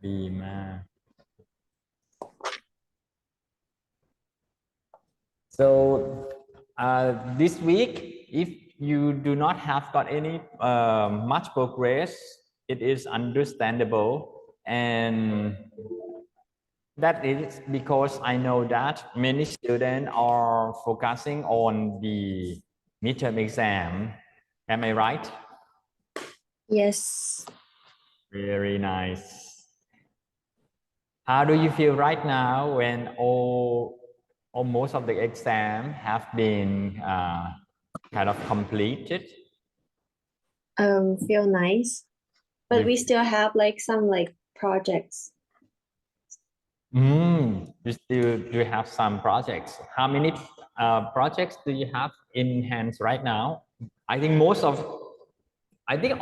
ดีมาก so this week if you do not have got any much progress it is understandable and that is because I know that many students are focusing on the midterm exam. Am I right? Yes. Very nice. How do you feel right now when all most of the exam have been kind of completed? Feel nice, but we still have like some like projects. You still do have some projects. How many projects do you have in hands right now? I think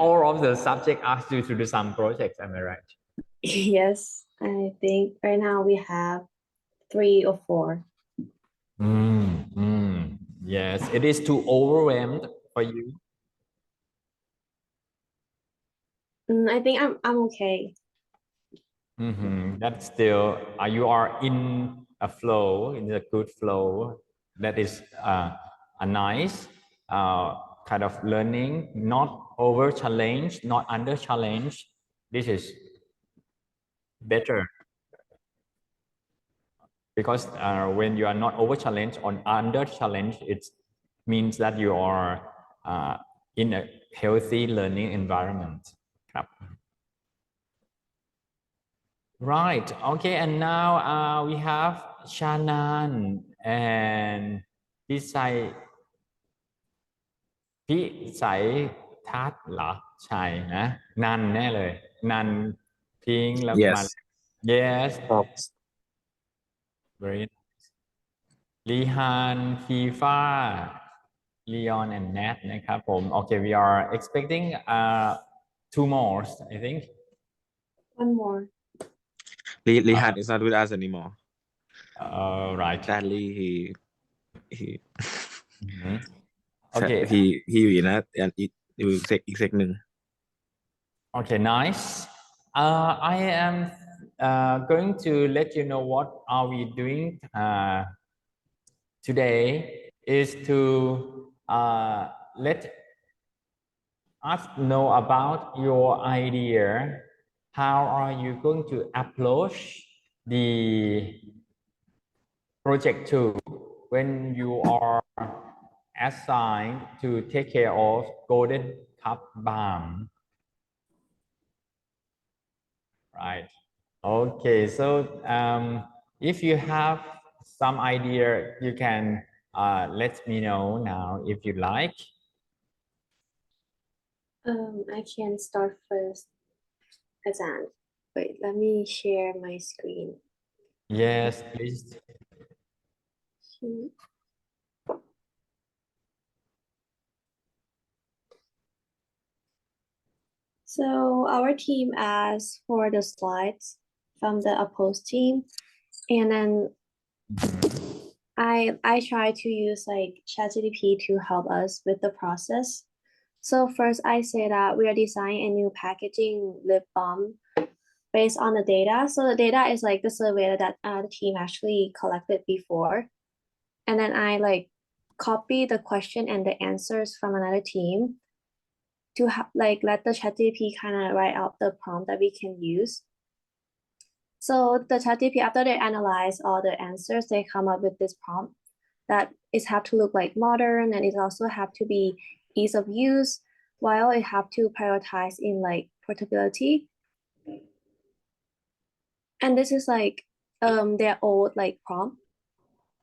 all of the subject asked you to do some projects. Am I right? Yes, I think right now we have 3 or 4. Yes, it is too overwhelmed for you. I think I'm okay. That's still you are in a flow, in a good flow. That is a nice kind of learning, not over challenge, not under challenge. This is better because when you are not over challenge or under challenge, it means that you are in a healthy learning environment. ครับ Right. Okay. And now we have Shannon and พิสัยพิสัยทัศน์เหรอใช่นะนันแน่เลยนันพิงแล้วมา Yes. yes Fox. veryลีฮานฟีฟ่า Leon and Nat นะครับผม Okay we are expecting 2 more I think One more. Lihan is not with us anymore. right Sadly, he okay heอยู่นะอยู่อีกเซกหนึ่ง Okay, nice. I am going to let you know what are we doing today is to let us know about your idea. How are you going to approach the project 2 when you are assigned to take care of Golden Cup Balm? Right. Okay. So if you have some idea, you can let me know now if you like. I can start first, Azan. Wait, let me share my screen. Yes, please. So our team asked for the slides from the opposed team, and then I try to use like ChatGPT to help us with the process. So first I say that we are designing a new packaging lip balm based on the data. So the data is like the survey that the team actually collected before. And then I like copy the question and the answers from another team to like let the ChatGPT kind of write out the prompt that we can use. So the ChatGPT, after they analyze all the answers, they come up with this prompt that it have to look like modern and it also have to be ease of use while it have to prioritize in like portability. And this is like their old like prompt,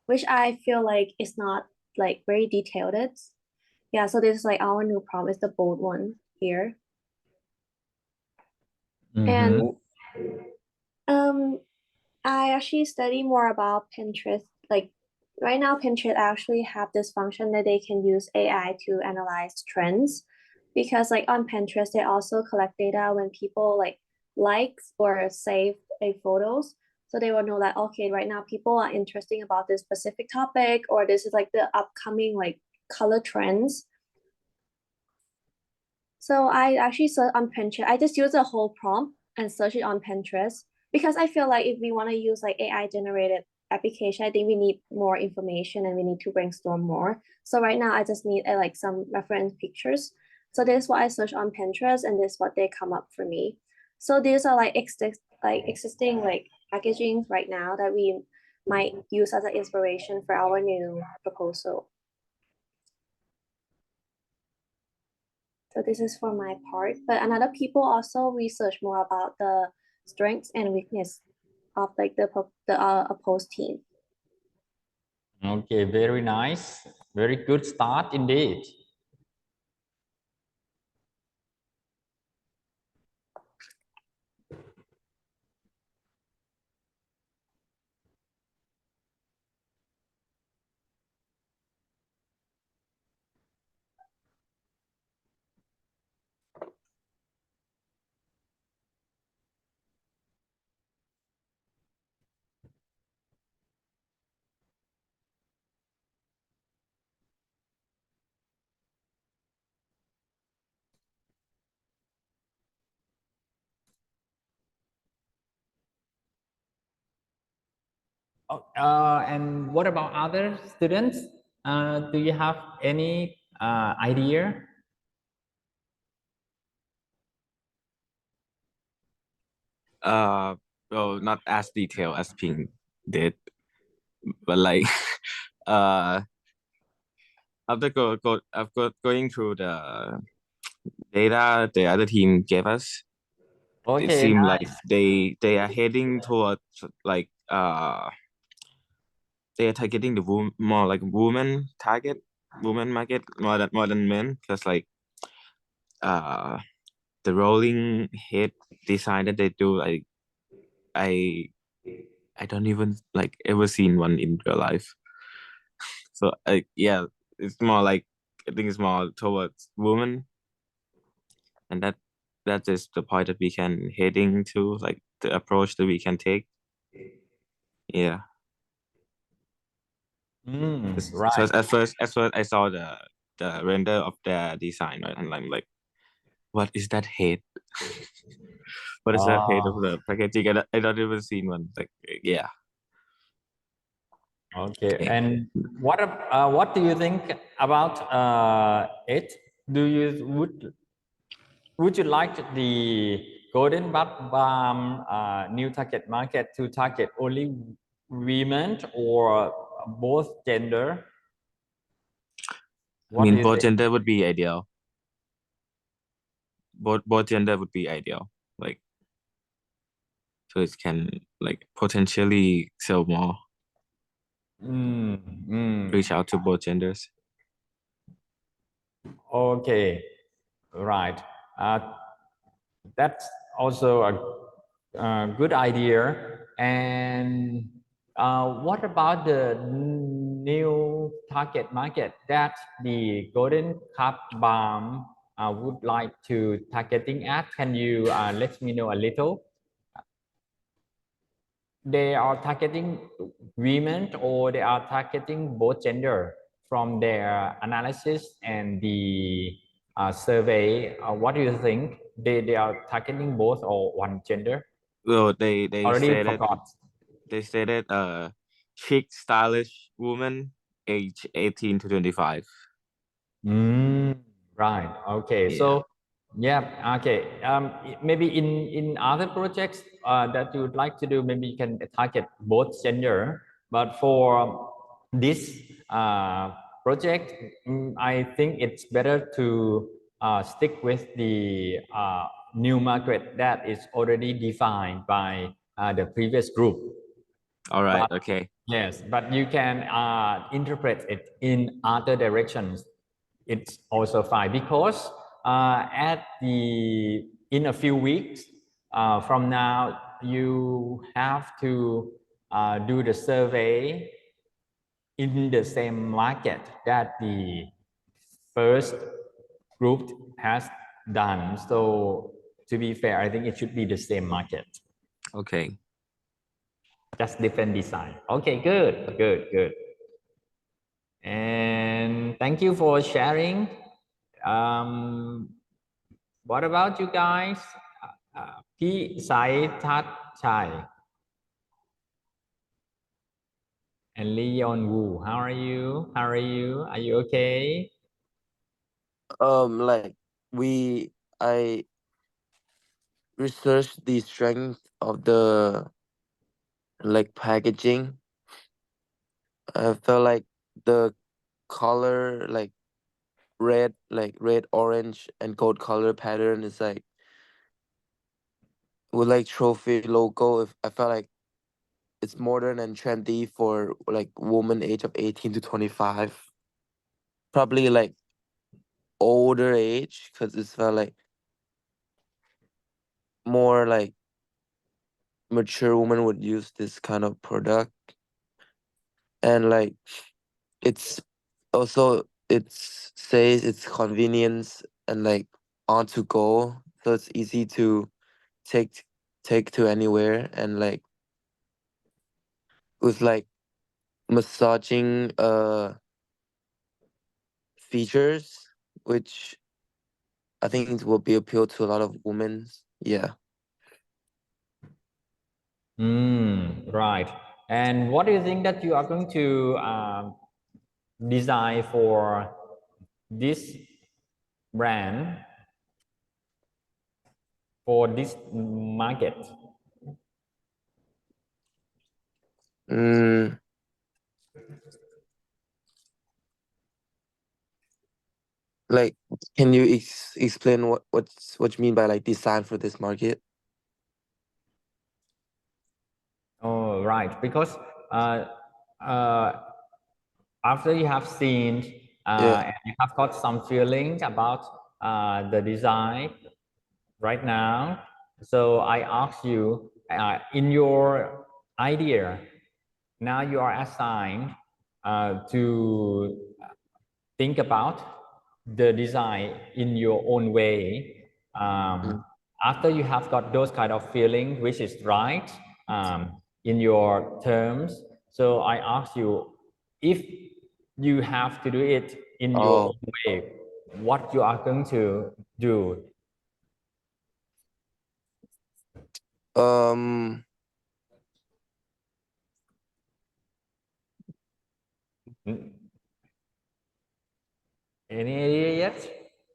which I feel like is not like very detailed. Yeah, so this is like our new prompt is the bold one here. And I actually study more about Pinterest. Like right now, Pinterest actually have this function that they can use AI to analyze trends, because like on Pinterest they also collect data when people like likes or save a photos, so they will know that okay, right now people are interested about this specific topic, or this is like the upcoming like color trends. So I actually search on Pinterest. I just use a whole prompt and search it on Pinterest, because I feel like if we want to use like AI generated application, I think we need more information and we need to brainstorm more. So right now I just need like some reference pictures. So this is what I search on Pinterest, and this is what they come up for me. So these are like existing like packaging right now that we might use as an inspiration for our new proposal. So this is for my part, but another people also research more about the strengths and weakness of like the opposed team. Okay, very nice. Very good start indeed. And what about other students? Do you have any idea? Well, not as detailed as Ping did, but like after going through the data the other team gave us, it Okay, seemed like nice. they are heading towards like they are targeting the more like woman market more than men, because like the rolling head design that they do, like I I don't even like ever seen one in real life. So yeah, it's more like I think it's more towards women, and that is the point that we can heading to, like the approach that we can take. Yeah. So Right. at first I saw the render of the design, right, and I'm like, what is that head? What is that head of the packaging? I don't even seen one. Like, yeah. Okay. Yeah. And what do you think about it? Do you would you like the golden balm new target market to target only women or both gender? I What do mean, you both think? gender would be ideal. Both gender would be ideal. Like, so it can like potentially sell more. Reach out to both genders. Okay, right. That's also a good idea. And what about the new target market that the Golden Cup Balm would like to targeting at? Can you let me know a little? They are targeting women or they are targeting both gender from their analysis and the survey. What do you think? They are targeting both or one gender? Well, they Already said forgot. that chic stylish woman age 18 to 25. Right. Okay. Yeah. So, yeah. Okay. Maybe in other projects that you would like to do, maybe you can target both gender. But for this project, I think it's better to stick with the new market that is already defined by the previous group. All right. But Okay. yes, but you can interpret it in other directions. It's also fine because at the in a few weeks from now you have to do the survey in the same market that the first group has done. So to be fair, I think it should be the same market. Okay. Just different design. Okay, good. And thank you for sharing. What about you guys? พี่ไซทัศน์ชัย and Leon Wu how are you are you okay Like I researched the strength of the like packaging. I felt like the color, like red, orange, and gold color pattern is like with like trophy logo. If I felt like it's modern and trendy for like woman age of 18 to 25. Probably like older age because it felt like more like mature woman would use this kind of product. And like it's also it says it's convenience and like on to go, so it's easy to take take to anywhere, and like with like massaging features, which I think will be appeal to a lot of women. Yeah. Right. And what do you think that you are going to design for this brand for this market? Mm, like, can you explain what you mean by like design for this market? Oh, right. Because uh, after you have seen Yeah. and you have got some feelings about the design right now, so I ask you in your idea, now you are assigned to think about the design in your own way. Mm. After you have got those kind of feeling, which is right in your terms, so I ask you, if you have to do it in your Oh. own way, what you are going to do? Um. Any idea yet?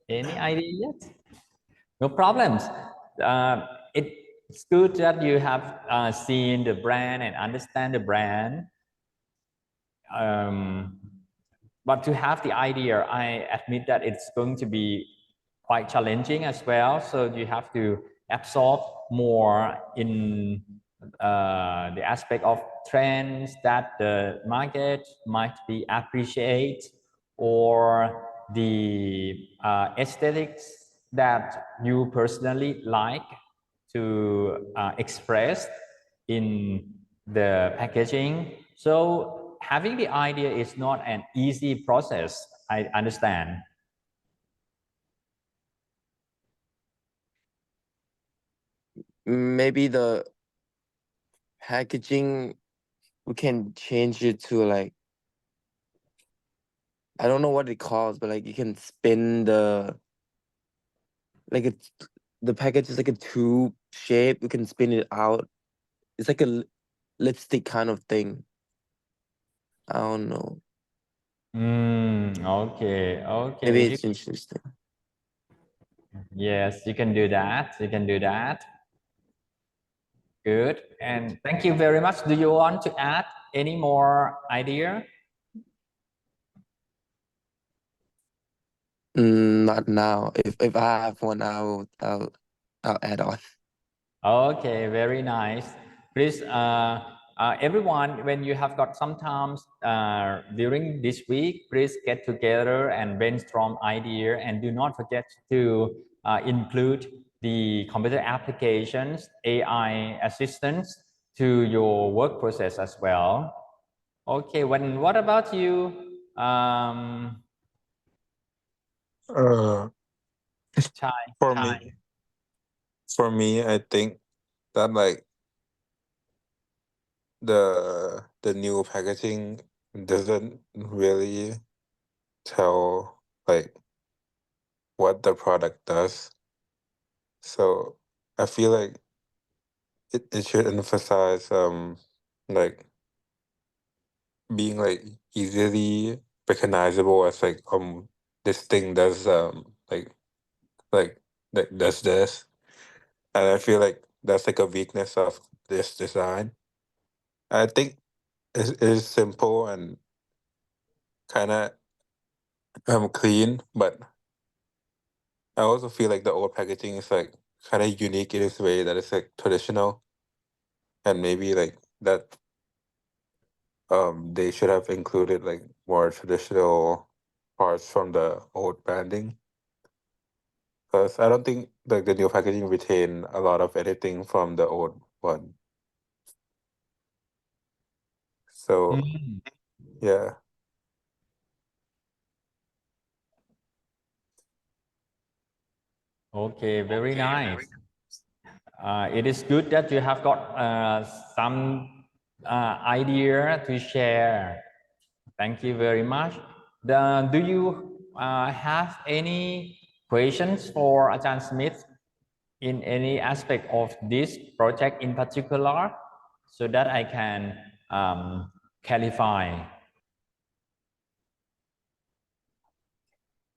Any idea yet? No problems. It's good that you have seen the brand and understand the brand. But to have the idea, I admit that it's going to be quite challenging as well. So you have to absorb more in the aspect of trends that the market might be appreciate, or the aesthetics that you personally like to express in the packaging. So having the idea is not an easy process, I understand. Maybe the packaging, we can change it to like, I don't know what it calls, but like you can spin like it's the package is like a tube shape. You can spin it out. It's like a lipstick kind of thing. I don't know. Okay, Maybe okay. it's interesting. Yes, you can do that. You can do that. Good. And thank you very much. Do you want to add any more idea? Not now. If I have one, I'll add on. Okay, very nice. Please, everyone, when you have got some times during this week, please get together and brainstorm idea, and do not forget to include the computer applications, AI assistants to your work process as well. Okay, what about you? Uh, Chai, for Chai. me, for me, I think that like the new packaging doesn't really tell like what the product does. So I feel like it should emphasize like being like easily recognizable as like this thing does like that does this, and I feel like that's like a weakness of this design. I think it is simple and kind of clean, but I also feel like the old packaging is like kind of unique in its way that it's like traditional, and maybe like that they should have included like more traditional parts from the old branding. Because I don't think like the new packaging retain a lot of anything from the old one. So Mm. yeah. Okay, very nice. It is good that you have got some idea to share. Thank you very much. Do you have any questions for Ajahn Smith in any aspect of this project in particular, so that I can clarify?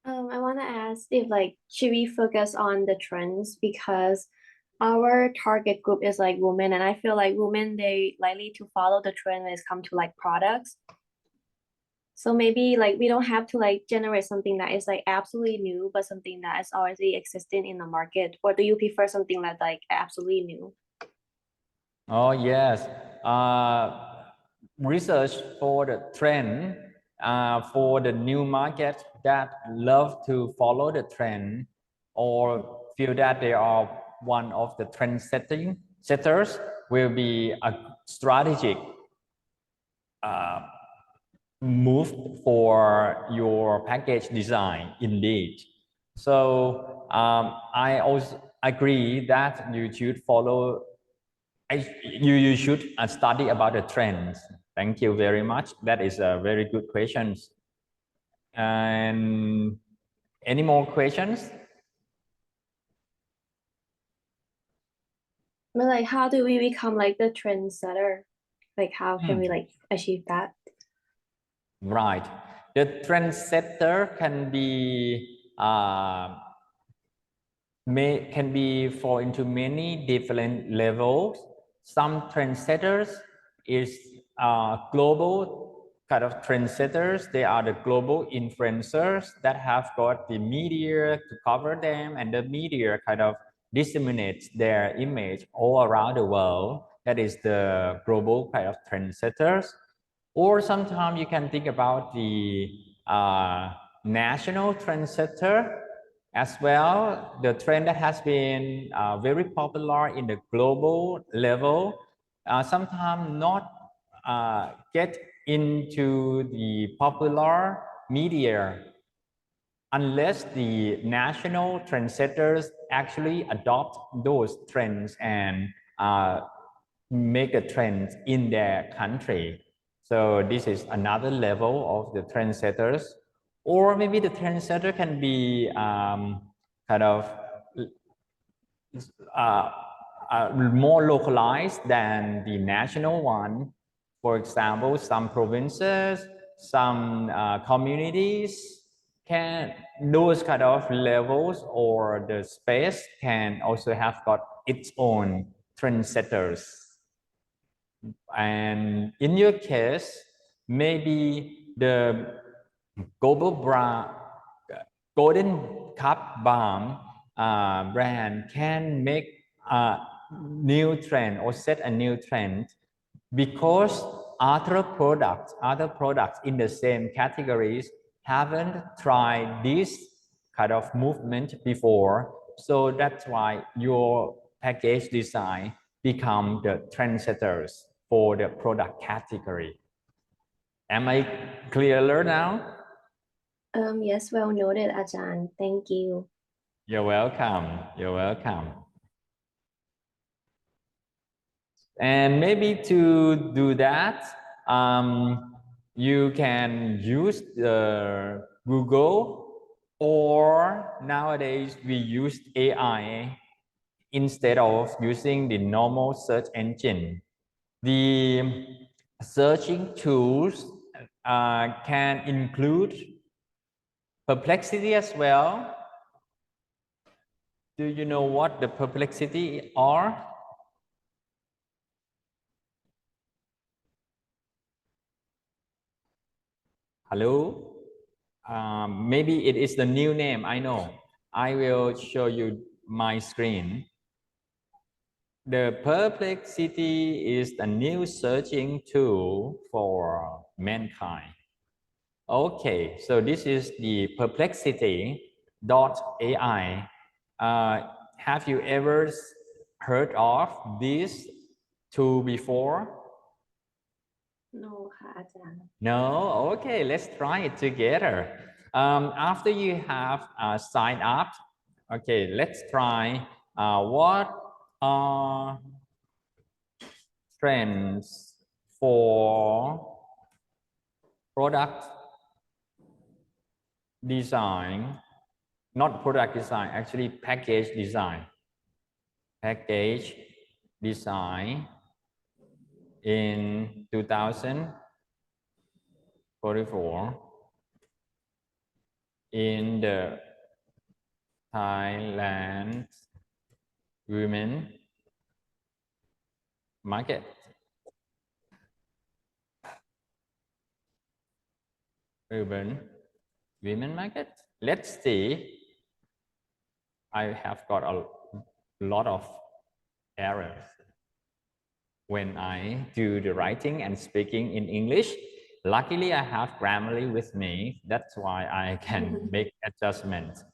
I want to ask if like should we focus on the trends because our target group is like women, and I feel like women they likely to follow the trend when it's come to like products. So maybe like we don't have to like generate something that is like absolutely new, but something that is already existing in the market. Or do you prefer something that like absolutely new? Oh yes, research for the trend, for the new market that love to follow the trend or feel that they are one of the trend setters will be a strategic move for your package design indeed. So I also agree that you should follow you should study about the trends. Thank you very much. That is a very good question. And any more questions? But like how do we become like the trendsetter? Like how can we like achieve that? Right. The trendsetter can be can be fall into many different levels. Some trendsetters is global kind of trendsetters. They are the global influencers that have got the media to cover them, and the media kind of disseminates their image all around the world. That is the global kind of trendsetters. Or sometimes you can think about the national trendsetter as well. The trend that has been very popular in the global level, sometimes not get into the popular media unless the national trendsetters actually adopt those trends and make a trend in their country. So this is another level of the trendsetters. Or maybe the trendsetter can be kind of more localized than the national one. For example, some provinces, some communities can, those kind of levels or the space can also have got its own trendsetters. And in your case, maybe the global brand, Golden Cup Balm brand can make a new trend or set a new trend because other products in the same categories haven't tried this kind of movement before. So that's why your package design become the trendsetters for the product category. Am I clearer now? Yes, well noted, Ajahn. Thank you. You're welcome. You're welcome. And maybe to do that, you can use the Google, or nowadays we use AI instead of using the normal search engine. The searching tools can include Perplexity as well. Do you know what the Perplexity are? Hello? Maybe it is the new name, I know. I will show you my screen. The Perplexity is the new searching tool for mankind. Okay, so this is the Perplexity.ai. Have you ever heard of this tool before? No,ค่ะอาจารย์ No? Okay, let's try it together. After you have signed up, okay, let's try what are trends for product design, not product design, actually package design. Package design in 2044 in the Thailand women market. Urban women market. Let's see. I have got a lot of errors when I do the writing and speaking in English. Luckily, I have Grammarly with me. That's why I can make adjustments.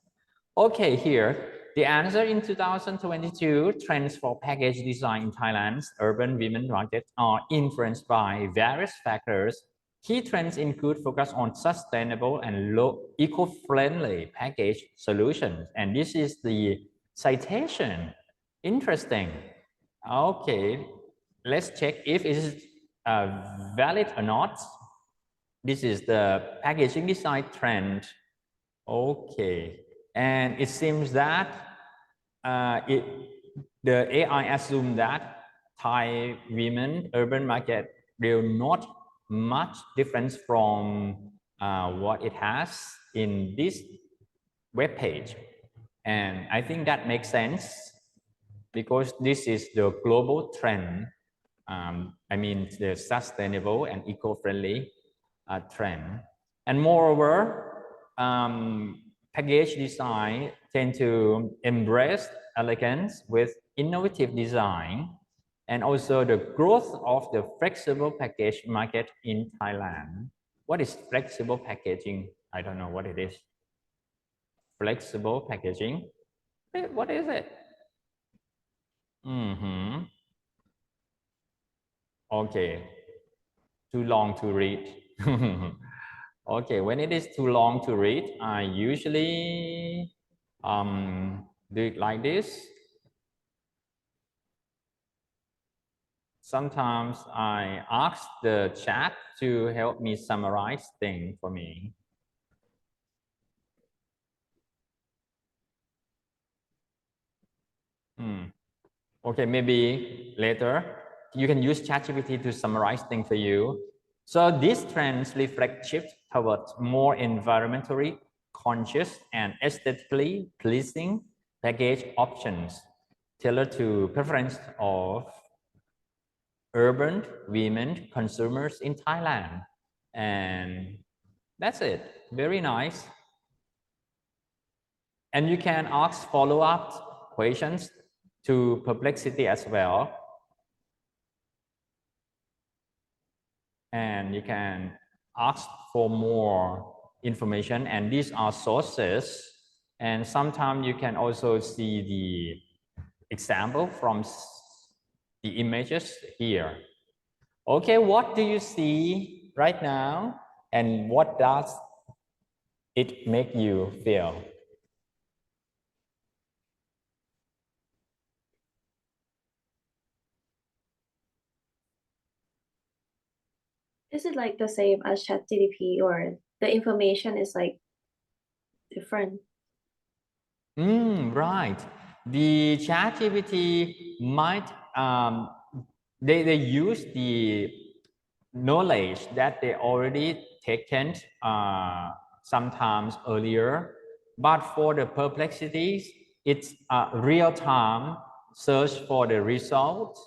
Okay, here, the answer in 2022, trends for package design in Thailand's urban women market are influenced by various factors. Key trends include focus on sustainable and low eco-friendly package solutions. And this is the citation. Interesting. Okay, let's check if it is valid or not. This is the packaging design trend. Okay, and it seems that the AI assumed that Thai women urban market will not much difference from what it has in this web page, and I think that makes sense because this is the global trend. I mean the sustainable and eco-friendly trend, and moreover, package design tend to embrace elegance with innovative design, and also the growth of the flexible package market in Thailand. What is flexible packaging? I don't know what it is. Flexible packaging. What is it? Okay, too long to read. Okay, when it is too long to read, I usually do it like this. Sometimes I ask the chat to help me summarize things for me. Okay, maybe later you can use ChatGPT to summarize things for you. So these trends reflect shift towards more environmentally conscious and aesthetically pleasing package options tailored to preference of urban women consumers in Thailand. And that's it. Very nice. And you can ask follow-up questions to Perplexity as well. And you can ask for more information, and these are sources. And sometimes you can also see the example from the images here. Okay, what do you see right now, and what does it make you feel? Is it like the same as ChatGPT, or the information is like different? Right. The ChatGPT might they use the knowledge that they already taken sometimes earlier, but for the perplexities, it's real time search for the result,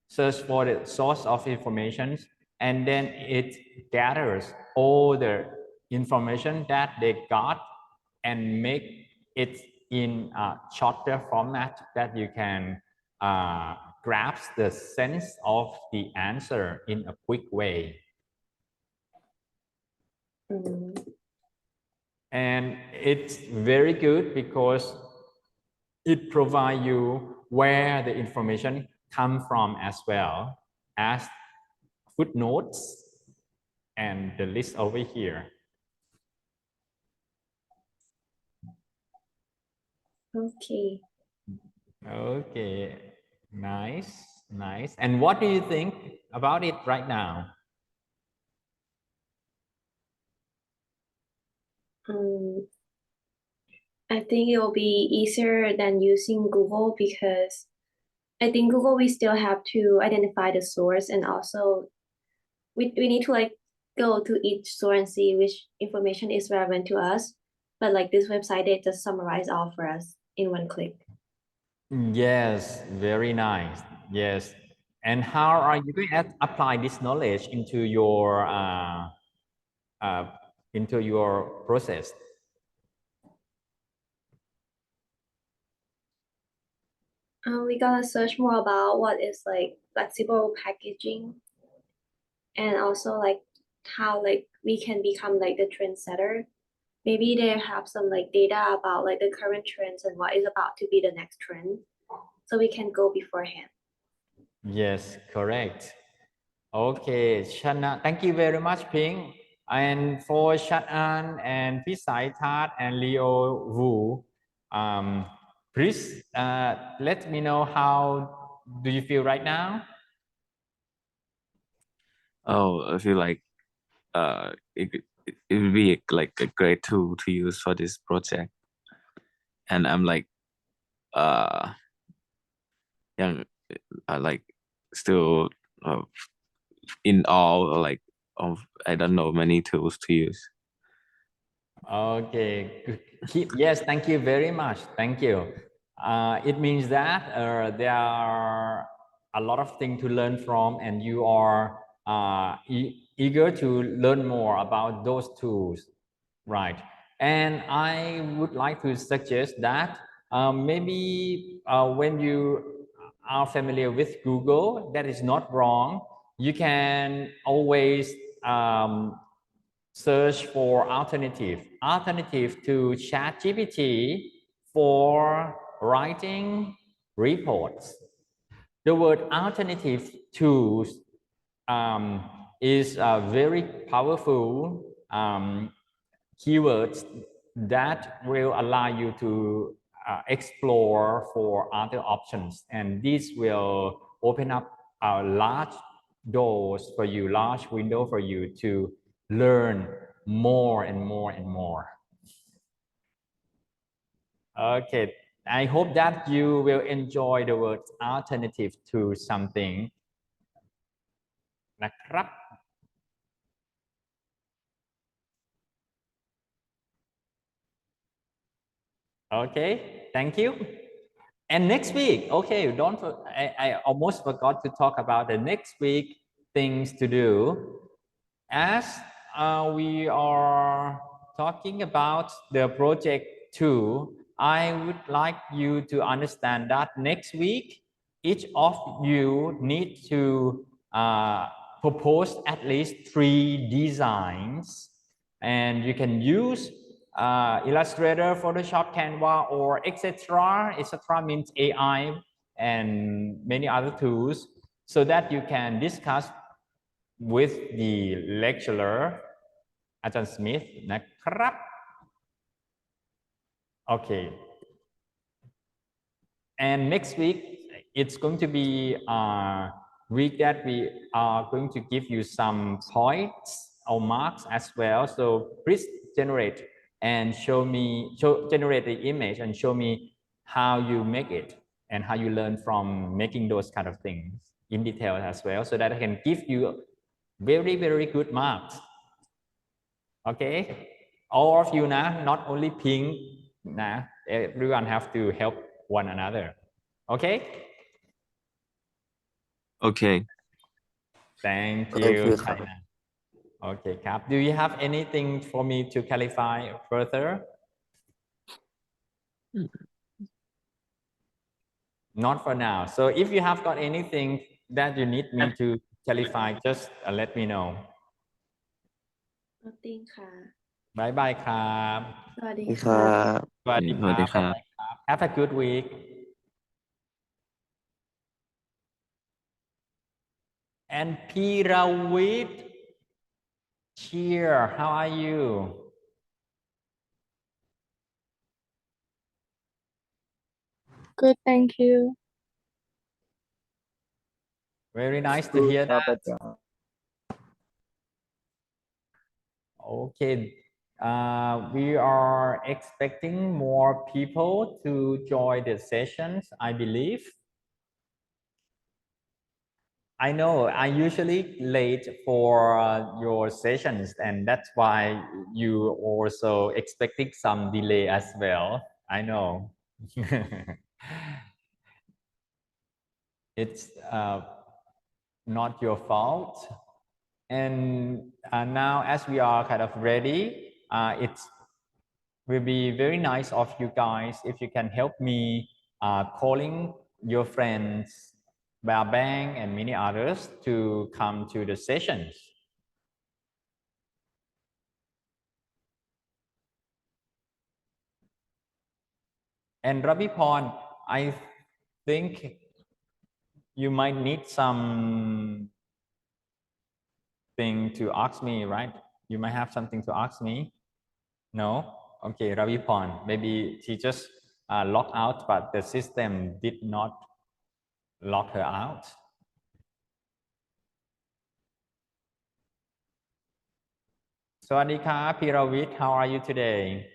search for the source of information, and then it gathers all the information that they got and make it in a shorter format that you can grasp the sense of the answer in a quick way. And it's very good because it provides you where the information come from as well as footnotes and the list over here. Okay. Okay, nice. And what do you think about it right now? I think it will be easier than using Google because I think Google we still have to identify the source, and also we need to like go to each source and see which information is relevant to us. But like this website, they just summarize all for us in one click. Yes, very nice. Yes. And how are you going to apply this knowledge into your process? We gotta search more about what is like flexible packaging, and also like how like we can become like the trendsetter. Maybe they have some like data about like the current trends and what is about to be the next trend, so we can go beforehand. Yes, correct. Okay, Shana, thank you very much, Ping. And for Shan and Pisai Tat and Leo Wu, please let me know how do you feel right now? Oh, I feel like it would be like a great tool to use for this project, and I'm like young, like still in all like of I don't know many tools to use. Okay, yes, thank you very much. Thank you. It means that there are a lot of things to learn from, and you are eager to learn more about those tools, right? And I would like to suggest that maybe when you are familiar with Google, that is not wrong. You can always search for alternative to ChatGPT for writing reports. The word alternative tools is a very powerful keywords that will allow you to explore for other options, and this will open up a large doors for you, large window for you to learn more and more and more. Okay, I hope that you will enjoy the word alternative to something นะครับ Okay, thank you. And next week, okay, I almost forgot to talk about the next week things to do. As we are talking about the project 2, I would like you to understand that next week, each of you need to propose at least 3 designs, and you can use Illustrator, Photoshop, Canva, or etc. etc. means AI and many other tools, so that you can discuss with the lecturer อาจารย์ Smith นะครับ Okay, and next week it's going to be a week that we are going to give you some points or marks as well, so please generate and generate the image and show me how you make it and how you learn from making those kind of things in detail as well, so that I can give you very, very good marks. Okay, all of you now, not only Pink, now everyone have to help one another. Okay. Okay. Thank Thank you, you, China. Okay, Cap. Do you have anything for me to clarify further? Not for now. So if you have got anything that you need me to clarify, just let me know. nothing ค่ะ Bye bye ครับ สวัสดี ค ค่ะ รับ สวัสดีค สวัส รั ดี บ ครับ บ๊ายบายครับ Have a good week. And Pirawit, cheer. How are you? Good, thank you. Very nice to hear ครับ that. อาจารย์ Okay, we are expecting more people to join the sessions, I believe. I know I usually late for your sessions, and that's why you also expecting some delay as well. I know. It's not your fault. And now as we are kind of ready, it will be very nice of you guys if you can help me calling your friends, Bang and many others to come to the sessions. And Raviporn, I think you might need some thing to ask me, right? You might have something to ask me. No? Okay, Raviporn, maybe she just logged out, but the system did not lock her out. Sawadika, Pirawit, how are you today?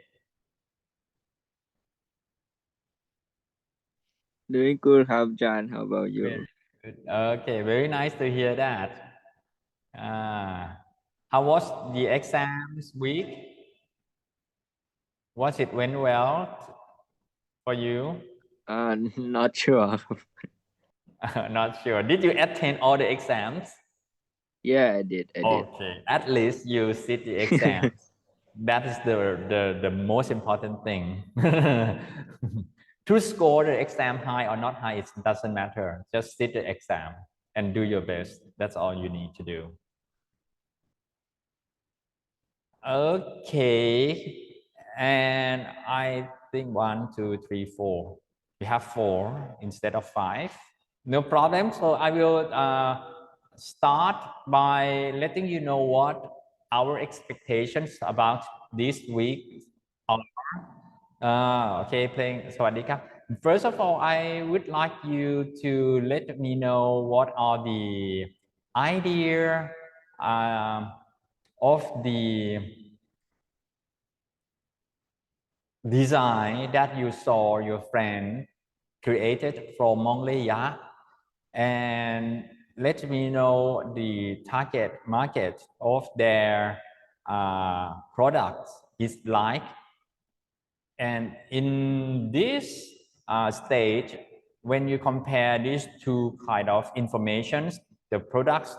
doing good ครับอาจารย์ how about you Very good. Okay, very nice to hear that. How was the exams week? Was it went well for you? not sure ครับ Not sure. Did you attend all the exams? yeah I did Okay, at least you sit the exams. That is the most important thing. To score the exam high or not high, it doesn't matter. Just sit the exam and do your best. That's all you need to do. Okay, and I think 1, 2, 3, 4. We have 4 instead of 5. No problem. So I will start by letting you know what our expectations about this week are. Okay, playing Sawadika. First of all, I would like you to let me know what are the idea of the design that you saw your friend created from Mongolia, and let me know the target market of their products is like. And in this stage, when you compare these two kind of informations, the products,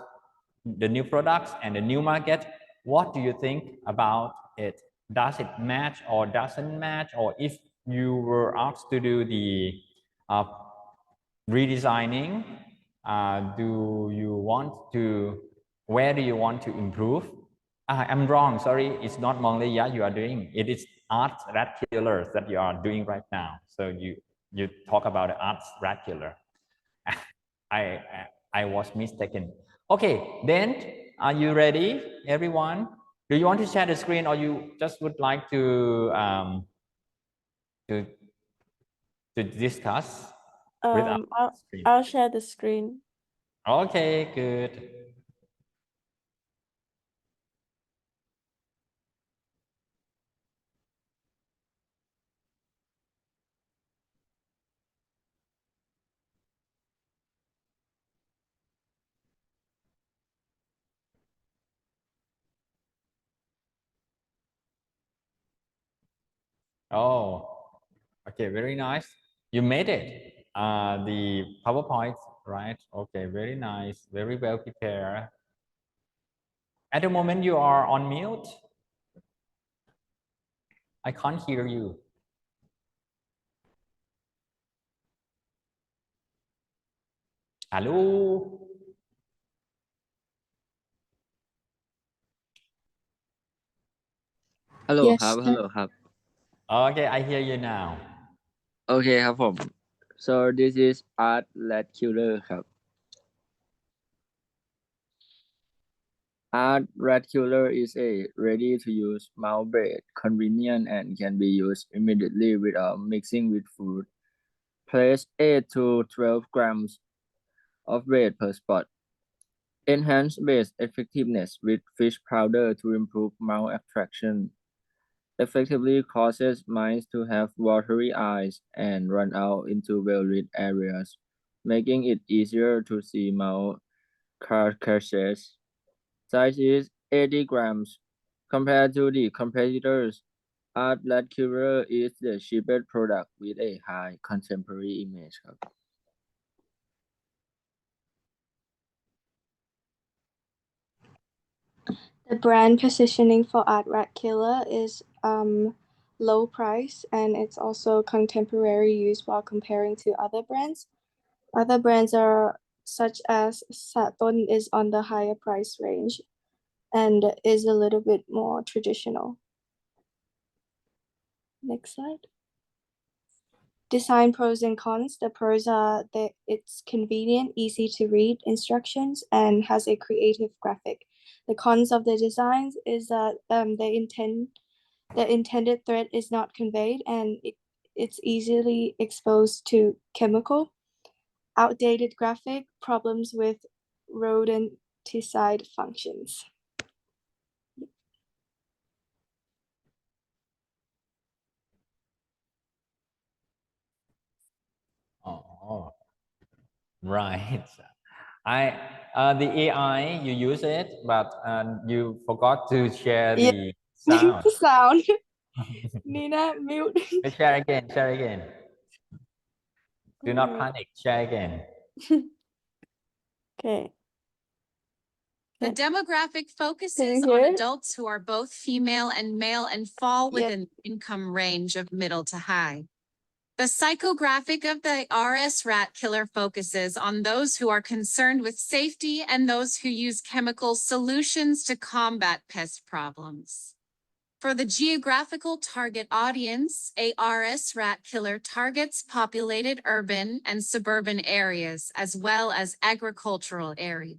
the new products and the new market, what do you think about it? Does it match or doesn't match? Or if you were asked to do the redesigning, do you want to, where do you want to improve? I'm wrong, sorry, it's not Mongolia you are doing, it is arts rat killers that you are doing right now. So you talk about the arts rat killer. I was mistaken. Okay, then are you ready, everyone? Do you want to share the screen, or you just would like to discuss without screen? I'll share the screen. Okay, good. Oh, okay, very nice. You made it. The PowerPoint, right? Okay, very nice. Very well prepared. At the moment, you are on mute. I can't hear you. Hello. Hello ครับ Yes, Hello ครับ Okay, I hear you now. โอเคครับผม so this is art rat killer ครับ art rat killer is a ready to use mouse blade convenient and can be used immediately without mixing with food. Place 8 to 12 grams of weight per spot. Enhance base effectiveness with fish powder to improve mouse attraction. Effectively causes mice to have watery eyes and run out into well-lit areas, making it easier to see mouse carcasses. Size is 80 grams. Compared to the competitors, Art Lat Killer is the cheapest product with a high contemporary image ครับ the brand positioning for Art Rat Killer is low price, and it's also contemporary use while comparing to other brands. Other brands are such as Saturn is on the higher price range and is a little bit more traditional. Next slide. Design pros and cons. The pros are that it's convenient, easy to read instructions, and has a creative graphic. The cons of the designs is that the intended threat is not conveyed, and it's easily exposed to chemical. Outdated graphic, problems with rodenticide functions. Oh, right. The AI, you use it, but you forgot to share the sound. The sound. Nina, mute. Share again, share again. Do not Alright. panic, share again. Okay. The Yeah. demographic Can focuses you on hear it? adults who are both female and male and fall Yeah. within the income range of middle to high. The psychographic of the RS rat killer focuses on those who are concerned with safety and those who use chemical solutions to combat pest problems. For the geographical target audience, ARS rat killer targets populated urban and suburban areas as well as agricultural areas.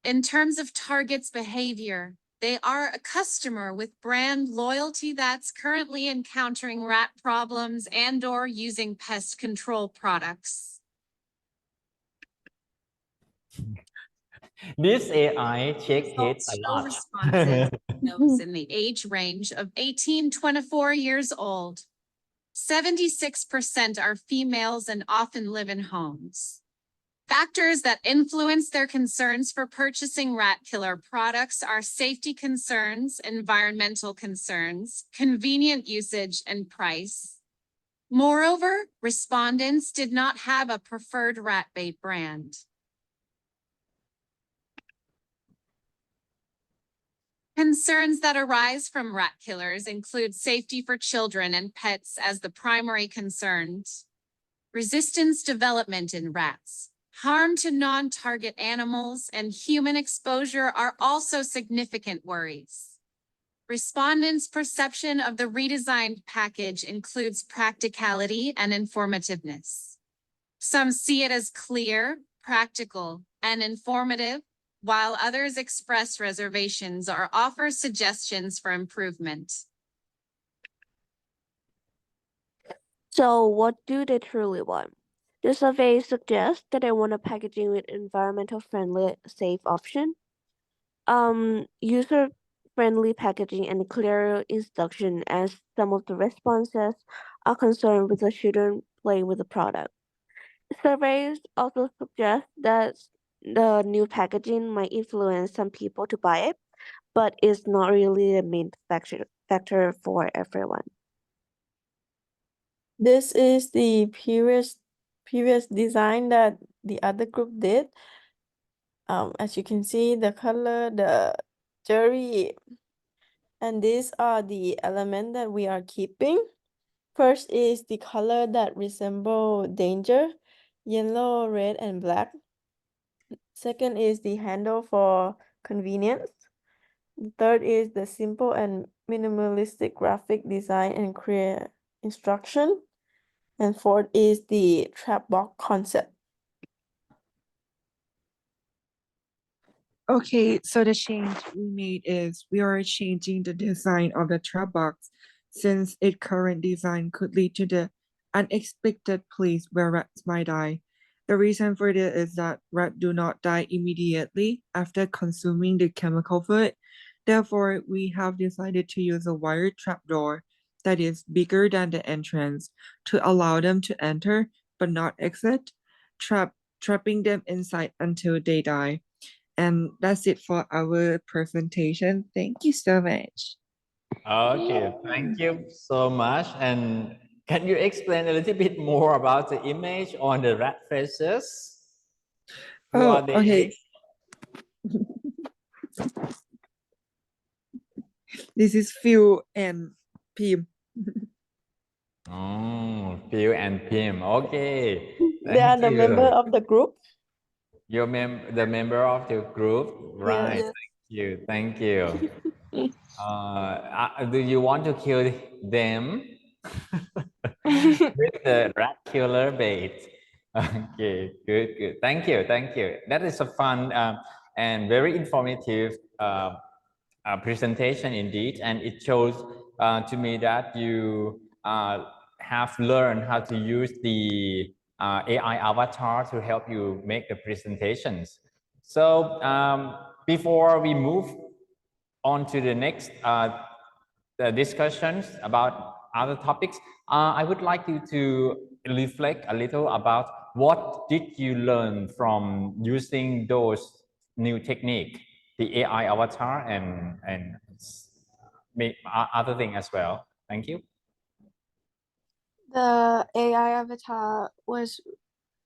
In terms of target's behavior, they are a customer with brand loyalty that's currently encountering rat problems and/or using pest control products. This AI check hit Results a show lot. responses those in the age range of 18 to 24 years old. 76% are females and often live in homes. Factors that influence their concerns for purchasing rat killer products are safety concerns, environmental concerns, convenient usage, and price. Moreover, respondents did not have a preferred rat bait brand. Concerns that arise from rat killers include safety for children and pets as the primary concerns, resistance development in rats, harm to non-target animals, and human exposure are also significant worries. Respondents' perception of the redesigned package includes practicality and informativeness. Some see it as clear, practical, and informative, while others express reservations or offer suggestions for improvement. So, what do they truly want? The survey suggests that they want a packaging with environmental friendly, safe option, user friendly packaging and clear instruction, as some of the responses are concerned with the children playing with the product. Surveys also suggest that the new packaging might influence some people to buy it, but it's not really a main factor for everyone. This is the previous design that the other group did. As you can see, the color, the jury, and these are the elements that we are keeping. First is the color that resemble danger, yellow, red, and black. Second is the handle for convenience. The third is the simple and minimalistic graphic design and clear instruction. And fourth is the trap box concept. Okay, so the change we made is we are changing the design of the trap box since its current design could lead to the unexpected place where rats might die. The reason for this is that rats do not die immediately after consuming the chemical food. Therefore, we have decided to use a wired trapdoor that is bigger than the entrance to allow them to enter but not exit, trapping them inside until they die. And that's it for our presentation. Thank you so much. Okay, thank you so much. And can you explain a little bit more about the image on the rat faces? Who are they? Okay. This is Phil and Pim. Oh, Phil and Pim. Okay. They are the member of the group. You're the member of the group, right? Yes. Thank you. Thank you. Do you want to kill them with the rat killer bait? Okay, good, good. Thank you, thank you. That is a fun and very informative presentation indeed, and it shows to me that you have learned how to use the AI avatar to help you make the presentations. So before we move on to the next the discussions about other topics, I would like you to reflect a little about what did you learn from using those new technique, the AI avatar and other thing as well. Thank you. The AI avatar was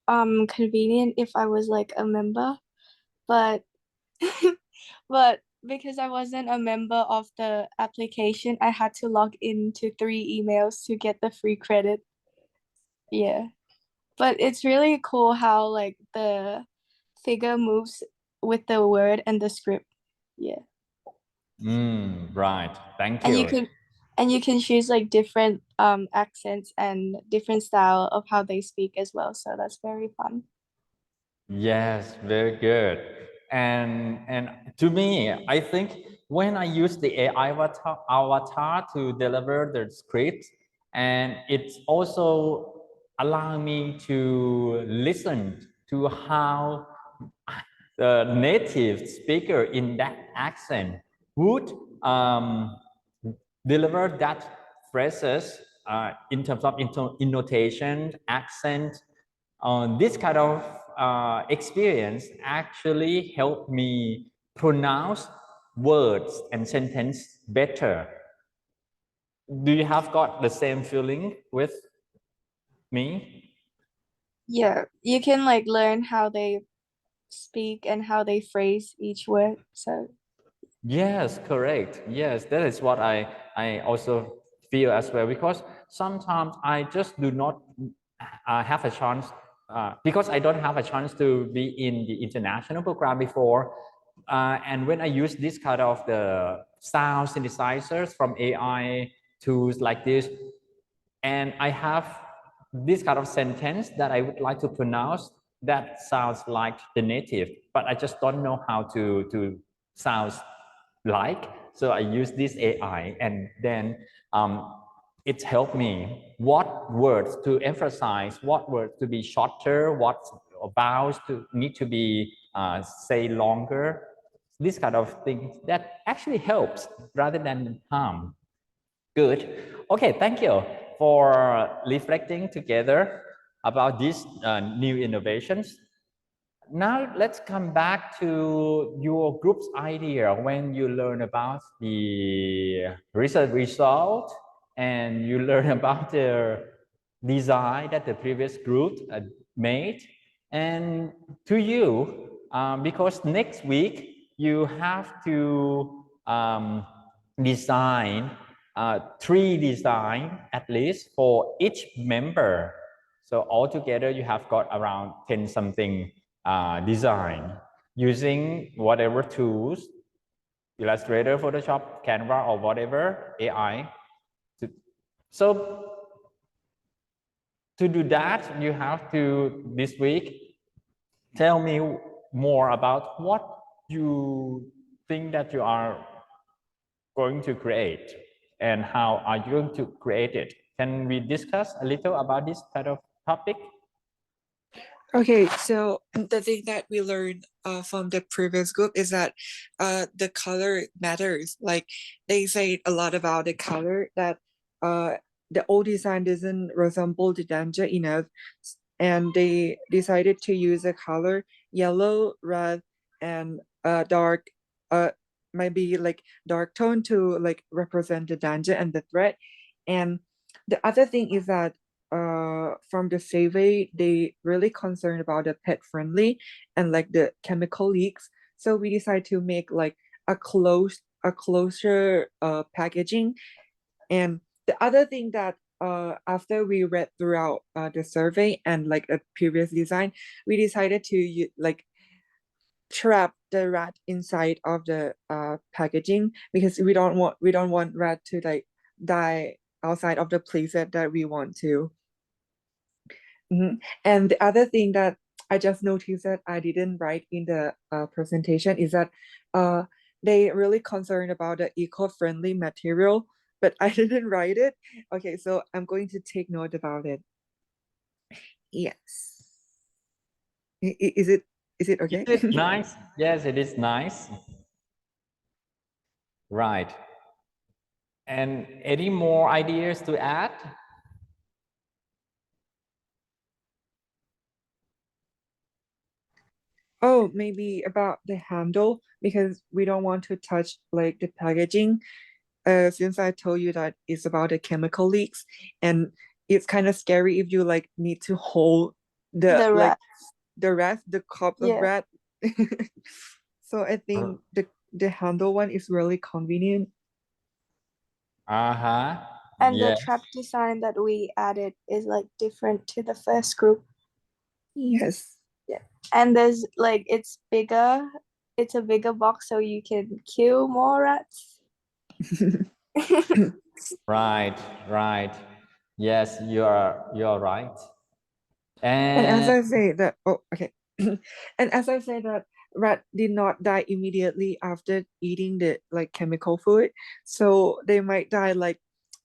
convenient if I was like a member, but but because I wasn't a member of the application, I had to log into 3 emails to get the free credit. Yeah. But it's really cool how like the figure moves with the word and the script. Yeah. Right. Thank And you. you can choose like different accents and different style of how they speak as well. So that's very fun. Yes, very good. And to me, I think when I use the AI avatar to deliver the script, and it's also allowing me to listen to how the native speaker in that accent would deliver that phrases in terms of intonation, accent. This kind of experience actually helped me pronounce words and sentence better. Do you have got the same feeling with me? Yeah, you can like learn how they speak and how they phrase each word. So Yes, correct. Yes, that is what I also feel as well, because sometimes I just do not have a chance because I don't have a chance to be in the international program before. And when I use this kind of the sound synthesizers from AI tools like this, and I have this kind of sentence that I would like to pronounce that sounds like the native, but I just don't know how to sound like. So I use this AI, and then it helped me what words to emphasize, what words to be shorter, what vowels to need to be say longer. This kind of things that actually helps rather than harm. Good. Okay, thank you for reflecting together about these new innovations. Now let's come back to your group's idea when you learn about the research result and you learn about the design that the previous group made. And to you, because next week you have to design 3 design at least for each member. So altogether you have got around 10 something design using whatever tools, Illustrator, Photoshop, Canva, or whatever, AI. So to do that, you have to, this week, tell me more about what you think that you are going to create and how are you going to create it. Can we discuss a little about this kind of topic? Okay, so the thing that we learned from the previous group is that the color matters. Like they say a lot about the color, that the old design doesn't resemble the danger enough, and they decided to use a color yellow, red, and dark, maybe like dark tone to like represent the danger and the threat. And the other thing is that from the survey, they really concerned about the pet friendly and like the chemical leaks. So we decided to make like a closer packaging. And the other thing that after we read throughout the survey and like a previous design, we decided to like trap the rat inside of the packaging, because we don't want rat to like die outside of the playset that we want to. And the other thing that I just noticed that I didn't write in the presentation is that they really concerned about the eco-friendly material, but I didn't write it. Okay, so I'm going to take note about it. Yes. Is it okay? Is it nice? Yes, it is nice. Right. And any more ideas to add? Oh, maybe about the handle, because we don't want to touch like the packaging. Since I told you that it's about the chemical leaks, and it's kind of scary if you like need to hold the The like rat. the rat, the cup of Yeah. rat. So I think the handle one is really convenient. Uh-huh. And the Yes. trap design that we added is like different to the first group. Yes. Yeah. And there's like it's bigger. It's a bigger box so you can kill more rats. Right, right. Yes, you're right. And as And I say that, oh, okay. And as I say that rat did not die immediately after eating the like chemical food. So they might die like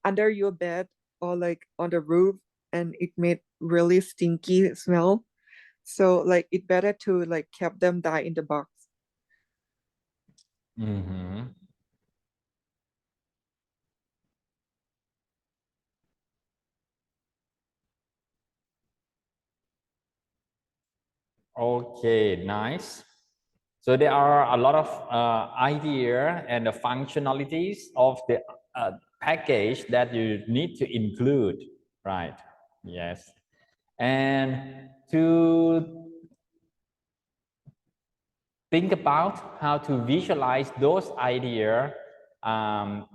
under your bed or like on the roof, and it made really stinky smell. So like it better to like keep them die in the box. okay, nice. So there are a lot of idea and the functionalities of the package that you need to include, right? Yes. And to think about how to visualize those ideas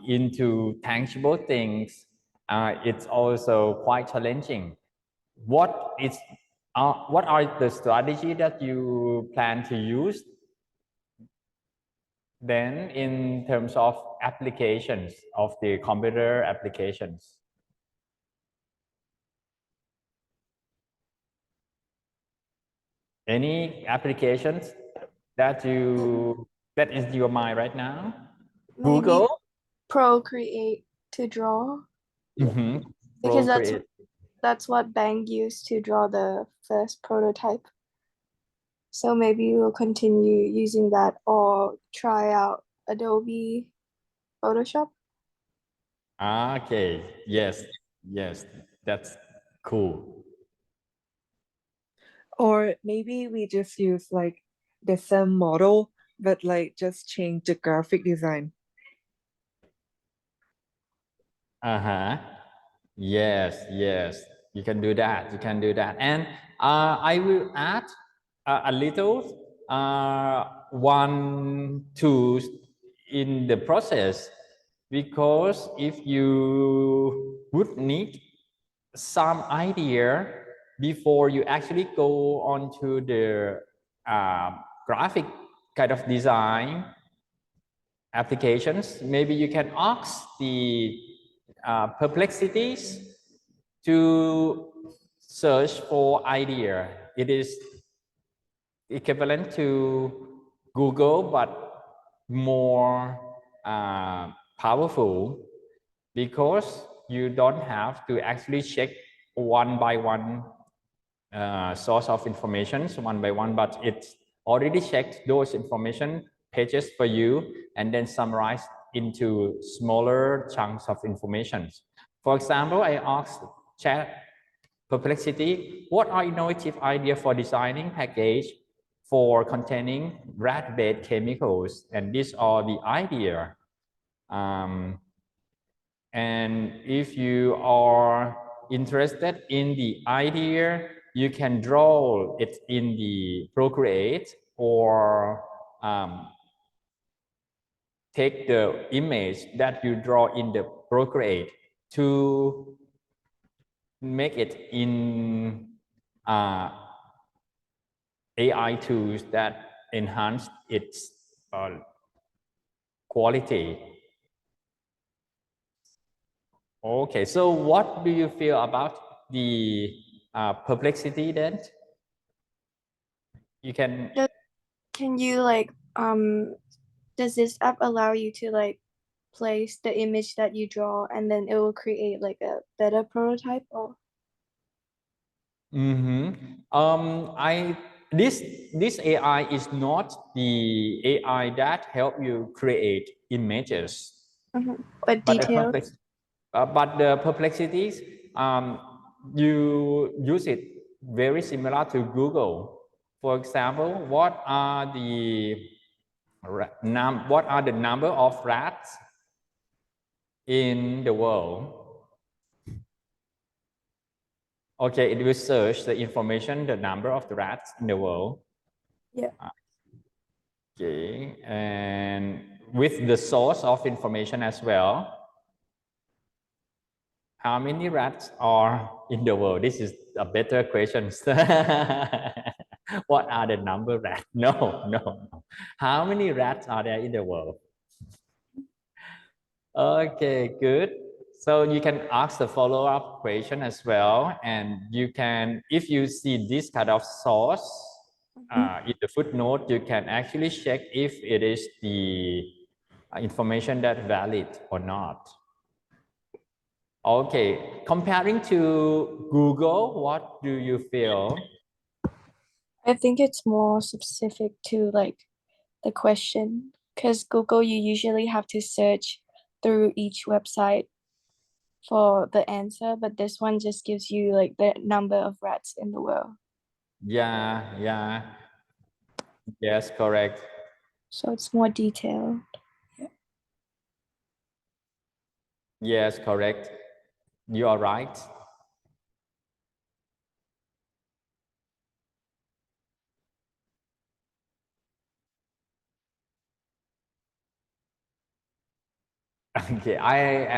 into tangible things, it's also quite challenging. What are the strategy that you plan to use then in terms of applications of the computer applications? Any applications that that is your mind right now? Maybe Google? Procreate to draw. Because Procreate. that's what Bang used to draw the first prototype. So maybe we'll continue using that or try out Adobe Photoshop. Okay, yes, yes, that's cool. Or maybe we just use like the same model, but like just change the graphic design. Uh-huh. Yes, yes, You can do that. You can do that. And I will add a little one tool in the process, because if you would need some idea before you actually go on to the graphic kind of design applications, maybe you can ask the perplexities to search for idea. It is equivalent to Google, but more powerful, because you don't have to actually check one by one source of information one by one, but it's already checked those information pages for you and then summarized into smaller chunks of information. For example, I asked Chat Perplexity, what are innovative ideas for designing package for containing rat-based chemicals? And these are the idea. And if you are interested in the idea, you can draw it in the Procreate, or take the image that you draw in the Procreate to make it in AI tools that enhance its quality. Okay, so what do you feel about the perplexity then? You can. Can you like does this app allow you to like place the image that you draw and then it will create like a better prototype? Or This AI is not the AI that help you create images, but details. But the perplexities, you use it very similar to Google. For example, what are the number of rats in the world? Okay, it will search the information, the number of the rats in the world. Yeah. Okay, and with the source of information as well. How many rats are in the world? This is a better question. What are the number of rats? No. How many rats are there in the world? Okay, good. So you can ask the follow-up question as well. And you can, if you see this kind of source in the footnote, you can actually check if it is the information that valid or not. Okay, comparing to Google, what do you feel? I think it's more specific to like the question, because Google, you usually have to search through each website for the answer, but this one just gives you like the number of rats in the world. Yeah. Yes, correct. So it's more detailed. Yes, correct. You are right. Okay, I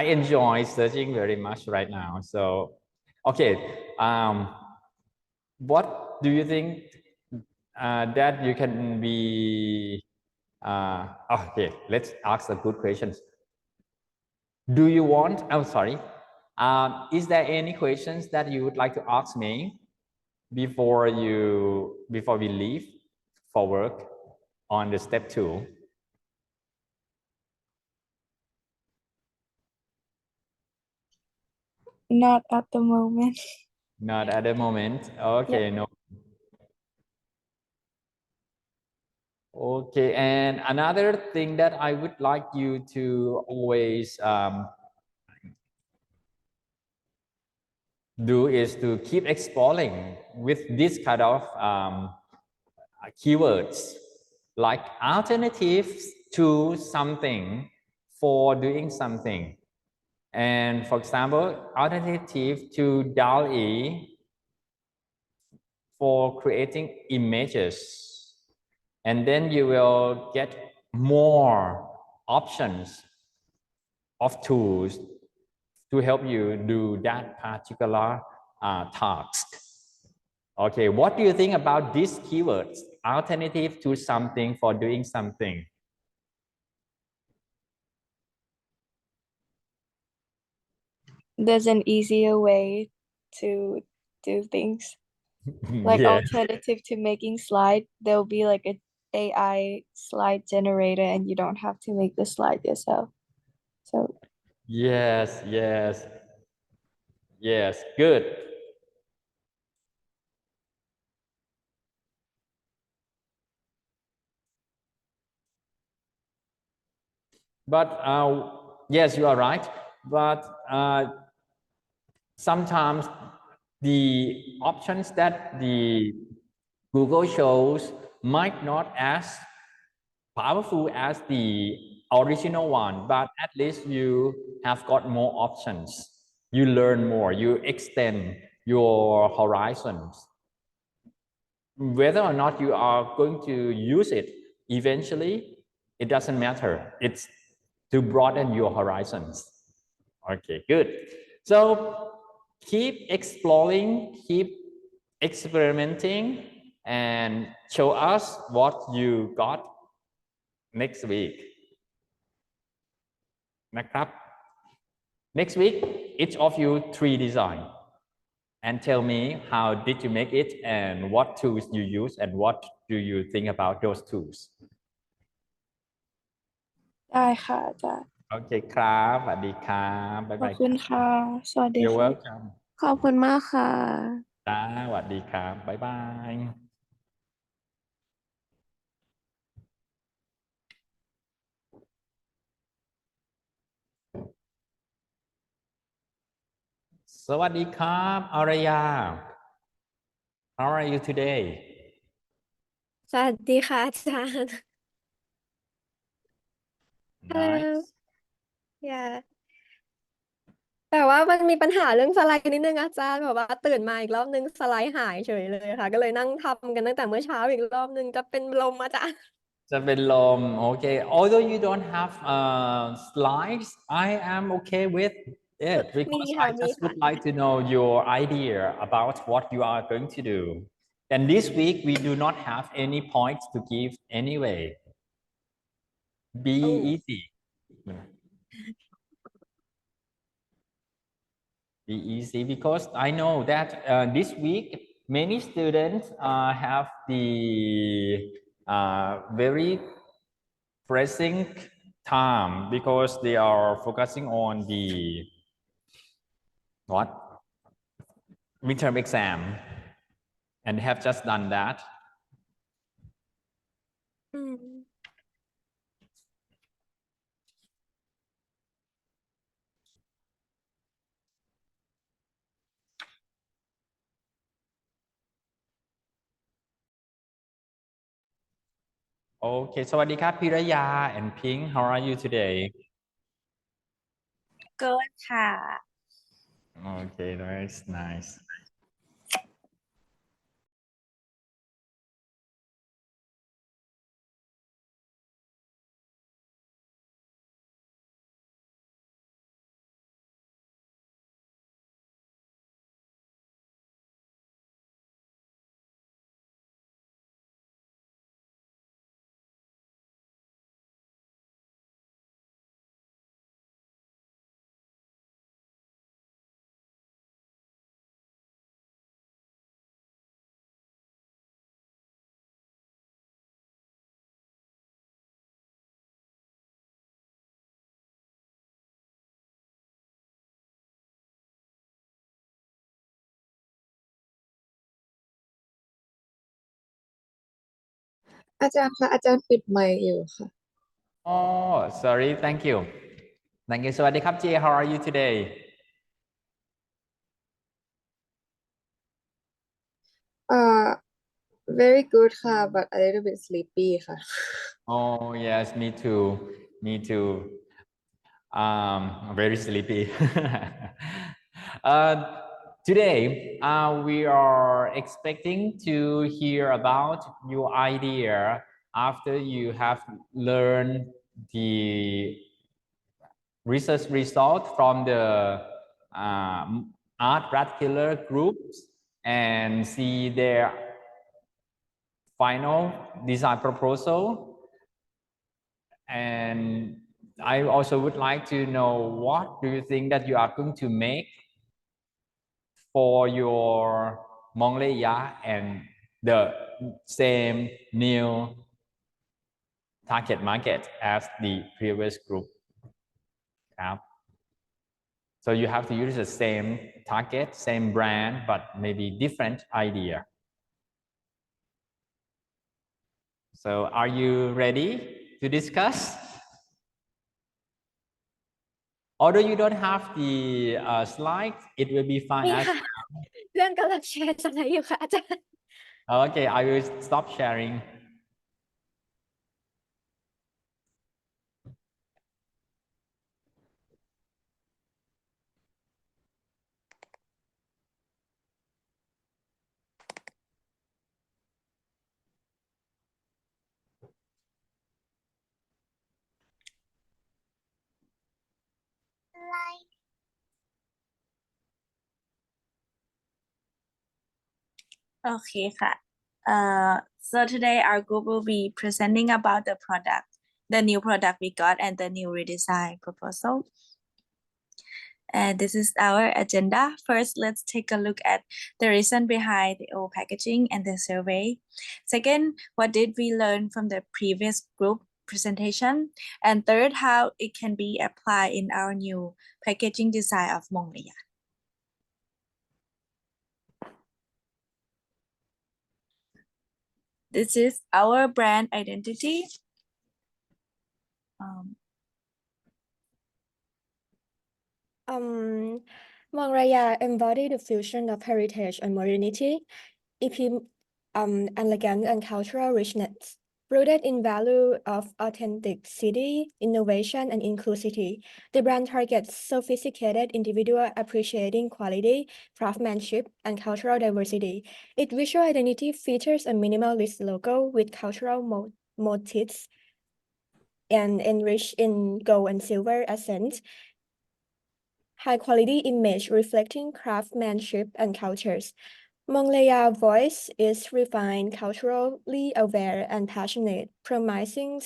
enjoy searching very much right now. So, okay, what do you think that you can be? Okay, let's ask a good questions. Do you want? I'm sorry. Is there any questions that you would like to ask me before we leave for work on the step 2? Not at the moment. Not at the moment. Okay, Yep. no. Okay, and another thing that I would like you to always do is to keep exploring with this kind of keywords, like alternatives to something for doing something. And for example, alternative to DALL-E for creating images. And then you will get more options of tools to help you do that particular task. Okay, what do you think about these keywords? Alternative to something for doing something. There's an easier way to do things. Like Yeah. alternative to making slide, there'll be like a AI slide generator and you don't have to make the slide yourself. So Yes, good. But yes, you are right. But sometimes the options that the Google shows might not as powerful as the original one, but at least you have got more options. You learn more, you extend your horizons. Whether or not you are going to use it eventually, it doesn't matter. It's to broaden your horizons. Okay, good. So keep exploring, keep experimenting, and show us what you got next week. Next week, each of you 3 design. And tell me how did you make it and what tools you use and what do you think about those tools. ได้ค่ะอาจารย์ โอเคครับสวัสดีครับบ๊าย ขอ า บ ย คุณค่ะ สวัสดี You're ค่ะ welcome ขอบคุณมากค่ะ จ้าสวัสดีครับบ๊ายบาย สวัสดีครับอารยา How are you today สวัสดีค่ะอาจารย์ Nice yeah แต่ว่ามันมีปัญหาเรื่องสไลด์นิดนึงอาจารย์แบบว่าตื่นมาอีกรอบนึงสไลด์หายเฉยเลยค่ะก็เลยนั่งทำกันตั้งแต่เมื่อเช้าอีกรอบนึงจะเป็นลมอาจารย์ จะเป็นลม Okay although you don't have slides I am okay with it มี because ค่ะ I มี just ค่ะ would like to know your idea about what you are going to do and this week we do not have any points to give anyway be Oh. easy be easy because I know that this week many students have the very pressing time because they are focusing on the what midterm exam and have just done that อืม Okay สวัสดีครับพิรยา and Pink how are you today good ค่ะ Okay niceอาจารย์คะอาจารย์ปิดไมค์อยู่ค่ะ Oh sorry thank you สวัสดีครับ Jay how are you today very good ค่ะ but a little bit sleepy ค่ะ Oh yes me too Very sleepy. Today, we are expecting to hear about your idea after you have learned the research result from the art rat killer groups and see their final design proposal. And I also would like to know, what do you think that you are going to make for your Mongleya and the same new target market as the previous group? So you have to use the same target, same brand, but maybe different idea. So are you ready to discuss? Although you don't have the slide, it will be fine นี่ as ค่ะ เพื่อนกำลังแชร์สไลด์อยู่ค่ะอาจารย์ okay, I will stop sharing. Okay ค่ะ so today our group will be presenting about the product, the new product we got and the new redesign proposal. And this is our agenda. First, let's take a look at the reason behind the old packaging and the survey. Second, what did we learn from the previous group presentation? And third, how it can be applied in our new packaging design of Monglia. This is our brand identity. Mongraya embody the fusion of heritage and modernity, elegance and cultural richness, rooted in value of authenticity, innovation, and inclusivity. The brand targets sophisticated individual appreciating quality, craftsmanship, and cultural diversity. Its visual identity features a minimalist logo with cultural motifs and enriched in gold and silver accents. High-quality image reflecting craftsmanship and cultures. Mongleya voice is refined, culturally aware, and passionate, promising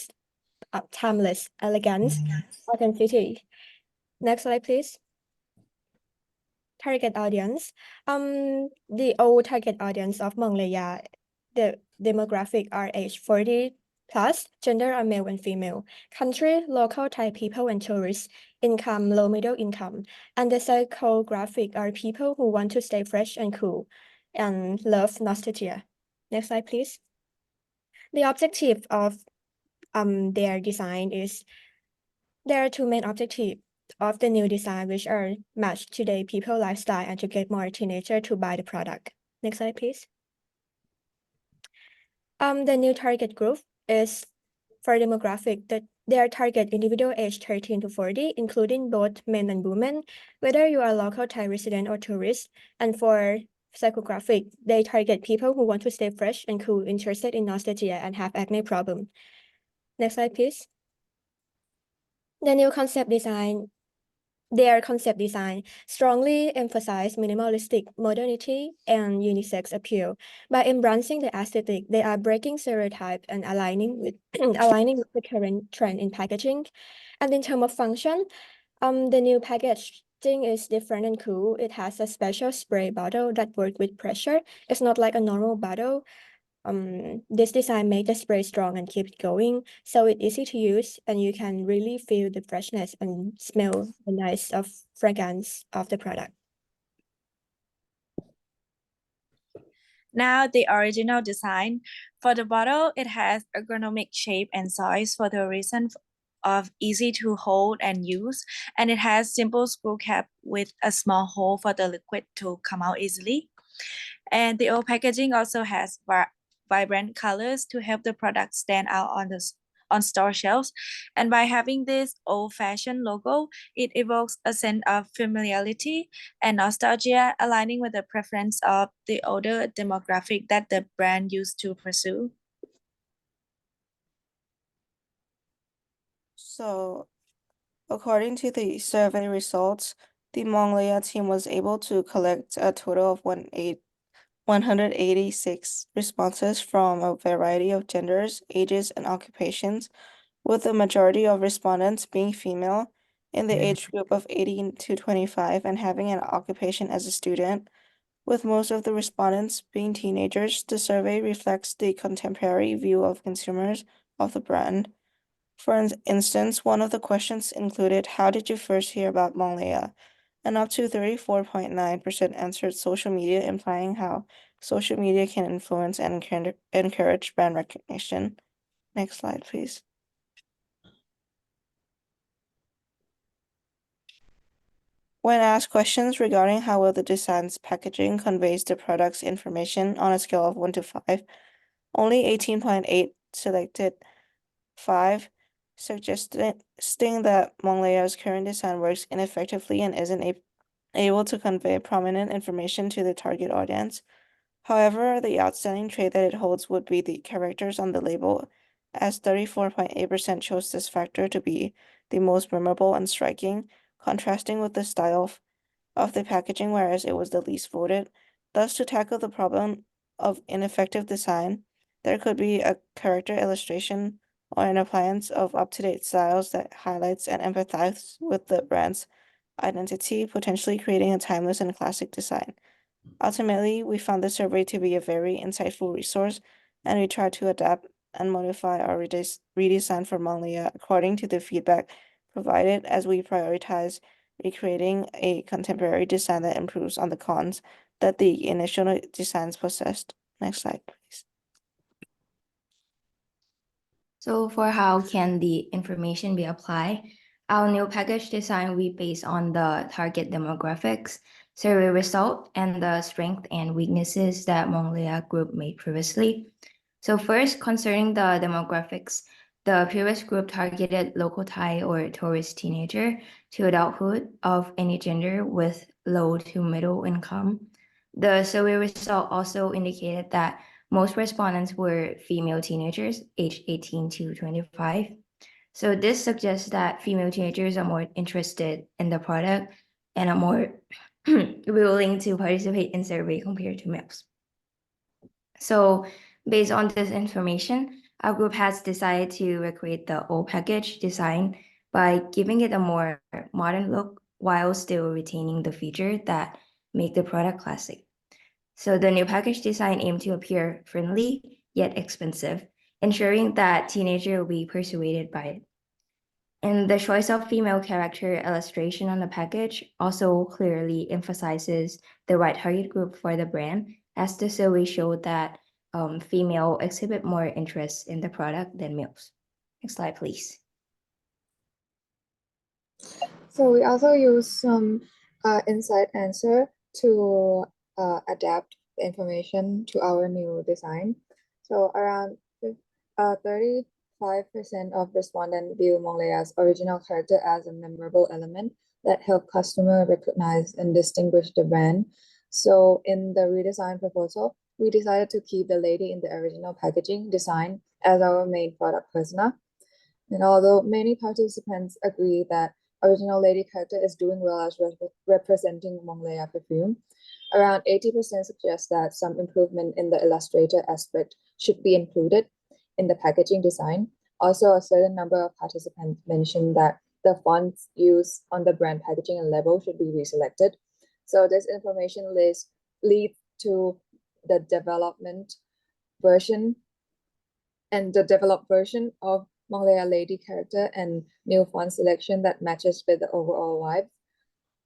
timeless elegance, authenticity. Next slide, please. Target audience. The old target audience of Mongleya, the demographic are age 40 plus, gender are male and female, country, local Thai people and tourists, income, low middle income, and the psychographic are people who want to stay fresh and cool and love nostalgia. Next slide, please. The objective of their design is, there are two main objectives of the new design, which are match today people lifestyle and to get more teenager to buy the product. Next slide, please. The new target group is for demographic that their target individual age 13 to 40, including both men and women, whether you are local Thai resident or tourist. And for psychographic, they target people who want to stay fresh and cool, interested in nostalgia, and have acne problem. Next slide, please. The new concept design. Their concept design strongly emphasize minimalistic modernity and unisex appeal. By embracing the aesthetic, they are breaking stereotypes and aligning with the current trend in packaging. And in terms of function, the new packaging is different and cool. It has a special spray bottle that works with pressure. It's not like a normal bottle. This design makes the spray strong and keep it going, so it's easy to use, and you can really feel the freshness and smell the nice of fragrance of the product. Now the original design. For the bottle, it has ergonomic shape and size for the reason of easy to hold and use, and it has simple screw cap with a small hole for the liquid to come out easily. And the old packaging also has vibrant colors to help the product stand out on store shelves. And by having this old-fashioned logo, it evokes a sense of familiarity and nostalgia, aligning with the preference of the older demographic that the brand used to pursue. So, according to the survey results, the Mongolia team was able to collect a total of 186 responses from a variety of genders, ages, and occupations, with the majority of respondents being female in the age group of 18 to 25 and having an occupation as a student. With most of the respondents being teenagers, the survey reflects the contemporary view of consumers of the brand. For instance, one of the questions included, "How did you first hear about Mongolia?" And up to 34.9% answered social media, implying how social media can influence and encourage brand recognition. Next slide, please. When asked questions regarding how well the design's packaging conveys the product's information on a scale of 1 to 5, only 18.8 selected 5, suggesting that Mongolea's current design works ineffectively and isn't able to convey prominent information to the target audience. However, the outstanding trait that it holds would be the characters on the label, as 34.8% chose this factor to be the most memorable and striking, contrasting with the style of the packaging, whereas it was the least voted. Thus, to tackle the problem of ineffective design, there could be a character illustration or an appliance of up-to-date styles that highlights and empathizes with the brand's identity, potentially creating a timeless and classic design. Ultimately, we found the survey to be a very insightful resource, and we tried to adapt and modify our redesign for Mongolia according to the feedback provided as we prioritize recreating a contemporary design that improves on the cons that the initial designs possessed. Next slide, please. So for how can the information be applied, our new package design will be based on the target demographics, survey result, and the strength and weaknesses that Mongolia Group made previously. So first, concerning the demographics, the previous group targeted local Thai or tourist teenager to adulthood of any gender with low to middle income. The survey result also indicated that most respondents were female teenagers aged 18 to 25. So this suggests that female teenagers are more interested in the product and are more willing to participate in survey compared to males. So based on this information, our group has decided to recreate the old package design by giving it a more modern look while still retaining the feature that make the product classic. So the new package design aimed to appear friendly yet expensive, ensuring that teenagers will be persuaded by it. And the choice of female character illustration on the package also clearly emphasizes the right target group for the brand, as the survey showed that female exhibit more interest in the product than males. Next slide, please. So we also use some inside answer to adapt the information to our new design. So around 35% of respondents view Mongolea's original character as a memorable element that help customer recognize and distinguish the brand. So in the redesign proposal, we decided to keep the lady in the original packaging design as our main product persona. And although many participants agree that original lady character is doing well as representing Mongolia perfume, around 80% suggest that some improvement in the illustrator aspect should be included in the packaging design. Also, a certain number of participants mentioned that the fonts used on the brand packaging and label should be reselected. So this information list leads to the development version and the developed version of Mongolia lady character and new font selection that matches with the overall vibe.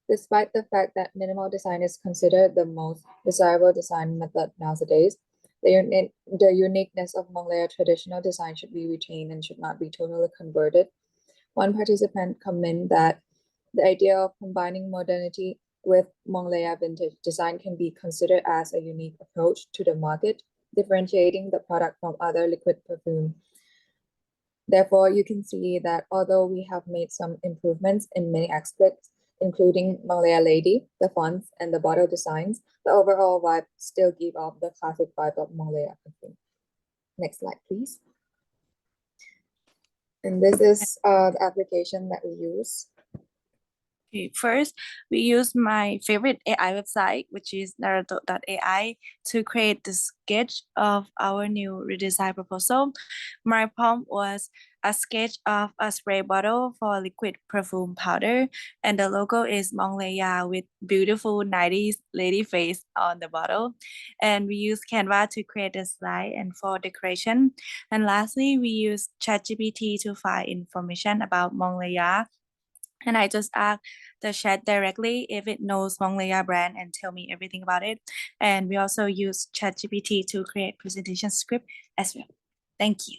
Despite the fact that minimal design is considered the most desirable design method nowadays, the uniqueness of Mongolia traditional design should be retained and should not be totally converted. One participant commented that the idea of combining modernity with Mongolia vintage design can be considered as a unique approach to the market, differentiating the product from other liquid perfume. Therefore, you can see that although we have made some improvements in many aspects, including Malaya Lady, the fonts, and the bottle designs, the overall vibe still give off the classic vibe of Malaya. Next slide, please. And this is the application that we use. Okay, first, we use my favorite AI website, which is Naruto.ai, to create the sketch of our new redesign proposal. My prompt was a sketch of a spray bottle for liquid perfume powder, and the logo is Mongleya with beautiful 90s lady face on the bottle. And we use Canva to create the slide and for decoration. And lastly, we use ChatGPT to find information about Mongleya. And I just ask the chat directly if it knows Mongleya brand and tell me everything about it. And we also use ChatGPT to create presentation script as well. Thank you.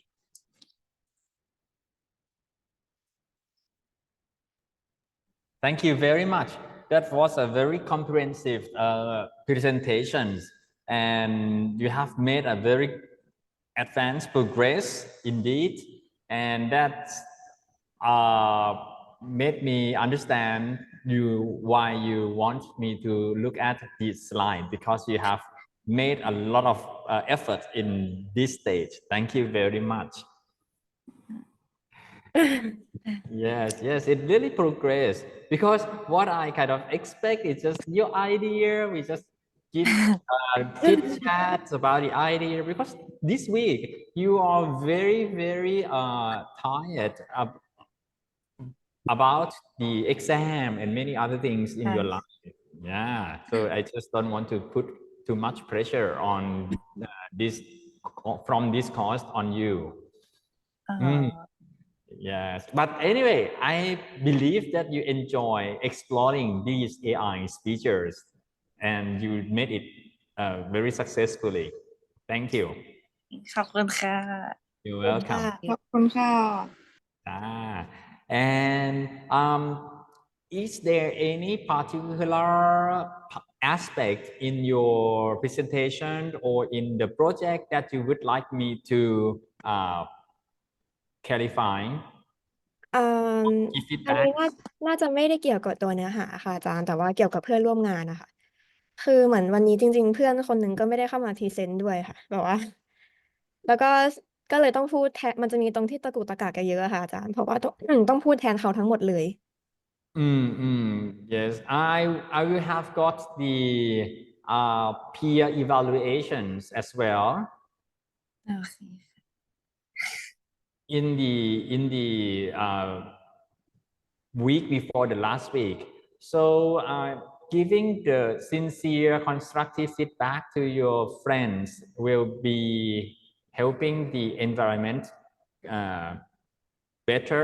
Thank you very much. That was a very comprehensive presentation, and you have made a very advanced progress indeed, and that made me understand why you want me to look at this slide, because you have made a lot of effort in this stage. Thank you very much. Yes, it really progressed, because what I kind of expect is just your idea. We just chit chat about the idea, because this week you are very tired about the exam and many other things in your life. Yeah, so I just don't want to put too much pressure on this from this course on you. Yes, but anyway, I believe that you enjoy exploring these AI features and you made it very successfully. Thank you. ขอบคุณค่ะ You're welcome. ขอบคุณค่ะ And is there any particular aspect in your presentation or in the project that you would like me to clarify? อันนี้น่าจะไม่ได้เกี่ยวกับตัวเนื้อหาค่ะอาจารย์แต่ว่าเกี่ยวกับเพื่อนร่วมงานนะคะคือเหมือนวันนี้จริงๆเพื่อนคนหนึ่งก็ไม่ได้เข้ามาพรีเซนต์ด้วยค่ะแบบว่าแล้วก็เลยต้องพูดแทนมันจะมีตรงที่ตะกุกตะกักกันเยอะค่ะอาจารย์เพราะว่าต้องพูดแทนเขาทั้งหมดเลย Yes, I will have got the peer evaluations as well. Okay. In the week before the last week. So giving the sincere constructive feedback to your friends will be helping the environment better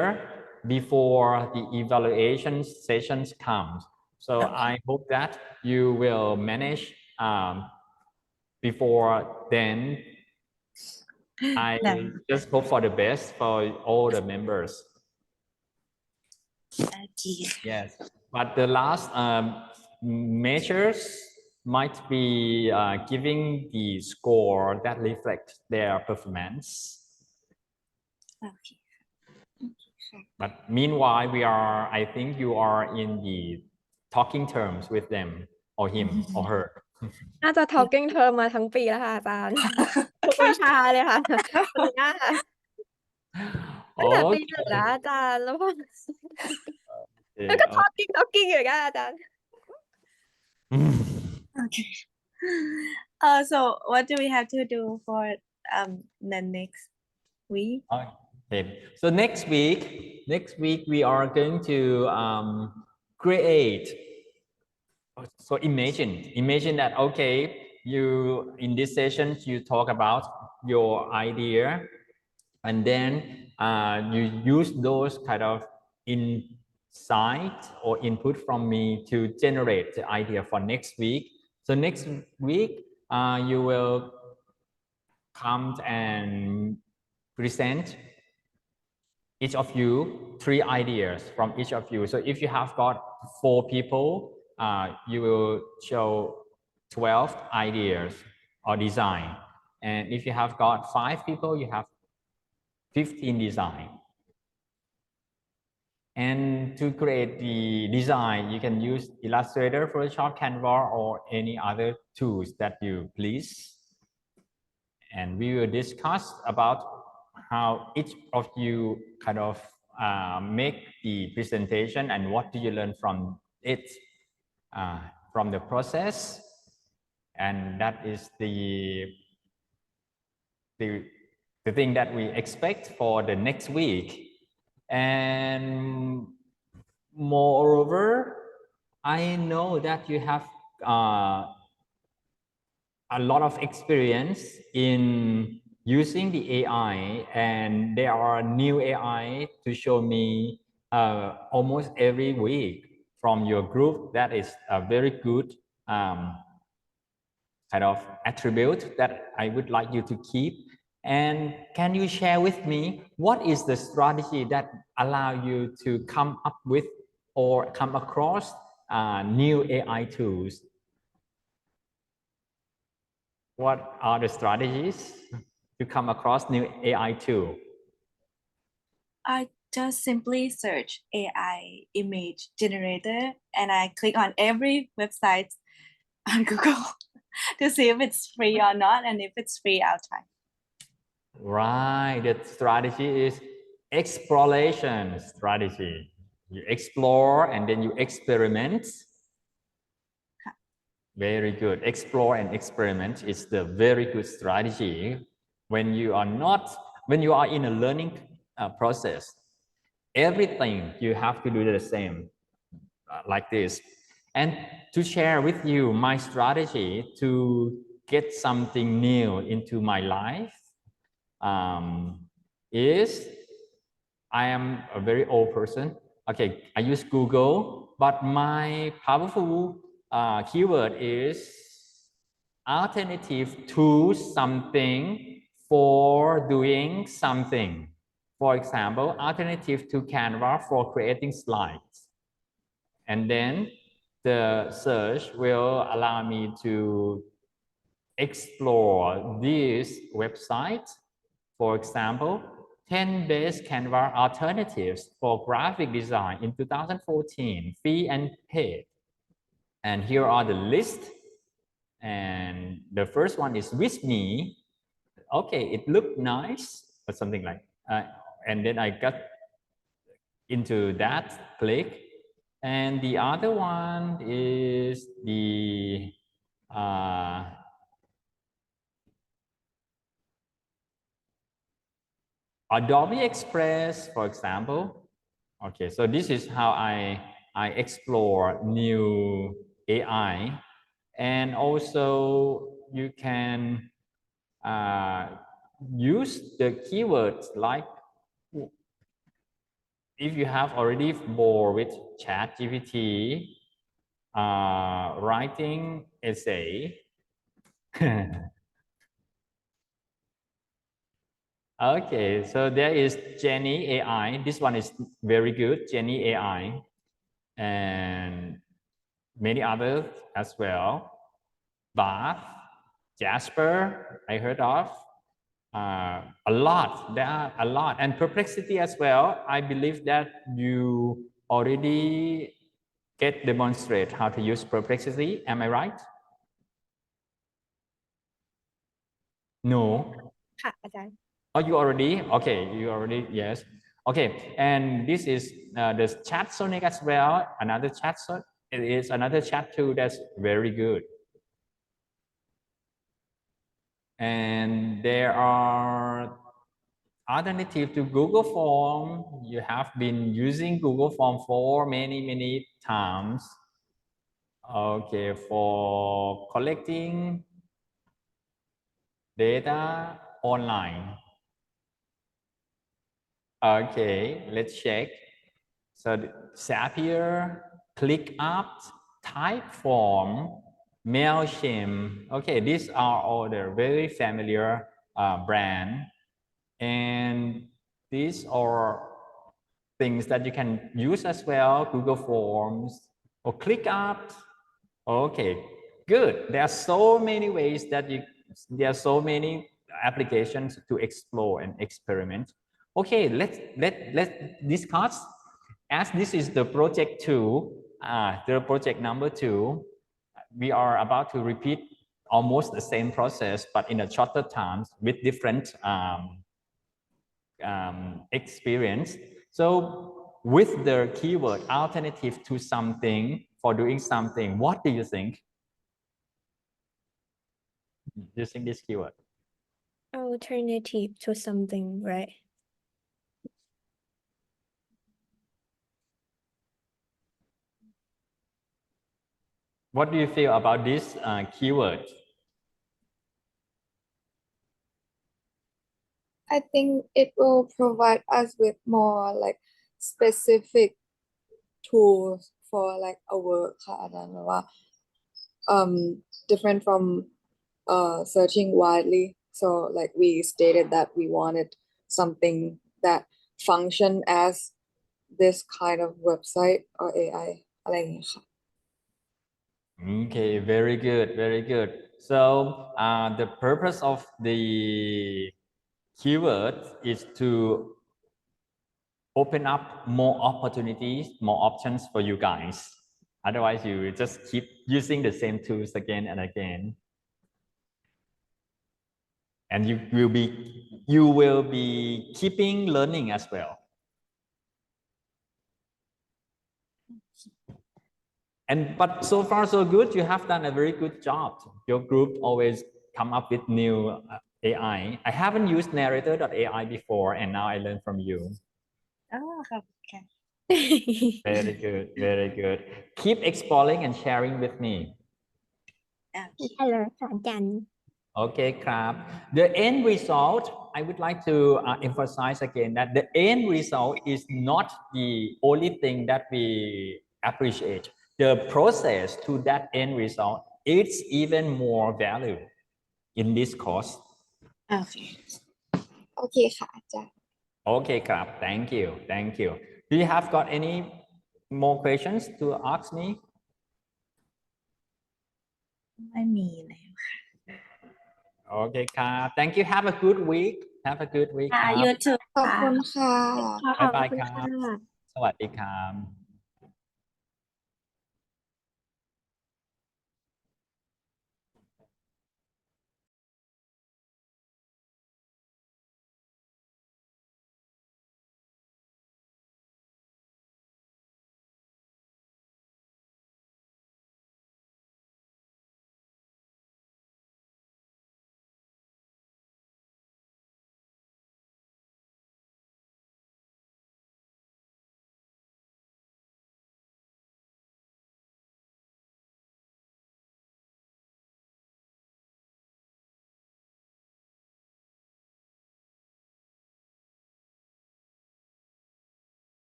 before the evaluation sessions comes. So I hope that you will manage before then. I just hope for the best for all the members. Yes, but the last measures might be giving the score that reflects their performance. Okay. But meanwhile, I think you are in the talking terms with them or him or her. น่าจะ talking term มาทั้งปีแล้วค่ะอาจารย์ ทุกวิชาเลยค่ะคนนี้ค่ะตั้งแต่ปีหนึ่งแล้วอาจารย์แล้วพอแล้วก็ talking อยู่กันอาจารย์ Okay. So what do we have to do for the next week? Okay. So next week we are going to create. So imagine that, okay, you in this session you talk about your idea, and then you use those kind of insight or input from me to generate the idea for next week. So next week you will come and present each of you 3 ideas from each of you. So if you have got 4 people, you will show 12 ideas or design. And if you have got 5 people, you have 15 design. And to create the design, you can use Illustrator, Photoshop, Canva, or any other tools that you please. And we will discuss about how each of you kind of make the presentation and what do you learn from it, from the process. And that is the thing that we expect for the next week. And moreover, I know that you have a lot of experience in using the AI, and there are new AI to show me almost every week from your group. That is a very good kind of attribute that I would like you to keep. And can you share with me what is the strategy that allow you to come up with or come across new AI tools? What are the strategies to come across new AI tool? I just simply search AI image generator and I click on every website on Google to see if it's free or not, and if it's free, I'll try. Right, the strategy is exploration strategy. You explore and then you experiment. Very good. Explore and experiment is the very good strategy when you are in a learning process. Everything you have to do the same like this. And to share with you my strategy to get something new into my life is I am a very old person. Okay, I use Google, but my powerful keyword is alternative to something for doing something. For example, alternative to Canva for creating slides. And then the search will allow me to explore this website. For example, 10 best Canva alternatives for graphic design in 2014, free and paid. And here are the list. And the first one is with me. Okay, it looked nice or something like, and then I got into that, click. And the other one is the Adobe Express, for example. Okay, so this is how I explore new AI. And also you can use the keywords like, if you have already bored with ChatGPT, writing essay. Okay, so there is Jenny AI. This one is very good, Jenny AI, and many others as well. Bath, Jasper, I heard of. A lot, there are a lot. And Perplexity as well. I believe that you already get demonstrate how to use Perplexity. Am I right? No. ค่ะอาจารย์ Oh, you already? Okay, you already, yes. Okay, and this is the chat Sonic as well. Another chat, it is another chat tool that's very good. And there are alternative to Google Form. You have been using Google Form for many times. Okay, for collecting data online. Okay, let's check. So Zapier, ClickUp, Typeform, MailChimp. Okay, these are all the very familiar brand. And these are things that you can use as well, Google Forms or ClickUp. Okay, good. There are so many ways that there are so many applications to explore and experiment. Okay, let's discuss as this is the project 2, the project number 2, we are about to repeat almost the same process, but in a shorter time with different experience. So with the keyword alternative to something for doing something, what do you think? Using this keyword. Alternative to something, right? What do you feel about this keyword? I think it will provide us with more like specific tools for like a work ค่ะอาจารย์แบบว่า different from searching widely. So like we stated that we wanted something that function as this kind of website or AI อะไรอย่างเงี้ยค่ะ Okay, very good, very good. So the purpose of the keyword is to open up more opportunities, more options for you guys. Otherwise, you just keep using the same tools again and again. And you will be keeping learning as well. But so far so good. You have done a very good job. Your group always come up with new AI. I haven't used narrator.ai before, and now I learned from you. Oh, okay. Very good, very good. Keep exploring and sharing with me. Okay, crap. The end result, I would like to emphasize again that the end result is not the only thing that we appreciate. The process to that end result, it's even more value in this course. Okay. Okay ค่ะอาจารย์ Okay, crap. Thank you. Thank you. Do you have got any more questions to ask me? ไม่มีแล้ว Okay, crap. Thank you. Have a good week. Have a good week. ค่ะ ครับ you too ขอบคุณค่ะ บ๊ายบายครับ สวัสดีครับ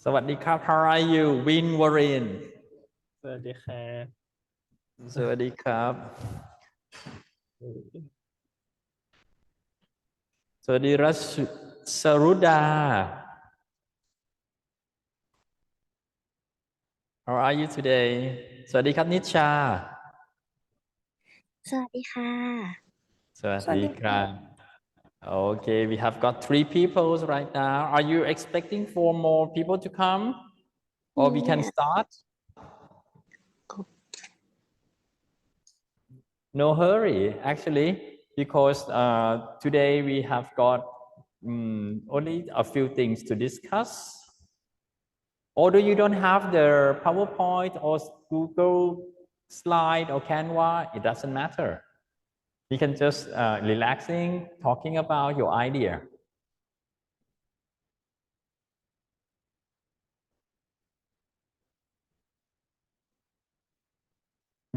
สวัสดีครับ how are you Win Warren สวัสดีครับ สวัสดีครับ สวัสดีรัชสรุดา how are you today สวัสดีครับนิชา สวัสดีค่ะ สวัสดีครับ Okay, we have got 3 people right now. Are you expecting for more people to come? Or we can Yes. start? No hurry, actually, because today we have got only a few things to discuss. Although you don't have the PowerPoint or Google slide or Canva, it doesn't matter. You can just relaxing, talking about your idea.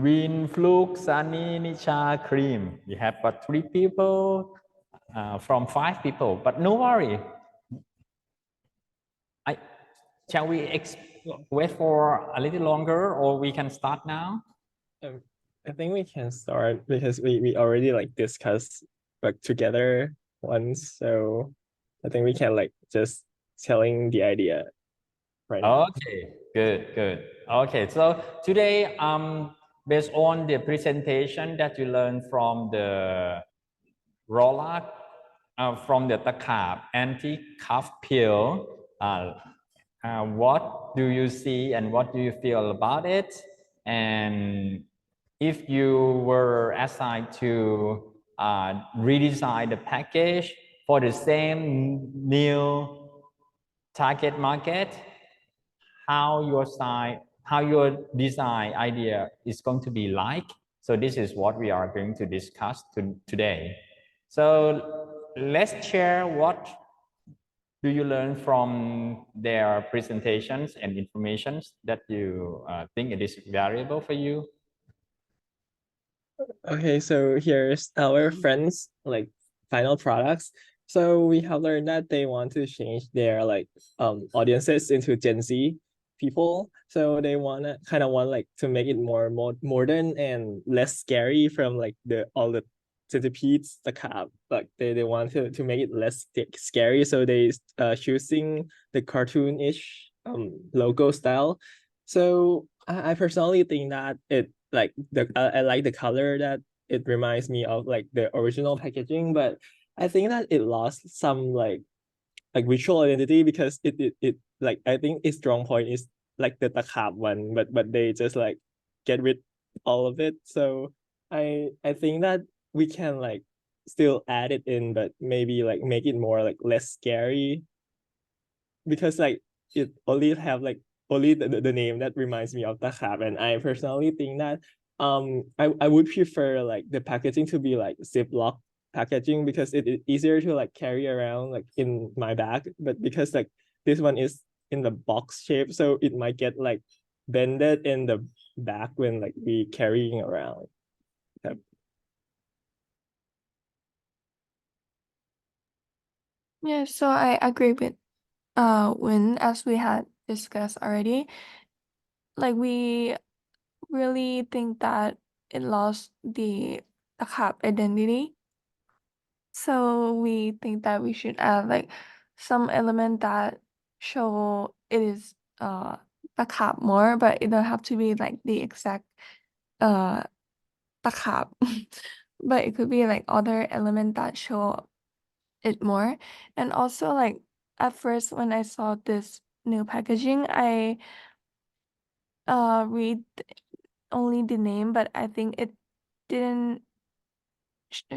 Win, Fluke, Sunny, Nisha, Cream. You have got 3 people from 5 people, but no worry. Shall we wait for a little longer or we can start now? I think we can start because we already like discussed like together once, so I think we can like just telling the idea right now. Okay, good. Okay, so today, based on the presentation that you learned from the Rolla, from the Takab anti-cuff pill, what do you see and what do you feel about it? And if you were assigned to redesign the package for the same new target market, how your design idea is going to be like. So this is what we are going to discuss today. So let's share what do you learn from their presentations and informations that you think it is valuable for you? Okay, so here's our friends like final products. So we have learned that they want to change their like audiences into Gen Z people. So they wanna kind of want like to make it more modern and less scary from like all the centipedes, the cap. Like they want to make it less scary. So they choosing the cartoonish logo style. So I personally think that it like I like the color that it reminds me of like the original packaging, but I think that it lost some like visual identity because it like I think its strong point is like the takap one, but they just like get rid all of it. So I think that we can like still add it in, but maybe like make it more like less scary because like it only have like only the name that reminds me of Takap, and I personally think that I would prefer like the packaging to be like Ziploc packaging because it is easier to like carry around like in my bag, but because like this one is in the box shape, so it might get like bended in the back when like we carrying around. Yep. Yeah, so I agree with Win, as we had discussed already. Like we really think that it lost the Takap identity. So we think that we should add like some element that show it is Takap more, but it don't have to be like the exact uh Takap. But it could be like other element that show it more. And also like at first when I saw this new packaging, I read only the name, but I think it didn't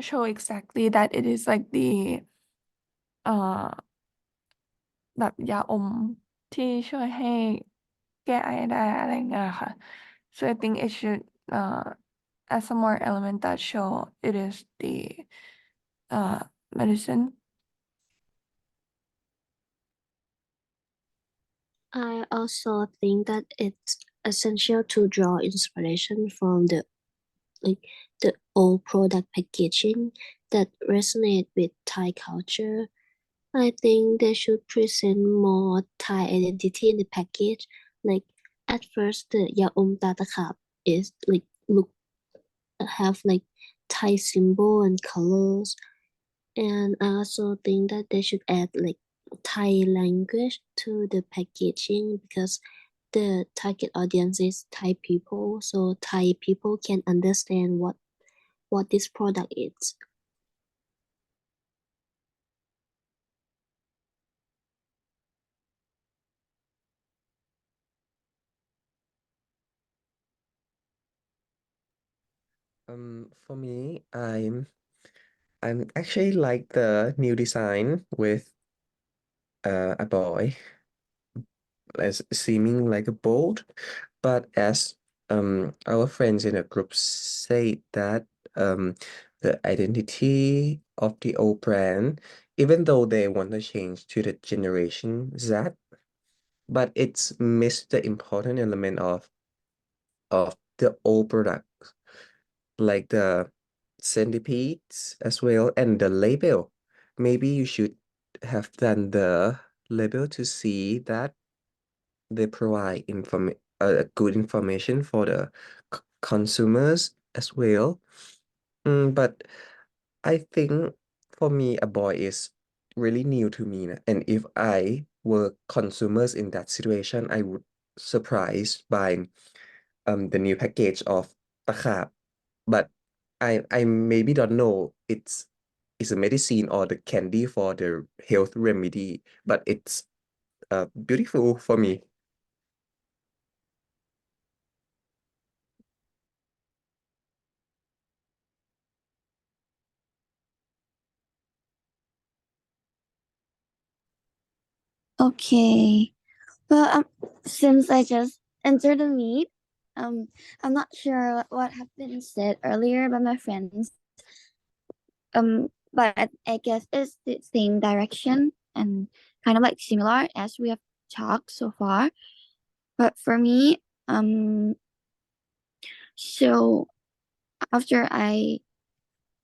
show exactly that it is like the แบบยาอมที่ช่วยให้แก้ไอได้อะไรเงี้ยค่ะ so I think it should add some more element that show it is the medicine. I also think that it's essential to draw inspiration from the old product packaging that resonate with Thai culture. I think they should present more Thai identity in the package. Like at first, the Yaom Tatakap is like look have like Thai symbol and colors, and I also think that they should add like Thai language to the packaging because the target audience is Thai people, so Thai people can understand what this product is. For me, I'm actually like the new design with a boy as seeming like a bold, but as our friends in a group say that the identity of the old brand, even though they want to change to the generation Z, but it's missed the important element of the old product, like the centipedes as well and the label. Maybe you should have done the label to see that they provide good information for the consumers as well. But I think for me, a boy is really new to me, and if I were consumers in that situation, I would surprise by the new package of Takap. But I maybe don't know it's a medicine or the candy for the health remedy, but it's beautiful for me. Okay. Well, since I just entered the meet, I'm not sure what have been said earlier by my friends. But I guess it's the same direction and kind of like similar as we have talked so far. But for me, so after I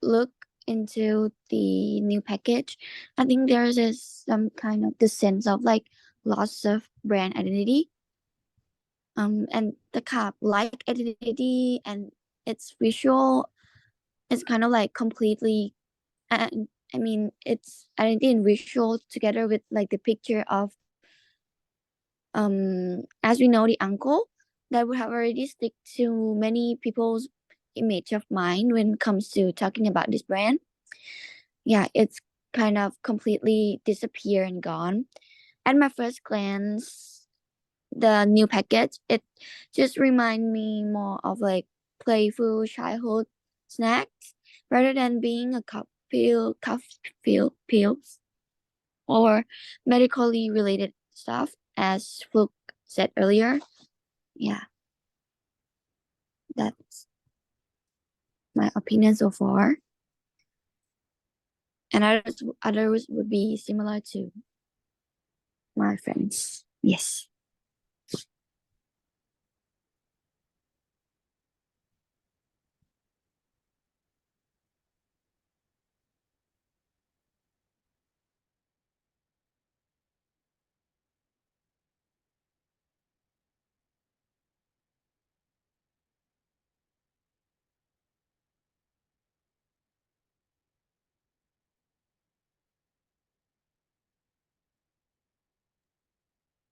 look into the new package, I think there's some kind of the sense of like loss of brand identity. And the cap like identity and its visual is kind of like completely, and I mean it's identity and visual together with like the picture of as we know the uncle that would have already stick to many people's image of mind when it comes to talking about this brand. Yeah, it's kind of completely disappear and gone. At my first glance, the new package, it just remind me more of like playful childhood snacks rather than being a pills or medically related stuff, as Fluke said earlier. Yeah, that's my opinion so far. And others would be similar to my friends. Yes.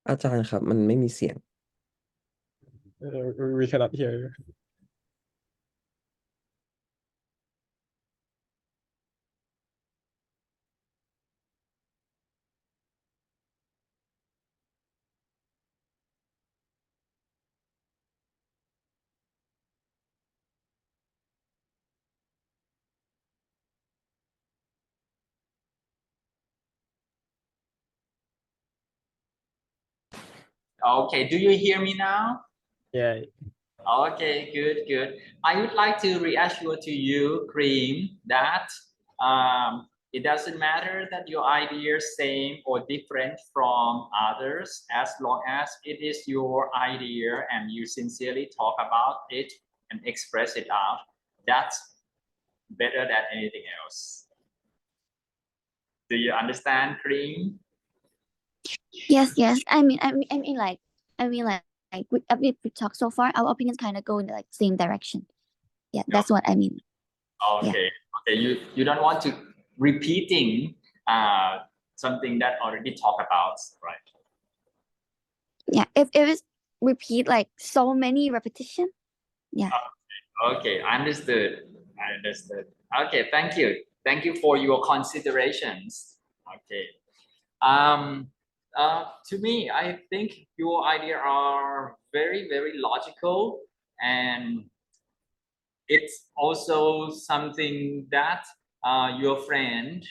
อาจารย์ครับมันไม่มีเสียง We cannot hear you. Okay, do you hear me now? Yeah. Okay, good, good. I would like to reassure to you, Cream, that it doesn't matter that your idea is same or different from others, as long as it is your idea and you sincerely talk about it and express it out. That's better than anything else. Do you understand, Cream? Yes, yes. Like we talk so far, our opinions kind of go in the like same direction. Yeah, that's what I mean. Okay. Okay. You don't want to repeating something that already talked about, right? Yeah, if it's repeat like so many repetition. Yeah. Okay, I understood. I understood. Okay, thank you. Thank you for your considerations. Okay. To me, I think your idea are very, very logical, and it's also something that your friend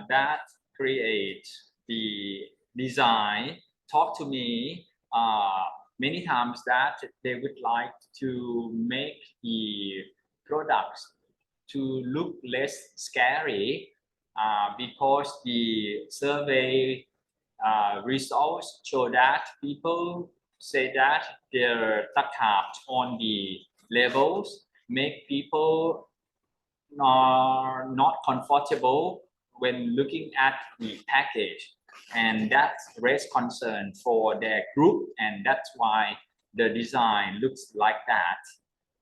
that create the design talk to me many times that they would like to make the products to look less scary because the survey results show that people say that their tactile on the labels make people are not comfortable when looking at the package, and that's raise concern for their group, and that's why the design looks like that.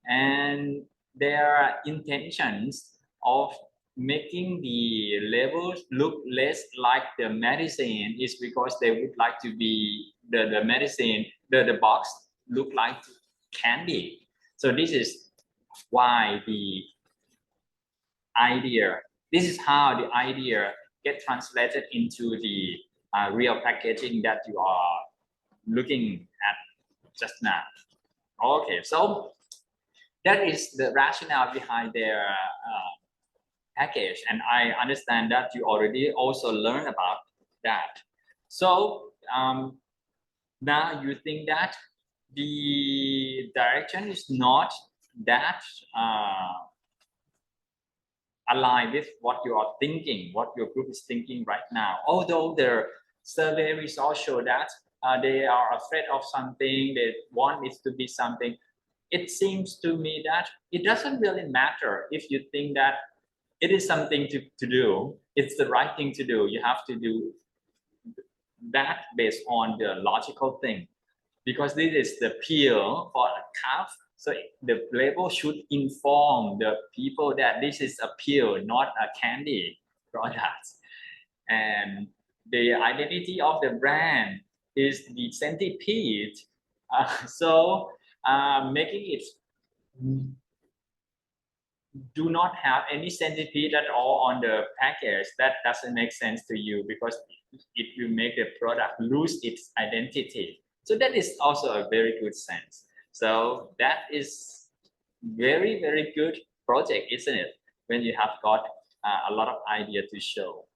And their intentions of making the labels look less like the medicine is because they would like to be the medicine, the box look like candy. So this is why the idea, this is how the idea get translated into the real packaging that you are looking at just now. Okay, so that is the rationale behind their package, and I understand that you already also learned about that. So now you think that the direction is not that align with what you are thinking, what your group is thinking right now. Although the survey results show that they are afraid of something, they want it to be something, it seems to me that it doesn't really matter if you think that it is something to do, it's the right thing to do. You have to do that based on the logical thing, because this is the pill for a cough. So the label should inform the people that this is a pill, not a candy product. And the identity of the brand is the centipede. So making it do not have any centipede at all on the package, that doesn't make sense to you, because it will make the product lose its identity. So that is also a very good sense. So that is very, very good project, isn't it? When you have got a lot of idea to show.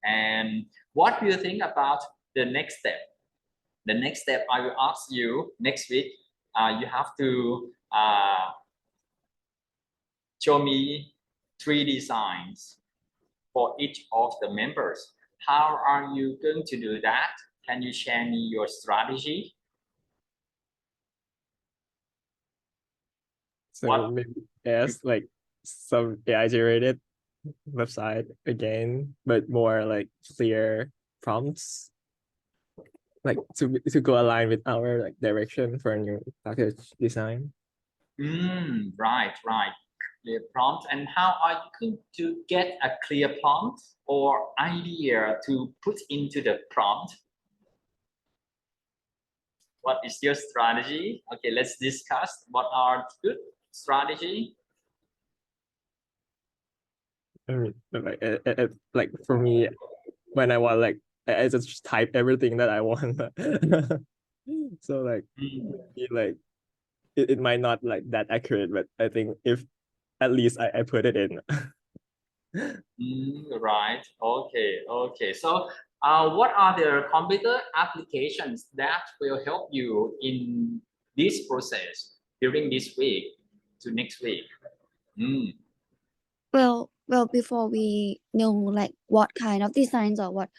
And what do you think about the next step? The next step, I will ask you next week. You have to show me 3 designs for each of the members. How are you going to do that? Can you share me your strategy? So maybe ask like some AI generated website again, but more like clear prompts, like to go align with our like direction for a new package design. Right. Clear prompt. And how are you going to get a clear prompt or idea to put into the prompt? What is your strategy? Okay, let's discuss what are good strategy. I mean, like for me, when I want like I just type everything that I want. So like it might not like that accurate, but I think if at least I put it in. Right. Okay. So what are the computer applications that will help you in this process during this week to next week? Well, before we know like what kind of designs or what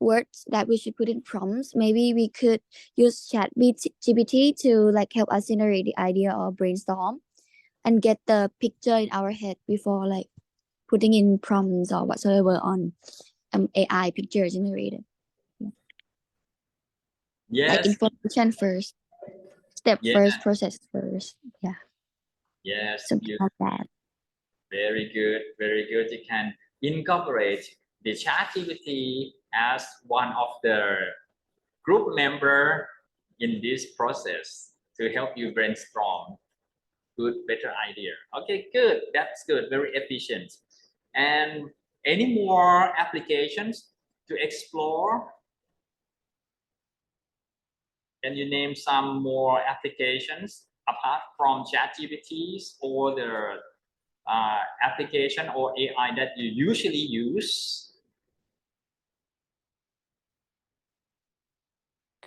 words that we should put in prompts, maybe we could use GPT to like help us generate the idea or brainstorm and get the picture in our head before like putting in prompts or whatsoever on AI picture generator. Like Yes, information first, step yeah, first, process first. Yeah, yes, something you like that. very good, very good. You can incorporate the ChatGPT as one of the group member in this process to help you brainstorm good, better idea. Okay, good. That's good. Very efficient. And any more applications to explore? Can you name some more applications apart from ChatGPTs or the application or AI that you usually use?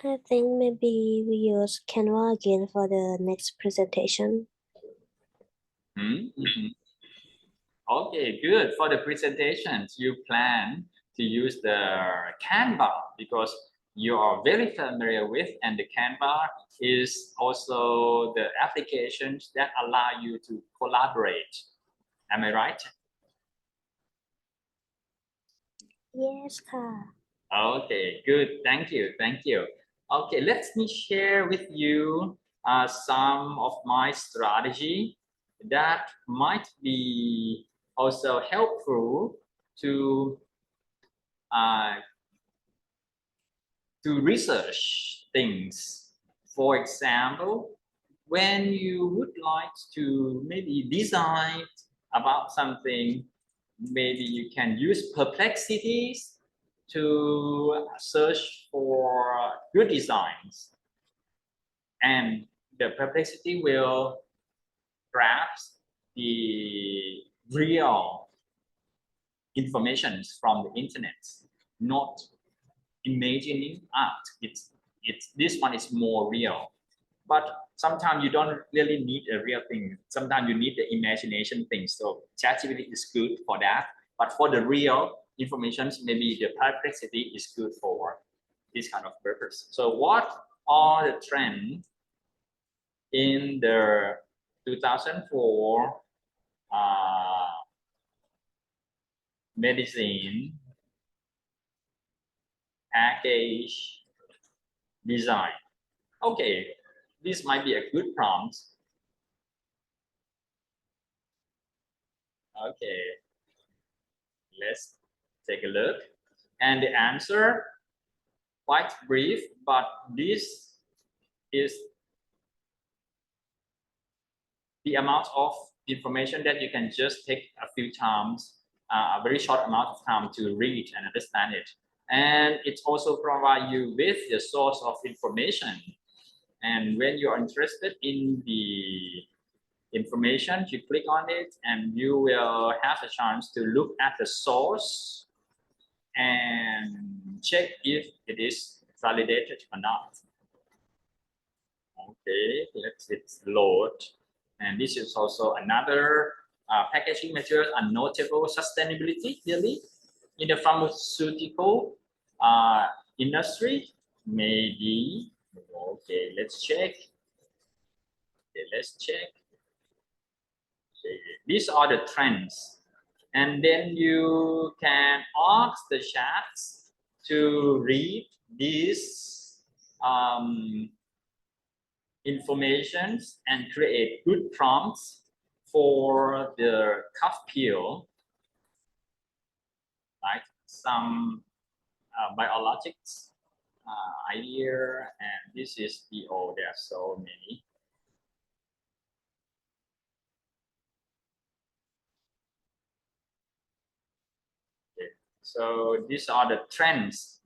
I think maybe we use Canva again for the next presentation. Mm-hmm. Okay, good. For the presentations, you plan to use the Canva because you are very familiar with, and the Canva is also the applications that allow you to collaborate. Am I right? Yes, ka. Okay, good. Thank you. Thank you. Okay, let me share with you some of my strategy that might be also helpful to research things. For example, when you would like to maybe design about something, maybe you can use perplexities to search for good designs, and the perplexity will grasp the real information from the internet, not imagining art. It's this one is more real, but sometimes you don't really need a real thing. Sometimes you need the imagination thing. So ChatGPT is good for that, but for the real information, maybe the perplexity is good for this kind of purpose. So what are the trends in the 2004 medicine package design? Okay, this might be a good prompt. Okay, let's take a look. And the answer, quite brief, but this is the amount of information that you can just take a few times, a very short amount of time to read and understand it. And it also provides you with the source of information. And when you are interested in the information, you click on it and you will have a chance to look at the source and check if it is validated or not. Okay, let's hit load. And this is also another packaging material and notable sustainability really in the pharmaceutical industry. Maybe, okay, let's check. Okay, let's check. Okay, these are the trends. And then you can ask the chats to read these informations and create good prompts for the cough pill, like some biologics idea, and this is the there are so many. Okay. So these are the trends,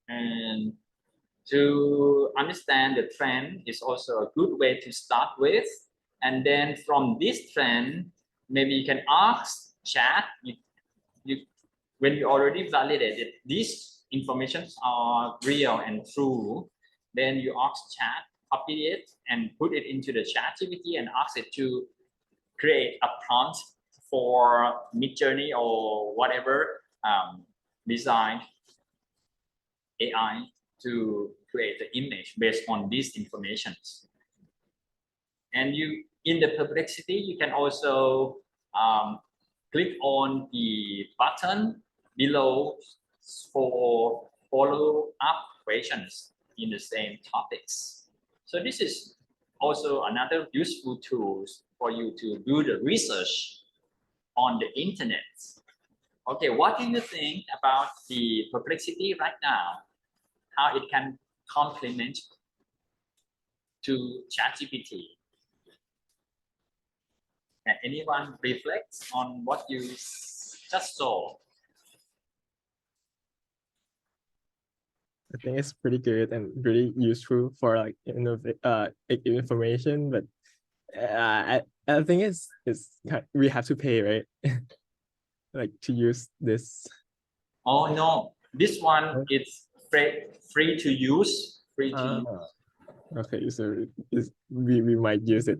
and to understand the trend is also a good way to start with. And then from this trend, maybe you can ask chat, when you already validated these informations are real and true, then you ask chat, copy it and put it into the ChatGPT and ask it to create a prompt for Midjourney or whatever design AI to create the image based on these informations. And you in the perplexity, you can also click on the button below for follow-up questions in the same topics. So this is also another useful tool for you to do the research on the internet. Okay, what do you think about the perplexity right now? How it can complement to ChatGPT? Can anyone reflect on what you just saw? I think it's pretty good and really useful for like information, but I think we have to pay, right? Like to use this. Oh no, this one is free to use. Free to use. Okay, so we might use it.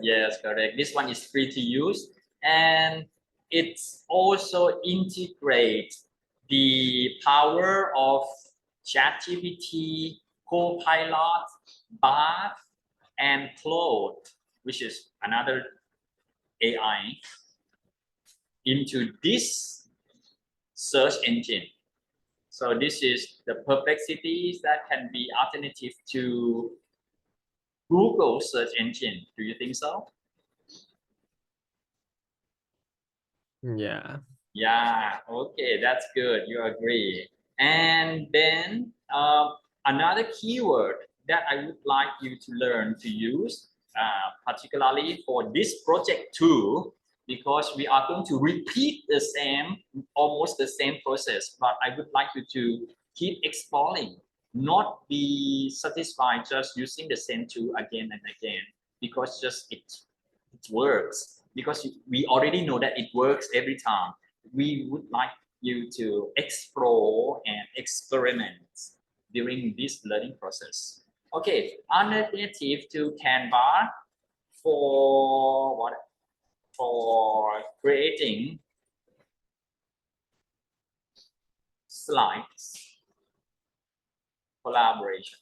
Yes, correct. This one is free to use, and it's also integrate the power of ChatGPT, Copilot, Bard, and Claude, which is another AI, into this search engine. So this is the perplexities that can be alternative to Google search engine. Do you think so? Yeah. Yeah, okay, that's good. You agree. And then another keyword that I would like you to learn to use, particularly for this project too, because we are going to repeat the same, almost the same process, but I would like you to keep exploring, not be satisfied just using the same tool again and again, because just it works, because we already know that it works every time. We would like you to explore and experiment during this learning process. Okay, alternative to Canva for what? For creating slides, collaboration,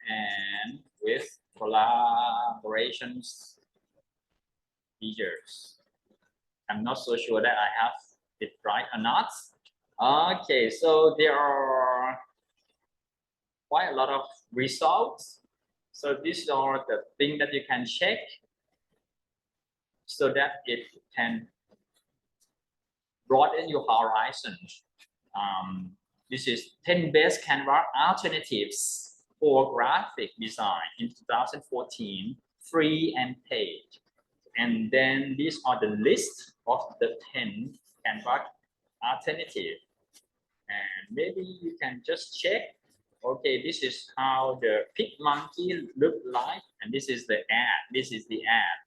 and with collaborations features. I'm not so sure that I have it right or not. Okay, so there are quite a lot of results. So these are the things that you can check so that it can broaden your horizon. This is 10 best Canva alternatives for graphic design in 2014, free and paid. And then these are the list of the 10 Canva alternative. And maybe you can just check, okay, this is how the pig monkey look like, and this is the ad. This is the ad.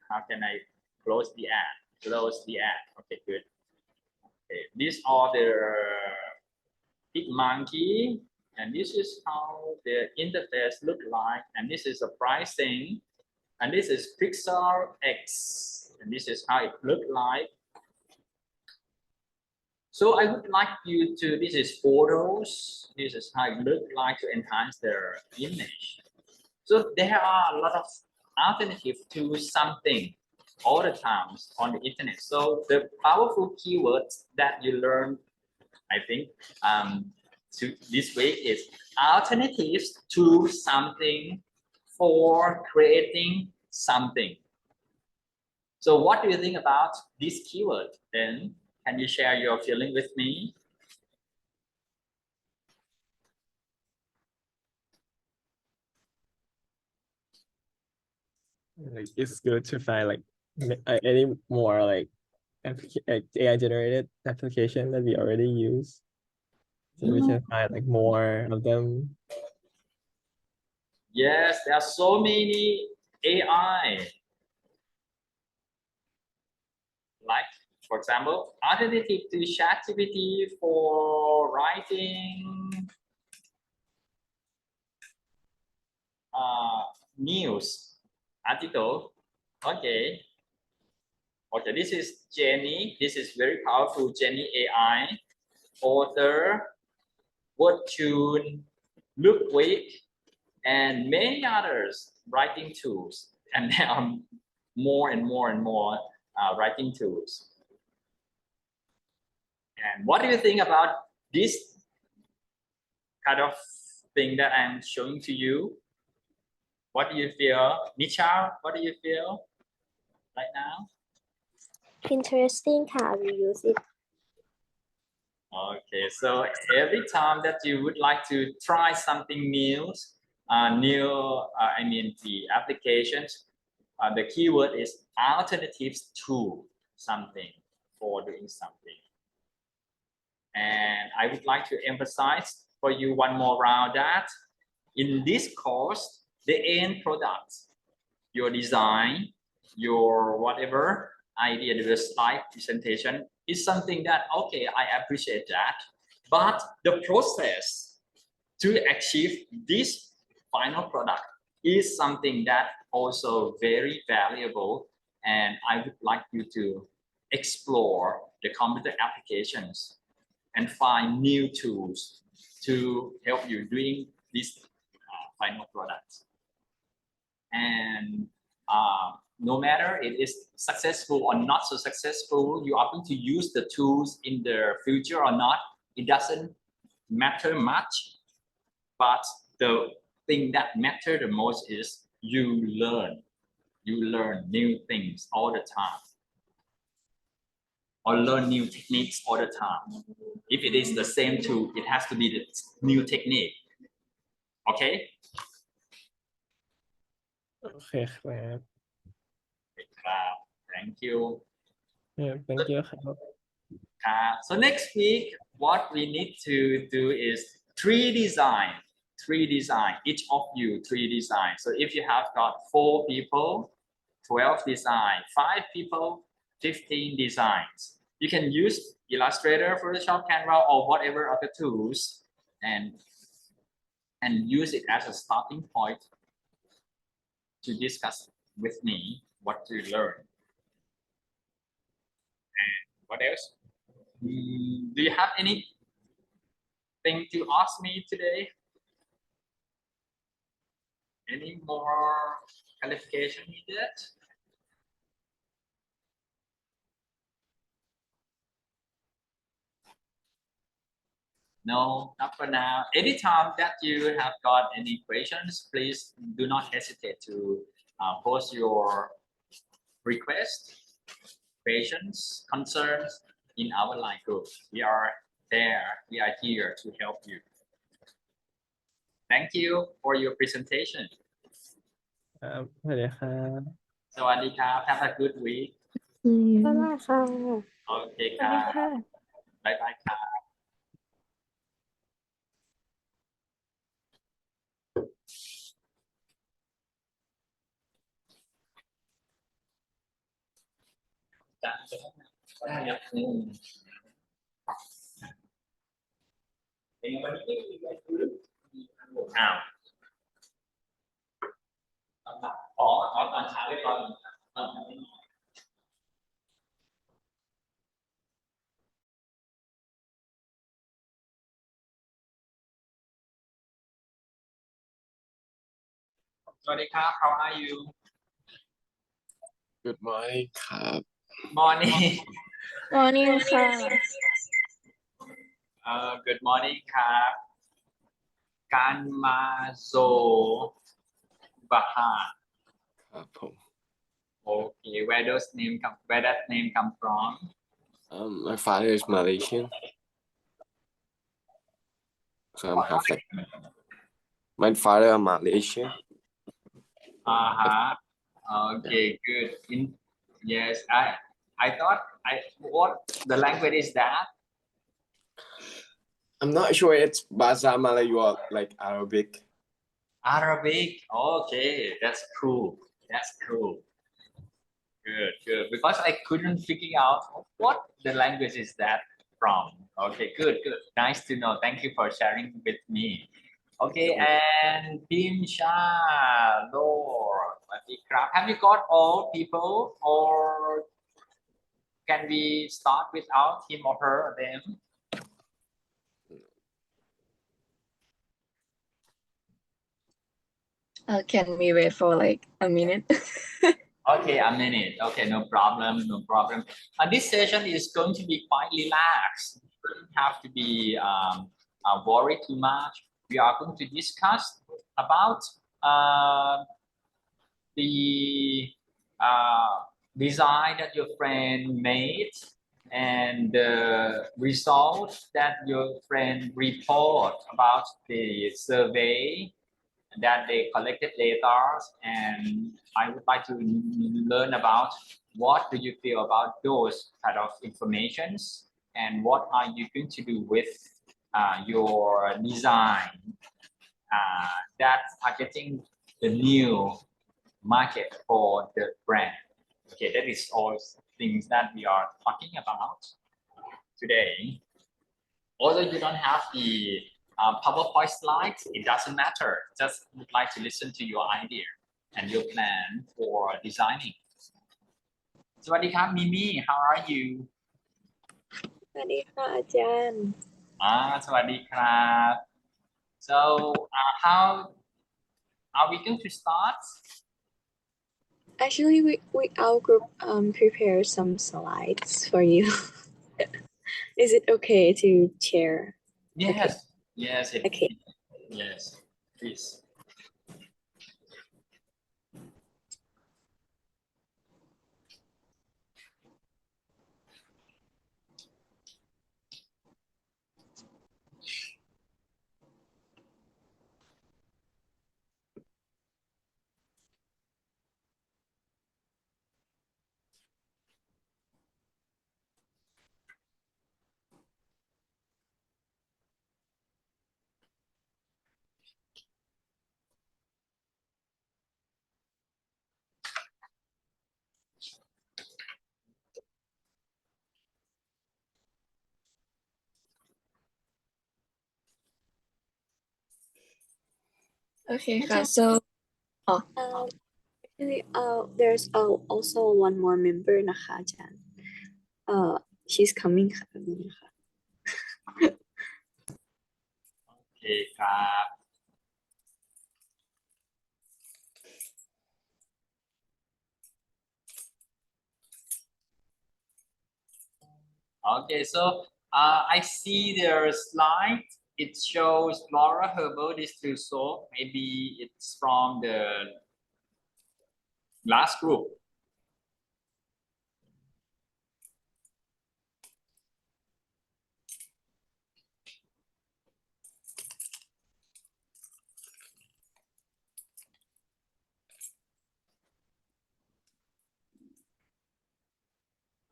How can I close the ad? Close the ad. Okay, good. Okay, these are the pig monkey, and this is how the interface look like, and this is the pricing, and this is Pixar X, and this is how it look like. So I would like you to, this is photos, this is how it look like to enhance their image. So there are a lot of alternatives to something all the times on the internet. So the powerful keywords that you learn, I think, this week is alternatives to something for creating something. So what do you think about this keyword then? Can you share your feeling with me? Like it's good to find like any more like AI generated application that we already use, so we can find like more of them. Yes, there are so many AI. Like, for example, alternative to ChatGPT for writing news article. Okay. Okay, this is Jenny. This is very powerful Jenny AI. Author, word tune, look week, and many others writing tools. and now more and more and more writing tools. And what do you think about this kind of thing that I'm showing to you? What do you feel? Nisha, what do you feel right now? Interesting, we use it. Okay, so every time that you would like to try something new, I mean the applications, the keyword is alternatives to something, for doing something. And I would like to emphasize for you one more round that in this course, the end product, your design, your whatever idea, the slide presentation is something that, okay, I appreciate that. But the process to achieve this final product is something that also very valuable. And I would like you to explore the computer applications and find new tools to help you doing this final product. And no matter it is successful or not so successful, you are going to use the tools in the future or not, it doesn't matter much. But the thing that matters the most is you learn new things all the time, or learn new techniques all the time. If it is the same tool, it has to be the new technique. Okay? Okay,ครับ Thank you. Yeah, thank you ครับ So next week, what we need to do is three design, each of you 3 designs. So if you have got 4 people, 12 design, 5 people, 15 designs. You can use Illustrator, Photoshop, Canva, or whatever other tools, and use it as a starting point to discuss with me what you learn. And what else? Do you have anything to ask me today? Any more clarification needed? No, not for now. Anytime that you have got any questions, please do not hesitate to post your request, questions, concerns in our line group. We are there. We are here to help you. Thank you for your presentation. สวัสดีครับ สวัสดีครับ Have a good week. บ๊ายบายค่ะ โอเคครับบ๊ายบายครับ อ้าวอ๋อตอนเช้าเรียบร้อยสวัสดีครับ How are you? Good morning ครับ Morning. Morning ค่ะ Good morning ครับการมาโซบาฮา ครับผม Okay, where that name come from? My father is Malaysian, so I'm half like my father is Malaysian. Okay, good. Yes, I thought what the language is that? I'm not sure it's Bahasa Melayu or like Arabic. Arabic. Okay, that's cool. That's cool. Good. Because I couldn't figure out what the language is that from. Okay, good. Nice to know. Thank you for sharing with me. Okay, and Tim Sha, Lord, have you got all people, or can we start without him or her or them? Can we wait for like a minute? Okay, a minute. Okay, no problem, no problem. This session is going to be quite relaxed. You don't have to be worried too much. We are going to discuss about the design that your friend made and the results that your friend report about the survey that they collected data, and I would like to learn about what do you feel about those kind of informations and what are you going to do with your design that targeting the new market for the brand. Okay, that is all things that we are talking about today. Although you don't have the PowerPoint slides, it doesn't matter. Just would like to listen to your idea and your plan for designing. สวัสดีครับ Mimi, how are you? สวัสดีค่ะอาจารย์ สวัสดีครับ So how are we going to start? Actually, we our group prepared some slides for you. Is it okay to share? Yes, Okay. yes, Okay. Yes, please. Okay, so Actually, there's also one more member นะคะอาจารย์ she's coming ค่ะ Okay, ครับ Okay, so I see their slide. It shows Flora Herbal Distill Soap. Maybe it's from the last group.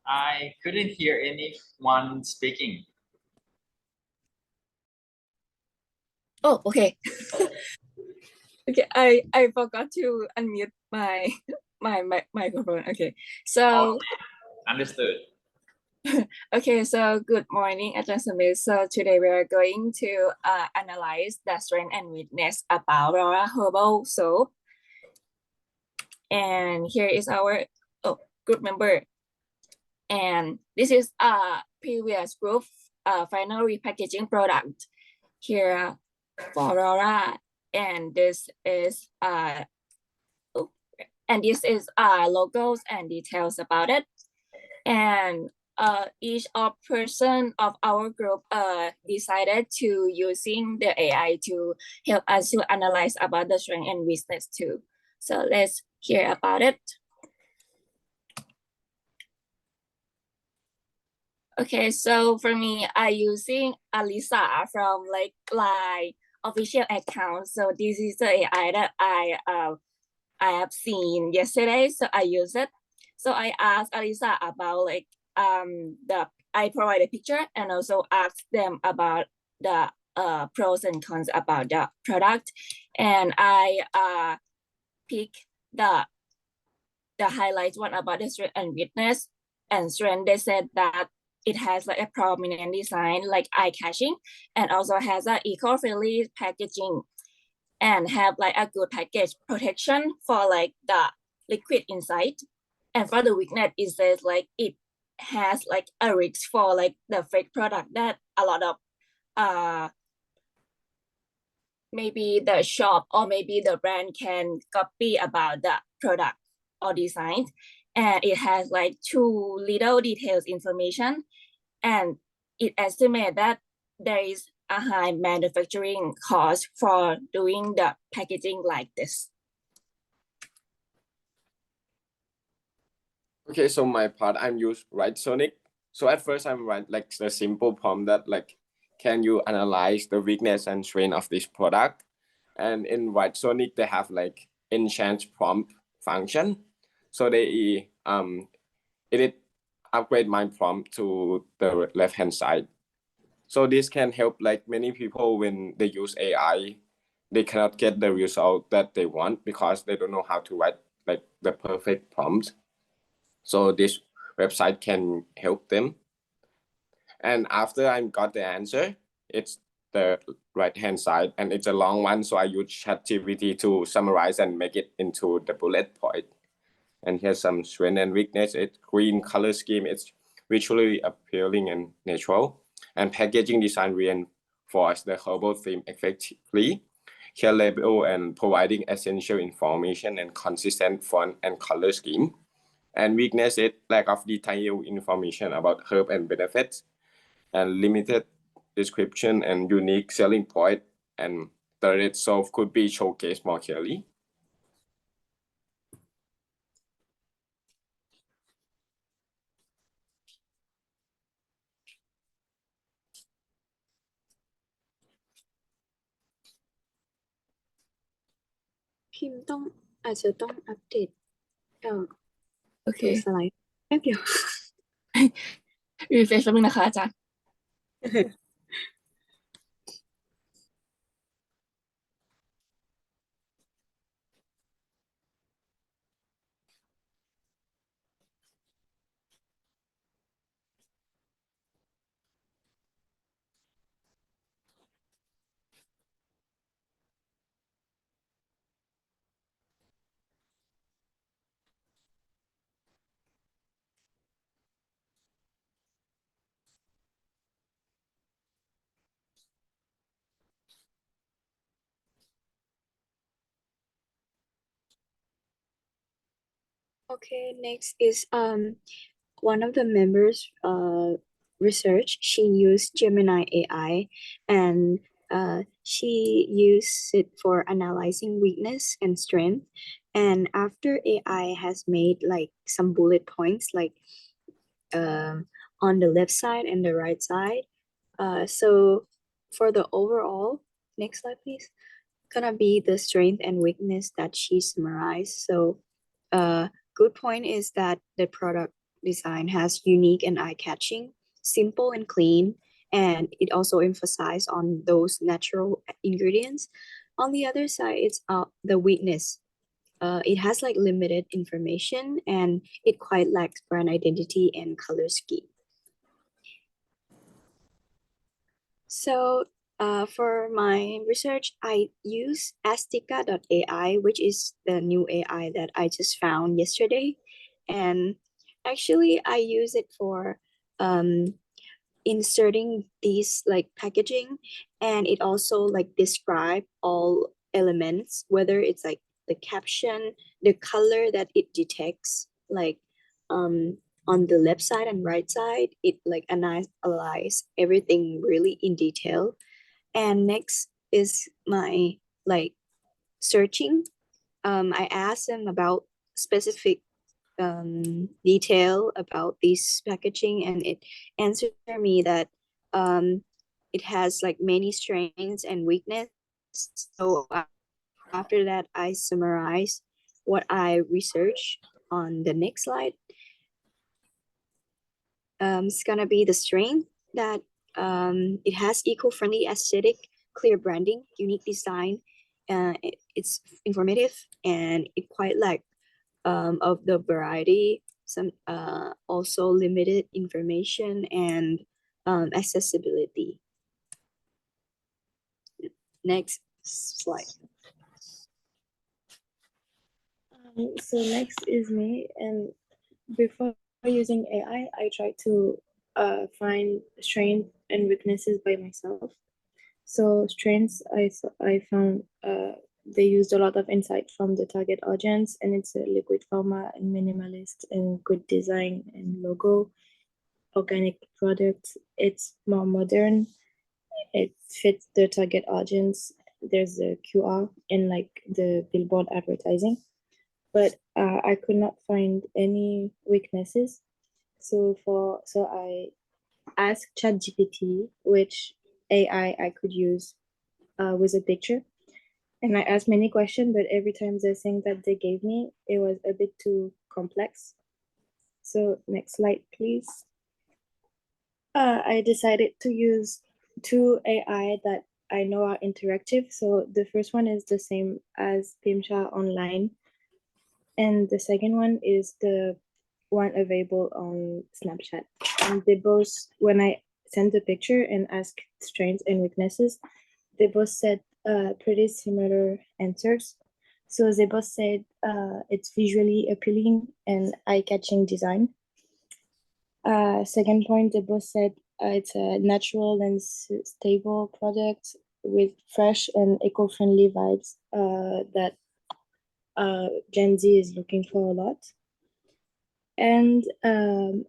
I couldn't hear anyone speaking. Oh, okay. Okay, I forgot to unmute my microphone. Okay, so Understood. okay, so good morning, Ajahn Smith. So today we are going to analyze the strength and weakness about Aurora Herbal Soap. And here is our group member. And this is a previous group final repackaging product here for Aurora. And this is logos and details about it. And each person of our group decided to using the AI to help us to analyze about the strength and weakness too. So let's hear about it. Okay, so for me, I using Alisa from like Line official account. So this is the AI that I have seen yesterday. So I use it. So I asked Alisa about like I provide a picture and also ask them about the pros and cons about the product, and I pick the highlights one about the strength and weakness. And strength, they said that it has like a prominent design like eye catching, and also has a eco-friendly packaging, and have like a good package protection for like the liquid inside. And for the weakness, it says like it has like a risk for like the fake product that a lot of maybe the shop or maybe the brand can copy about the product or design, and it has like too little details information, and it estimates that there is a high manufacturing cost for doing the packaging like this. Okay, so my part I'm use Write Sonic. So at first I'm write like the simple prompt that like, can you analyze the weakness and strength of this product? And in Write Sonic they have like enhance prompt function. So they edit upgrade my prompt to the left hand side. So this can help like many people when they use AI, they cannot get the result that they want because they don't know how to write like the perfect prompt. So this website can help them. And after I got the answer, it's the right hand side and it's a long one. So I use ChatGPT to summarize and make it into the bullet point. And here's some strength and weakness. It's green color scheme. It's visually appealing and natural. And packaging design reinforce the herbal theme effectively. Clear label and providing essential information and consistent font and color scheme. And weakness is lack of detailed information about herb and benefits, and limited description and unique selling point. And third, itself could be showcased more clearly.พิมพ์ต้องอาจจะต้องอัปเดตโอเค ตัวสไลด์แป๊บเดียว refresh แป๊บนึงนะคะอาจารย์ Okay, next is one of the members research. She used Gemini AI and she used it for analyzing weakness and strength. And after AI has made like some bullet points like on the left side and the right side. So for the overall, next slide please, gonna be the strength and weakness that she summarized. So good point is that the product design has unique and eye-catching, simple and clean, and it also emphasized on those natural ingredients. On the other side, it's the weakness. It has like limited information and it quite lacks brand identity and color scheme. So for my research, I use Astica.ai, which is the new AI that I just found yesterday. And actually, I use it for inserting these like packaging, and it also like describe all elements, whether it's like the caption, the color that it detects, like on the left side and right side, it like analyze everything really in detail. And next is my like searching. I asked them about specific detail about this packaging, and it answered me that it has like many strengths and weakness. So after that, I summarize what I researched on the next slide. It's gonna be the strength that it has eco-friendly aesthetic, clear branding, unique design. It's informative and it quite like of the variety, some also limited information and accessibility. Next slide. So next is me, and before using AI, I tried to find strengths and weaknesses by myself. So strains, I found they used a lot of insight from the target audience, and it's a liquid format and minimalist and good design and logo, organic product. It's more modern. It fits the target audience. There's a QR in like the billboard advertising, but I could not find any weaknesses. So I asked ChatGPT which AI I could use with a picture, and I asked many questions, but every time the thing that they gave me, it was a bit too complex. So next slide, please. I decided to use two AI that I know are interactive. So the first one is the same as Pimsha online, and the second one is the one available on Snapchat. And they both, when I sent the picture and asked strengths and weaknesses, they both said pretty similar answers. So they both said it's visually appealing and eye-catching design. Second point, they both said it's a natural and stable product with fresh and eco-friendly vibes that Gen Z is looking for a lot. And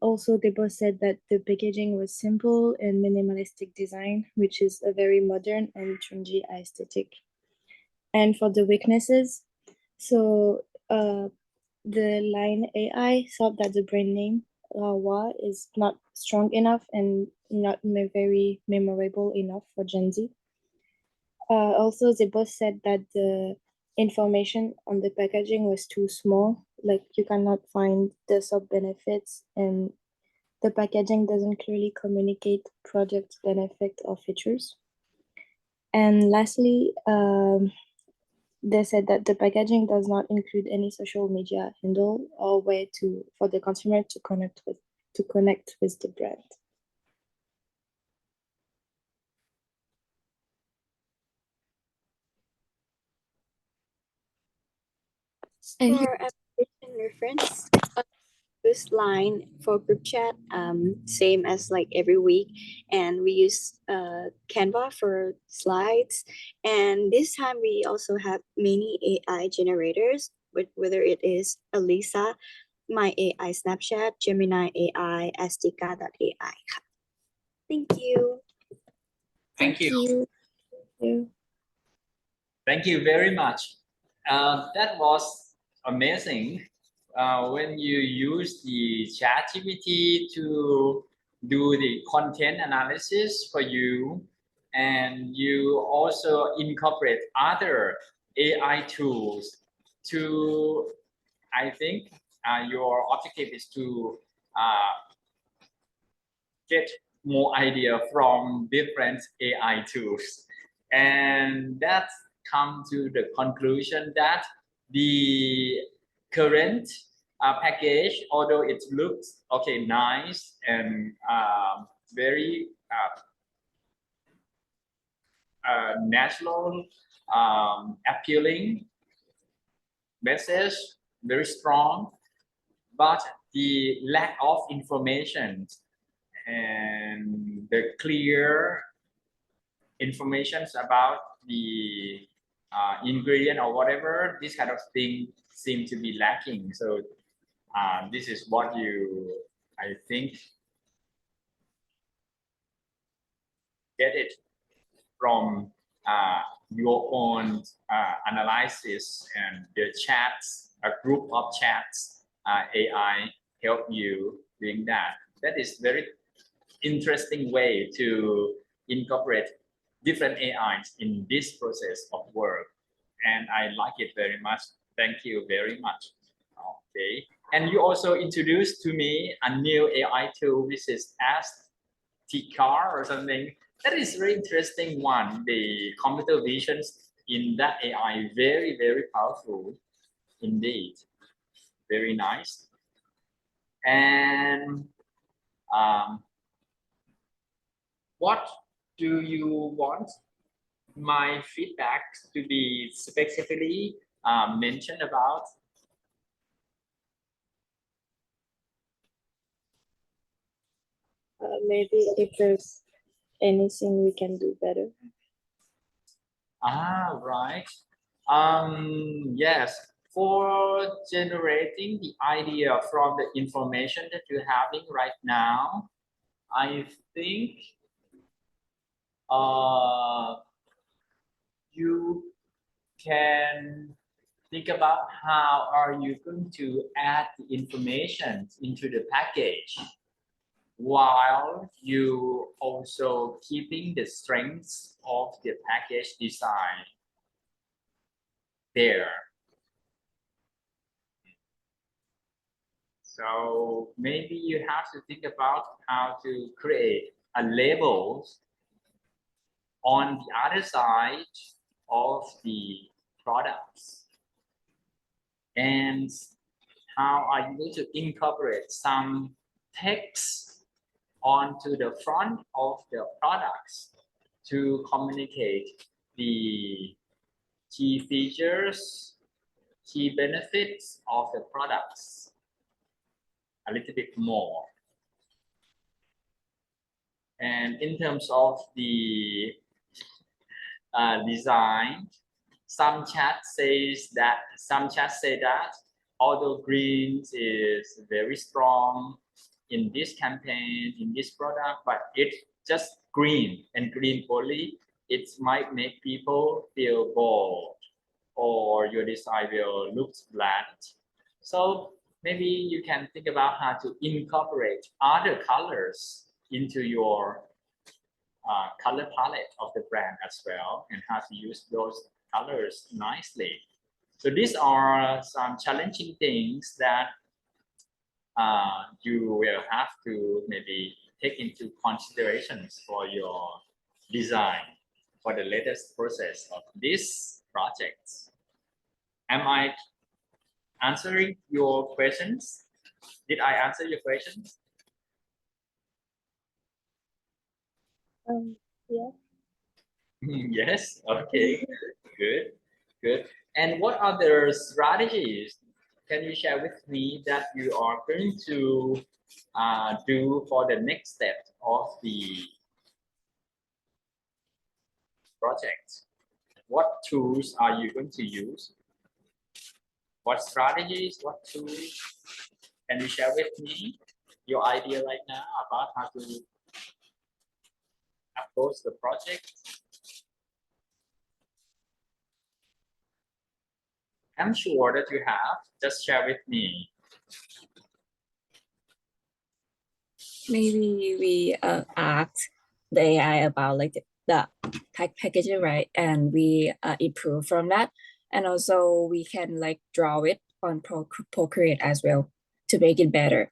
also, they both said that the packaging was simple and minimalistic design, which is a very modern and trendy aesthetic. And for the weaknesses, so the Line AI thought that the brand name Lawa is not strong enough and not very memorable enough for Gen Z. Also, they both said that the information on the packaging was too small, like you cannot find the sub benefits, and the packaging doesn't clearly communicate product benefit or features. And lastly, they said that the packaging does not include any social media handle or way for the consumer to connect with the brand. And for application reference, this line for group chat, same as like every week, and we use Canva for slides. And this time we also have many AI generators, whether it is Elisa, my AI Snapchat, Gemini AI, Astika.ai. Thank you. Thank you. Thank you. Thank you very much. That was amazing. When you use the ChatGPT to do the content analysis for you, and you also incorporate other AI tools to, I think your objective is to get more idea from different AI tools. And that come to the conclusion that the current package, although it looks okay, nice and very natural, appealing message, very strong, but the lack of information and the clear information about the ingredient or whatever, this kind of thing seem to be lacking. So this is what I think, get it from your own analysis and the chats, a group of chats, AI help you doing that. That is very interesting way to incorporate different AIs in this process of work. And I like it very much. Thank you very much. Okay. And you also introduced to me a new AI tool, which is Astikar or something. That is very interesting one. The computer visions in that AI, very, very powerful indeed. Very nice. And what do you want my feedback to be specifically mentioned about? Maybe if there's anything we can do better. Right. Yes, for generating the idea from the information that you're having right now, I think you can think about how are you going to add the information into the package while you also keeping the strengths of the package design there. So maybe you have to think about how to create a labels on the other side of the products, and how are you going to incorporate some text onto the front of the products to communicate the key features, key benefits of the products a little bit more. And in terms of the design, some chat say that although greens is very strong in this campaign, in this product, but it's just green and green only, it might make people feel bored or your design will look bland. So maybe you can think about how to incorporate other colors into your color palette of the brand as well, and how to use those colors nicely. So these are some challenging things that you will have to maybe take into considerations for your design for the latest process of this project. Am I answering your questions? Did I answer your questions? Yeah. Yes. Okay. Good. And what other strategies can you share with me that you are going to do for the next step of the project? What tools are you going to use? What strategies, what tools can you share with me? Your idea right now about how to approach the project? I'm sure that you have. Just share with me. Maybe we ask the AI about like the packaging, right? And we improve from that. And also we can like draw it on Procreate as well to make it better.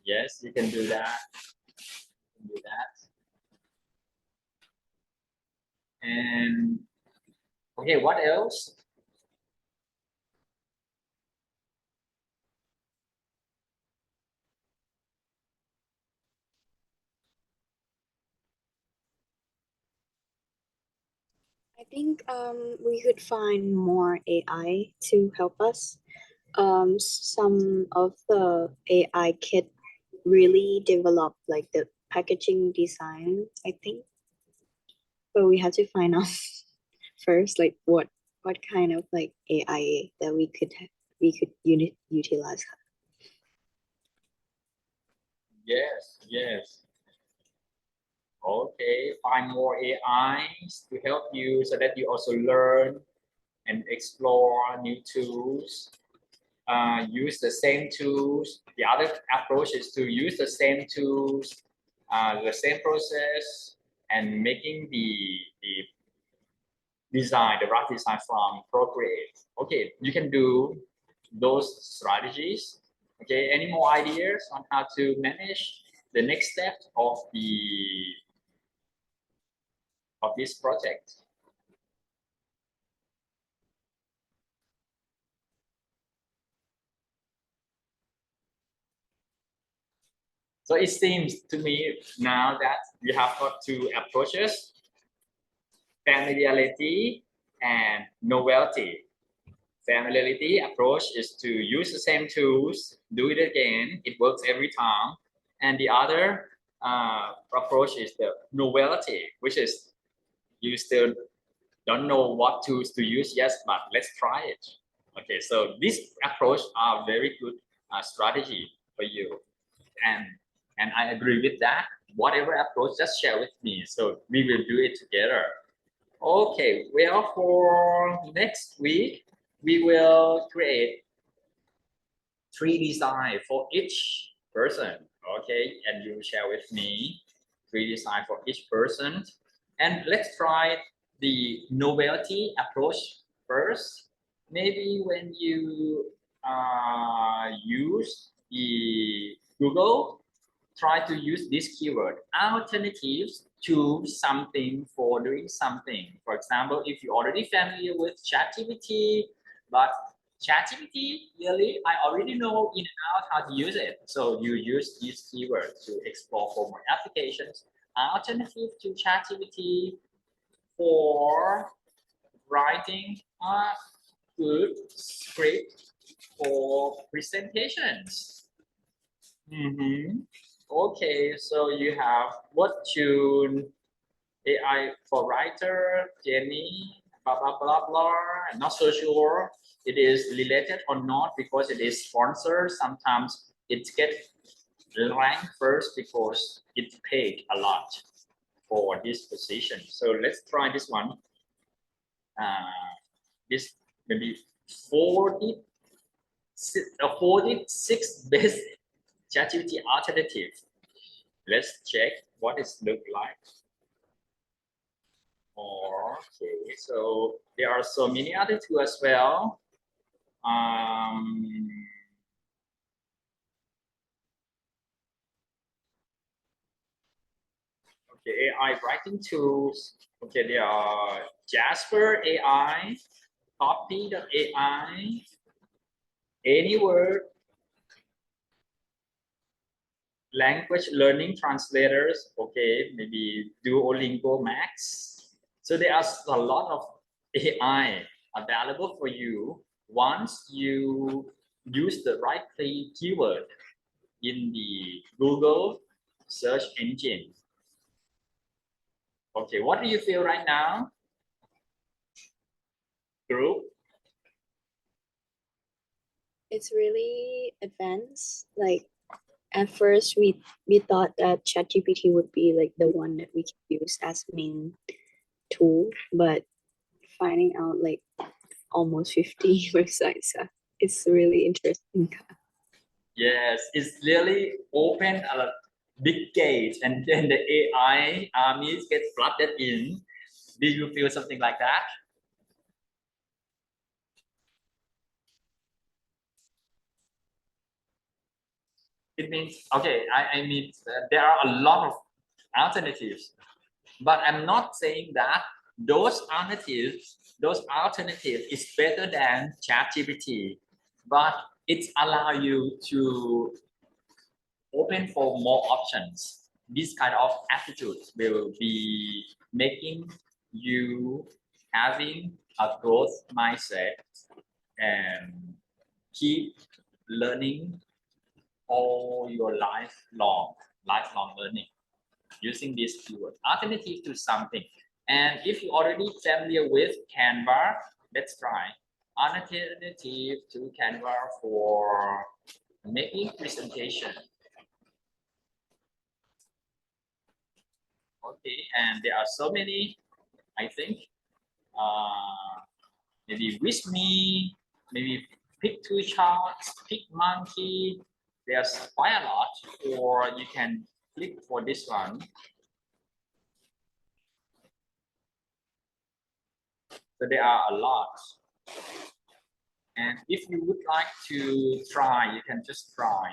Yes, you can do that. And okay, what else? I think we could find more AI to help us. Some of the AI kit really develop like the packaging design, I think. But we have to find out first like what kind of like AI that we could utilize. Yes. Okay, find more AIs to help you so that you also learn and explore new tools. Use the same tools. The other approach is to use the same tools, the same process, and making the design, the rough design from Procreate. Okay, you can do those strategies. Okay, any more ideas on how to manage the next step of this project? So it seems to me now that you have got two approaches: familiarity and novelty. Familiarity approach is to use the same tools, do it again, it works every time. And the other approach is the novelty, which is you still don't know what tools to use yet, but let's try it. Okay, so this approach are very good strategy for you, and I agree with that. Whatever approach, just share with me, so we will do it together. Okay, well, for next week, we will create 3 design for each person. Okay, and you share with me 3 design for each person. And let's try the novelty approach first. Maybe when you use the Google, try to use this keyword, alternatives to something for doing something. For example, if you're already familiar with ChatGPT, but ChatGPT, really, I already know in and out how to use it. So you use this keyword to explore for more applications. Alternative to ChatGPT for writing a good script for presentations. Okay, so you have WordTune, AI for writer, Jenny, blah, blah, blah, blah. I'm not so sure it is related or not because it is sponsored. Sometimes it gets ranked first because it paid a lot for this position. So let's try this one. This maybe 46 best ChatGPT alternative. Let's check what it looks like. Okay, so there are so many other tools as well. Okay, AI writing tools. Okay, there are Jasper AI, Copy.ai, Anyword, language learning translators. Okay, maybe Duolingo Max. So there are a lot of AI available for you once you use the right keyword in the Google search engine. Okay, what do you feel right now, group? It's really advanced. Like at first we thought that ChatGPT would be like the one that we can use as main tool, but finding out like almost 50 websites, it's really interesting. Yes, it's really open a big gate, and then the AI armies get flooded in. Do you feel something like that? It means, okay, I mean, there are a lot of alternatives, but I'm not saying that those alternatives is better than ChatGPT, but it allows you to open for more options. This kind of attitude will be making you having a growth mindset and keep learning all your lifelong learning using this keyword, alternative to something. And if you're already familiar with Canva, let's try alternative to Canva for making presentation. Okay, and there are so many, I think, maybe with me, maybe pick two charts, pick monkey. There's quite a lot, or you can click for this one. So there are a lot. And if you would like to try, you can just try.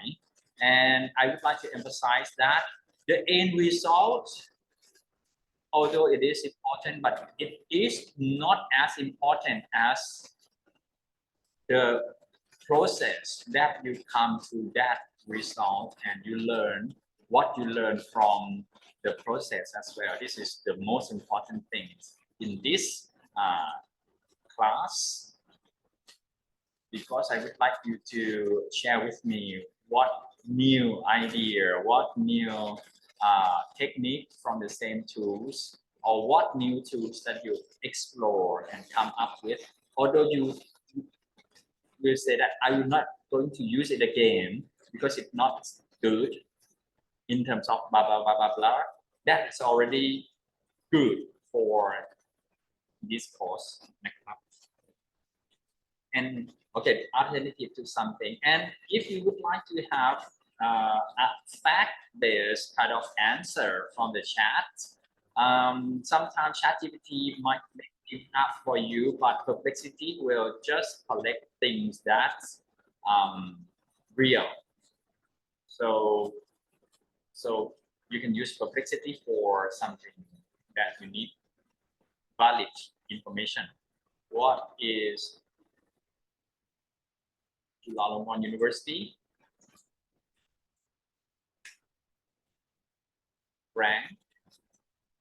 And I would like to emphasize that the end result, although it is important, but it is not as important as the process that you come to that result, and you learn what you learn from the process as well. This is the most important thing in this class, because I would like you to share with me what new idea, what new technique from the same tools, or what new tools that you explore and come up with, although you will say that I will not going to use it again because it's not good in terms of blah blah blah blah blah, that's already good for this course. And okay, alternative to something. And if you would like to have a fact-based kind of answer from the chat, sometimes ChatGPT might make it up for you, but Perplexity will just collect things that's real. So you can use Perplexity for something that you need valid information. What is Chulalongkorn University rank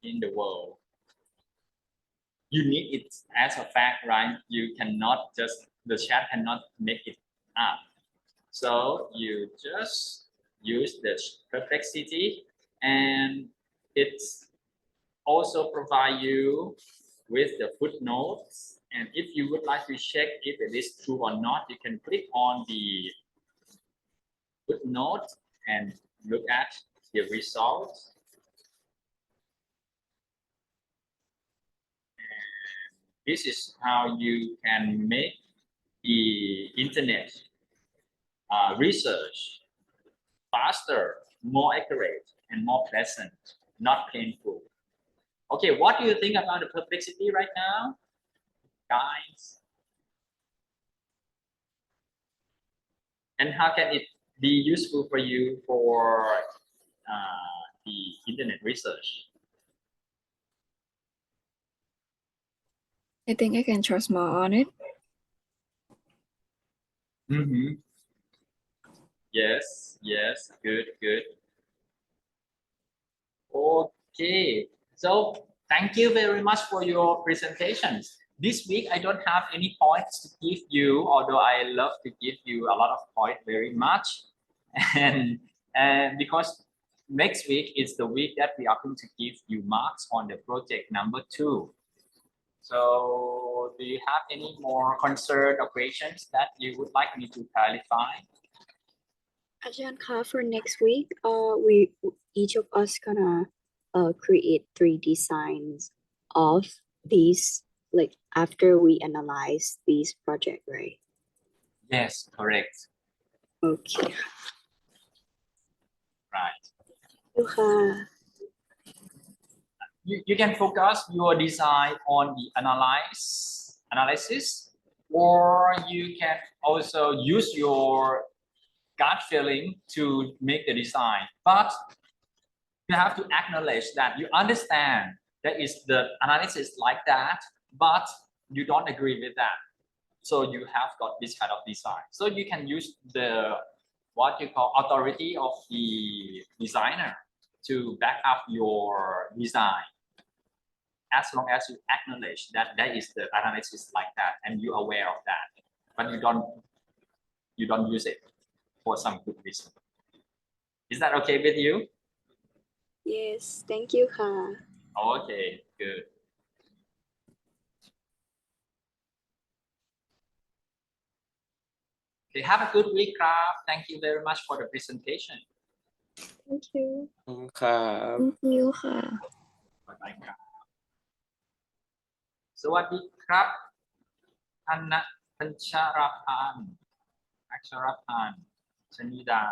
in the world? You need it as a fact, right? You cannot just, the chat cannot make it up. So you just use the Perplexity, and it's also provide you with the footnotes. And if you would like to check if it is true or not, you can click on the footnote and look at the results. And this is how you can make the internet research faster, more accurate, and more pleasant, not painful. Okay, what do you think about the Perplexity right now, guys? And how can it be useful for you for the internet research? I think I can trust more on it. Yes, yes, good, good. Okay, so thank you very much for your presentations. This week, I don't have any points to give you, although I love to give you a lot of points very much. And because next week is the week that we are going to give you marks on the project number 2. So do you have any more concern or questions that you would like me to clarify? Ajahn, for next week, each of us gonna create 3 designs of these, like after we analyze these project, right? Yes, correct. Okay. Right. You can focus your design on the analysis, or you can also use your gut feeling to make the design. But you have to acknowledge that you understand that is the analysis like that, but you don't agree with that. So you have got this kind of design. So you can use the what you call authority of the designer to back up your design, as long as you acknowledge that that is the analysis like that and you're aware of that, but you don't use it for some good reason. Is that okay with you? Yes, thank you, ka. Okay, good. Okay, have a good week, Kraft. Thank you very much for the presentation. Thank you. Thank you, ka. Bye-bye,ครับสวัสดีครับธนพัชรพันธ์อัชรพันธ์ชนิดา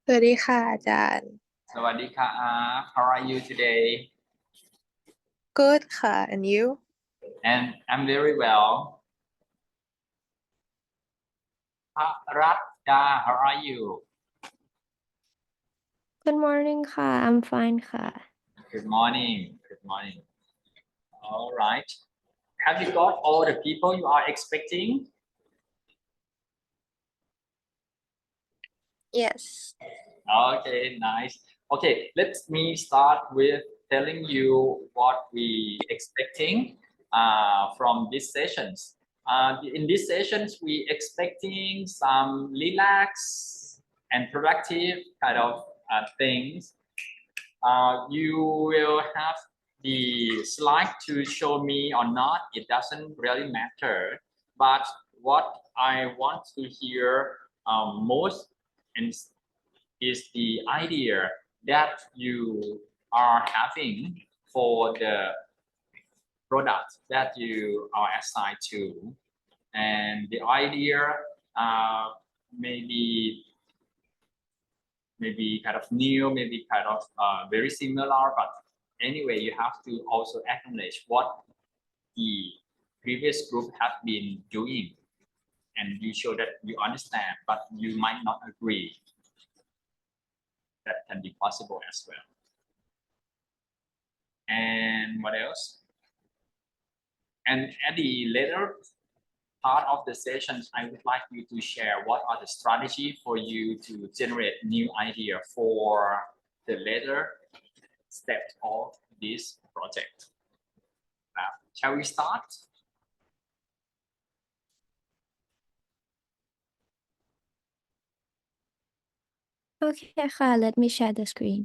สวัสดีค่ะอาจารย์ สวัสดีค่ะ How are you today? Good ค่ะ and you? And I'm very well. พรัตดา How are you? Good morning ค่ะ I'm fine ค่ะ Good morning. Good morning. All right. Have you got all the people you are expecting? Yes. Okay, nice. Okay, let me start with telling you what we expecting from these sessions. In these sessions, we expecting some relax and productive kind of things, you will have the slide to show me or not. It doesn't really matter. But what I want to hear most is the idea that you are having for the product that you are assigned to, and the idea maybe kind of new, maybe kind of very similar, but anyway, you have to also acknowledge what the previous group have been doing, and you show that you understand, but you might not agree. That can be possible as well. And what else? And at the later part of the sessions, I would like you to share what are the strategy for you to generate new idea for the later step of this project. Shall we start? Okay ค่ะ let me share the screen.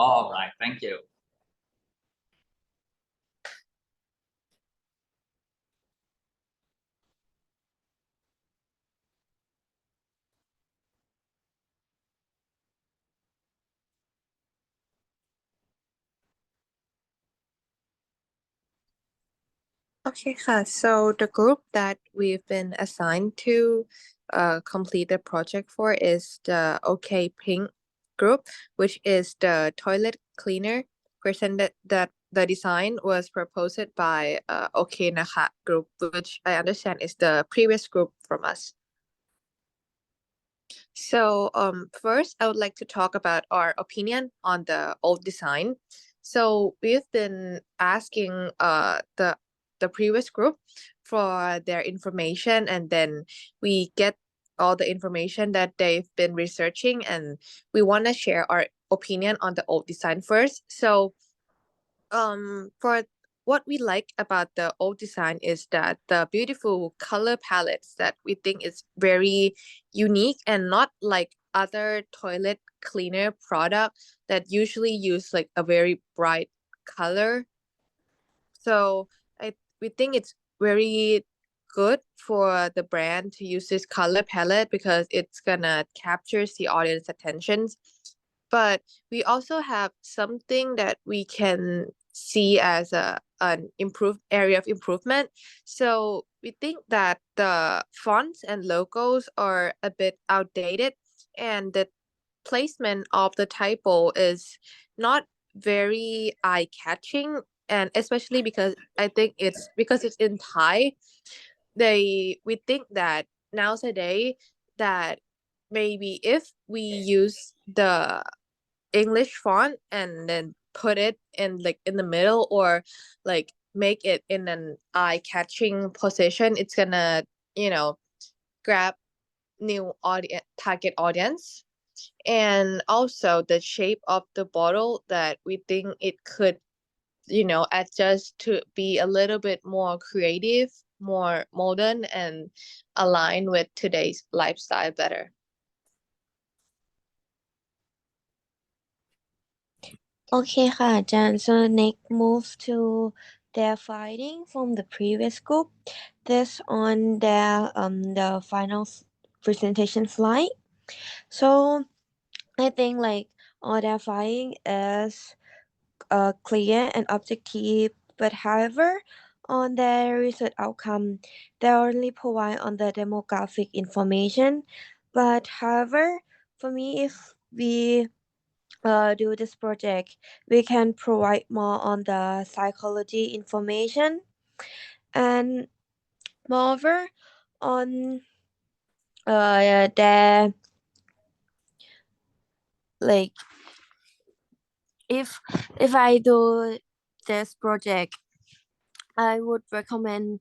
All right, thank you. Okay, so the group that we've been assigned to complete the project for is the OK Pink group, which is the toilet cleaner presented that the design was proposed by OK Naka group, which I understand is the previous group from us. So first I would like to talk about our opinion on the old design. So we've been asking the previous group for their information, and then we get all the information that they've been researching, and we want to share our opinion on the old design first. So for what we like about the old design is that the beautiful color palettes that we think is very unique and not like other toilet cleaner product that usually use like a very bright color. So we think it's very good for the brand to use this color palette because it's gonna capture the audience attentions. But we also have something that we can see as an improved area of improvement. So we think that the fonts and logos are a bit outdated, and the placement of the typo is not very eye-catching, and especially because I think it's because it's in Thai. We think that nowadays that maybe if we use the English font and then put it in like in the middle, or like make it in an eye-catching position, it's gonna, grab new audience, target audience. And also the shape of the bottle that we think it could, adjust to be a little bit more creative, more modern, and align with today's lifestyle better. Okay ค่ะอาจารย์ so next move to their finding from the previous group. This on their the final presentation slide. So I think like all their finding is clear and objective, but however, on their research outcome, they only provide on the demographic information. But however, for me, if we do this project, we can provide more on the psychology information, and moreover on their like if I do this project, I would recommend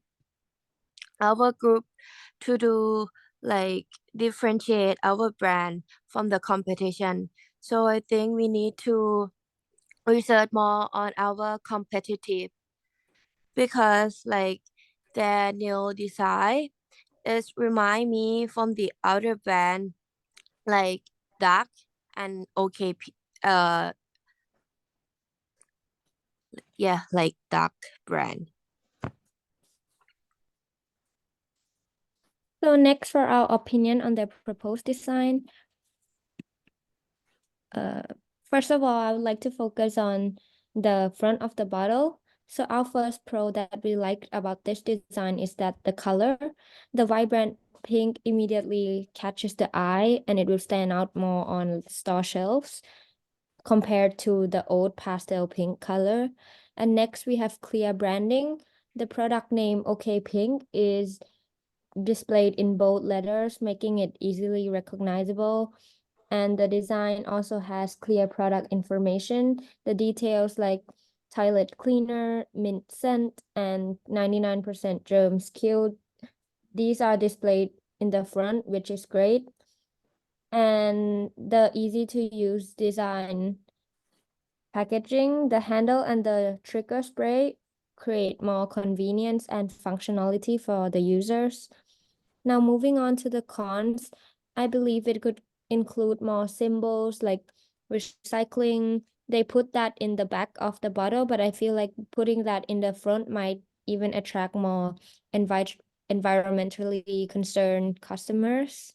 our group to do like differentiate our brand from the competition. So I think we need to research more on our competitive, because like their new design is remind me from the other brand like dark and okay, yeah, like dark brand. So next for our opinion on the proposed design. First of all, I would like to focus on the front of the bottle. So our first pro that we liked about this design is that the color, the vibrant pink immediately catches the eye and it will stand out more on store shelves compared to the old pastel pink color. And next we have clear branding. The product name OK Pink is displayed in bold letters, making it easily recognizable. And the design also has clear product information. The details like toilet cleaner, mint scent, and 99% germs killed. These are displayed in the front, which is great. And the easy to use design packaging, the handle and the trigger spray create more convenience and functionality for the users. Now moving on to the cons, I believe it could include more symbols like recycling. They put that in the back of the bottle, but I feel like putting that in the front might even attract more environmentally concerned customers.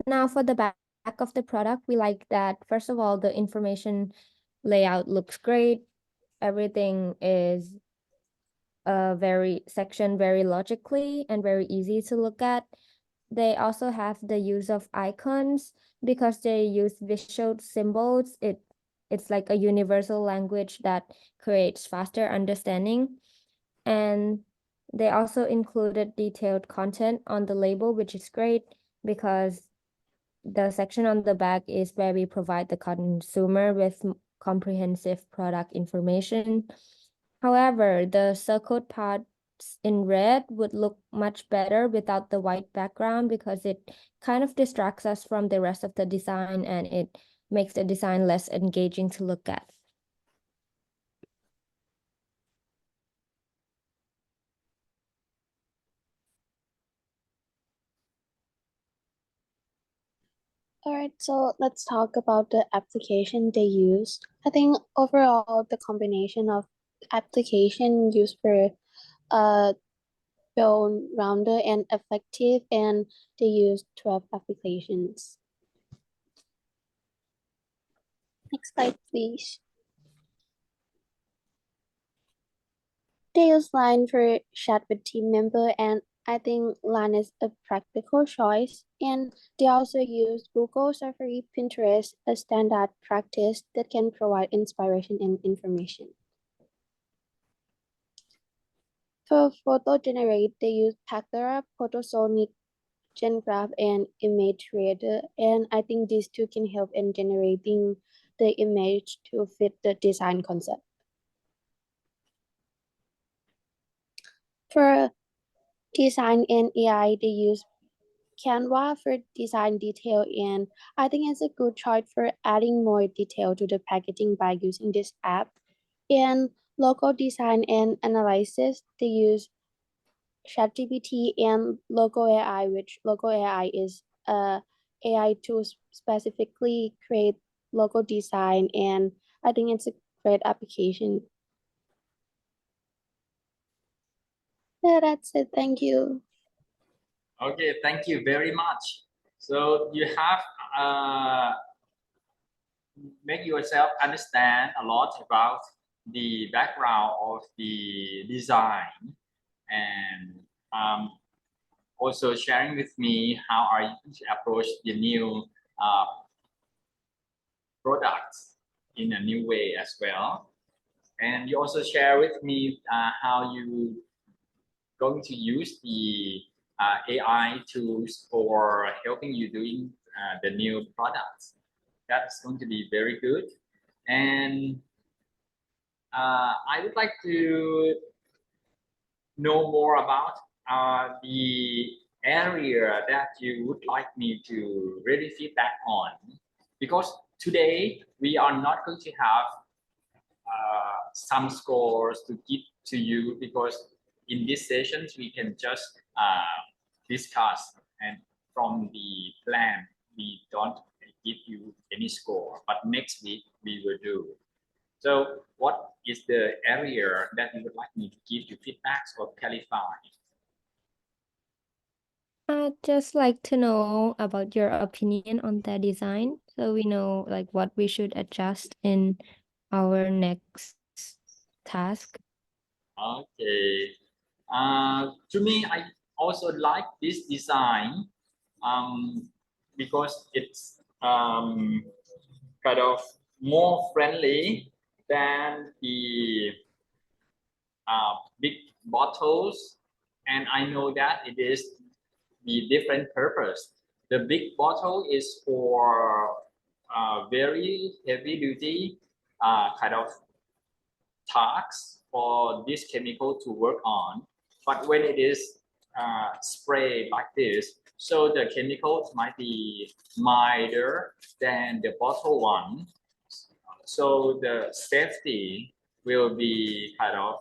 Now for the back of the product, we like that, first of all, the information layout looks great. Everything is very logically and very easy to look at. They also have the use of icons because they use visual symbols. It's like a universal language that creates faster understanding. And they also included detailed content on the label, which is great because the section on the back is where we provide the consumer with comprehensive product information. However, the circled parts in red would look much better without the white background because it kind of distracts us from the rest of the design and it makes the design less engaging to look at. All right, so let's talk about the application they use. I think overall the combination of application used for well-rounded and effective, and they use 12 applications. Next slide, please. They use Line for chat with team member, and I think Line is a practical choice. And they also use Google, Safari, Pinterest, a standard practice that can provide inspiration and information. For photo generate, they use Pacera, Photosonic, GenGraph, and Image Creator. And I think these two can help in generating the image to fit the design concept. For design and AI, they use Canva for design detail, and I think it's a good choice for adding more detail to the packaging by using this app. And logo design and analysis, they use ChatGPT and Logo AI, which Logo AI is a AI tool specifically create logo design, and I think it's a great application. Yeah, that's it. Thank you. Okay, thank you very much. So you have make yourself understand a lot about the background of the design and also sharing with me how are you to approach the new products in a new way as well. And you also share with me how you going to use the AI tools for helping you doing the new products. That's going to be very good. And I would like to know more about the area that you would like me to really feedback on, because today we are not going to have some scores to give to you, because in these sessions we can just discuss and from the plan, we don't give you any score, but next week we will do. So what is the area that you would like me to give you feedbacks or clarify? I'd just like to know about your opinion on the design, so we know like what we should adjust in our next task. Okay. To me, I also like this design because it's kind of more friendly than the big bottles, and I know that it is the different purpose. The big bottle is for very heavy duty kind of tasks for this chemical to work on, but when it is sprayed like this, so the chemicals might be milder than the bottle one, so the safety will be kind of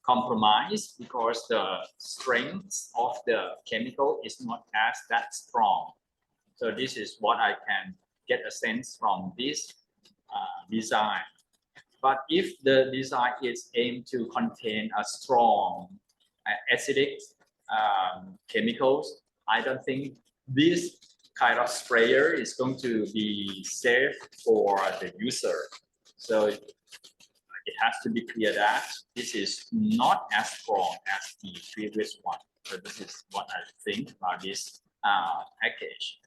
compromised because the strength of the chemical is not as that strong. So this is what I can get a sense from this design. But if the design is aimed to contain a strong acidic chemicals, I don't think this kind of sprayer is going to be safe for the user. So it has to be clear that this is not as strong as the previous one. So this is what I think about this package.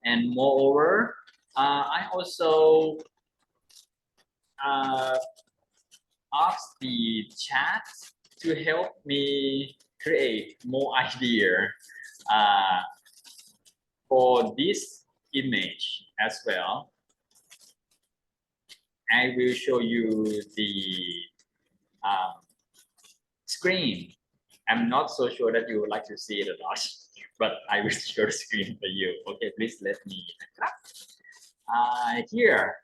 And moreover, I also ask the chat to help me create more idea for this image as well. I will show you the screen. I'm not so sure that you would like to see it or not, but I will show the screen for you. Okay, please let me. Here,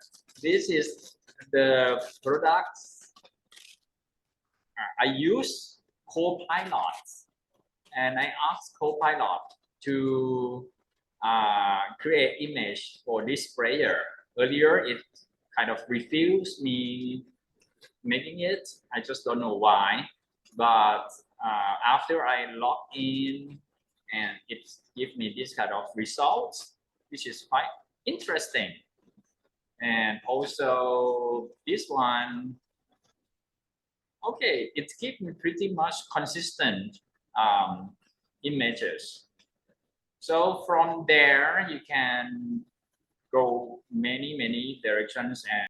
this is the products I use Copilot, and I asked Copilot to create image for this sprayer. Earlier, it kind of refused me making it. I just don't know why. But after I log in, and it gives me this kind of results, which is quite interesting. And also this one, okay, it gives me pretty much consistent images. So from there, you can go many directions and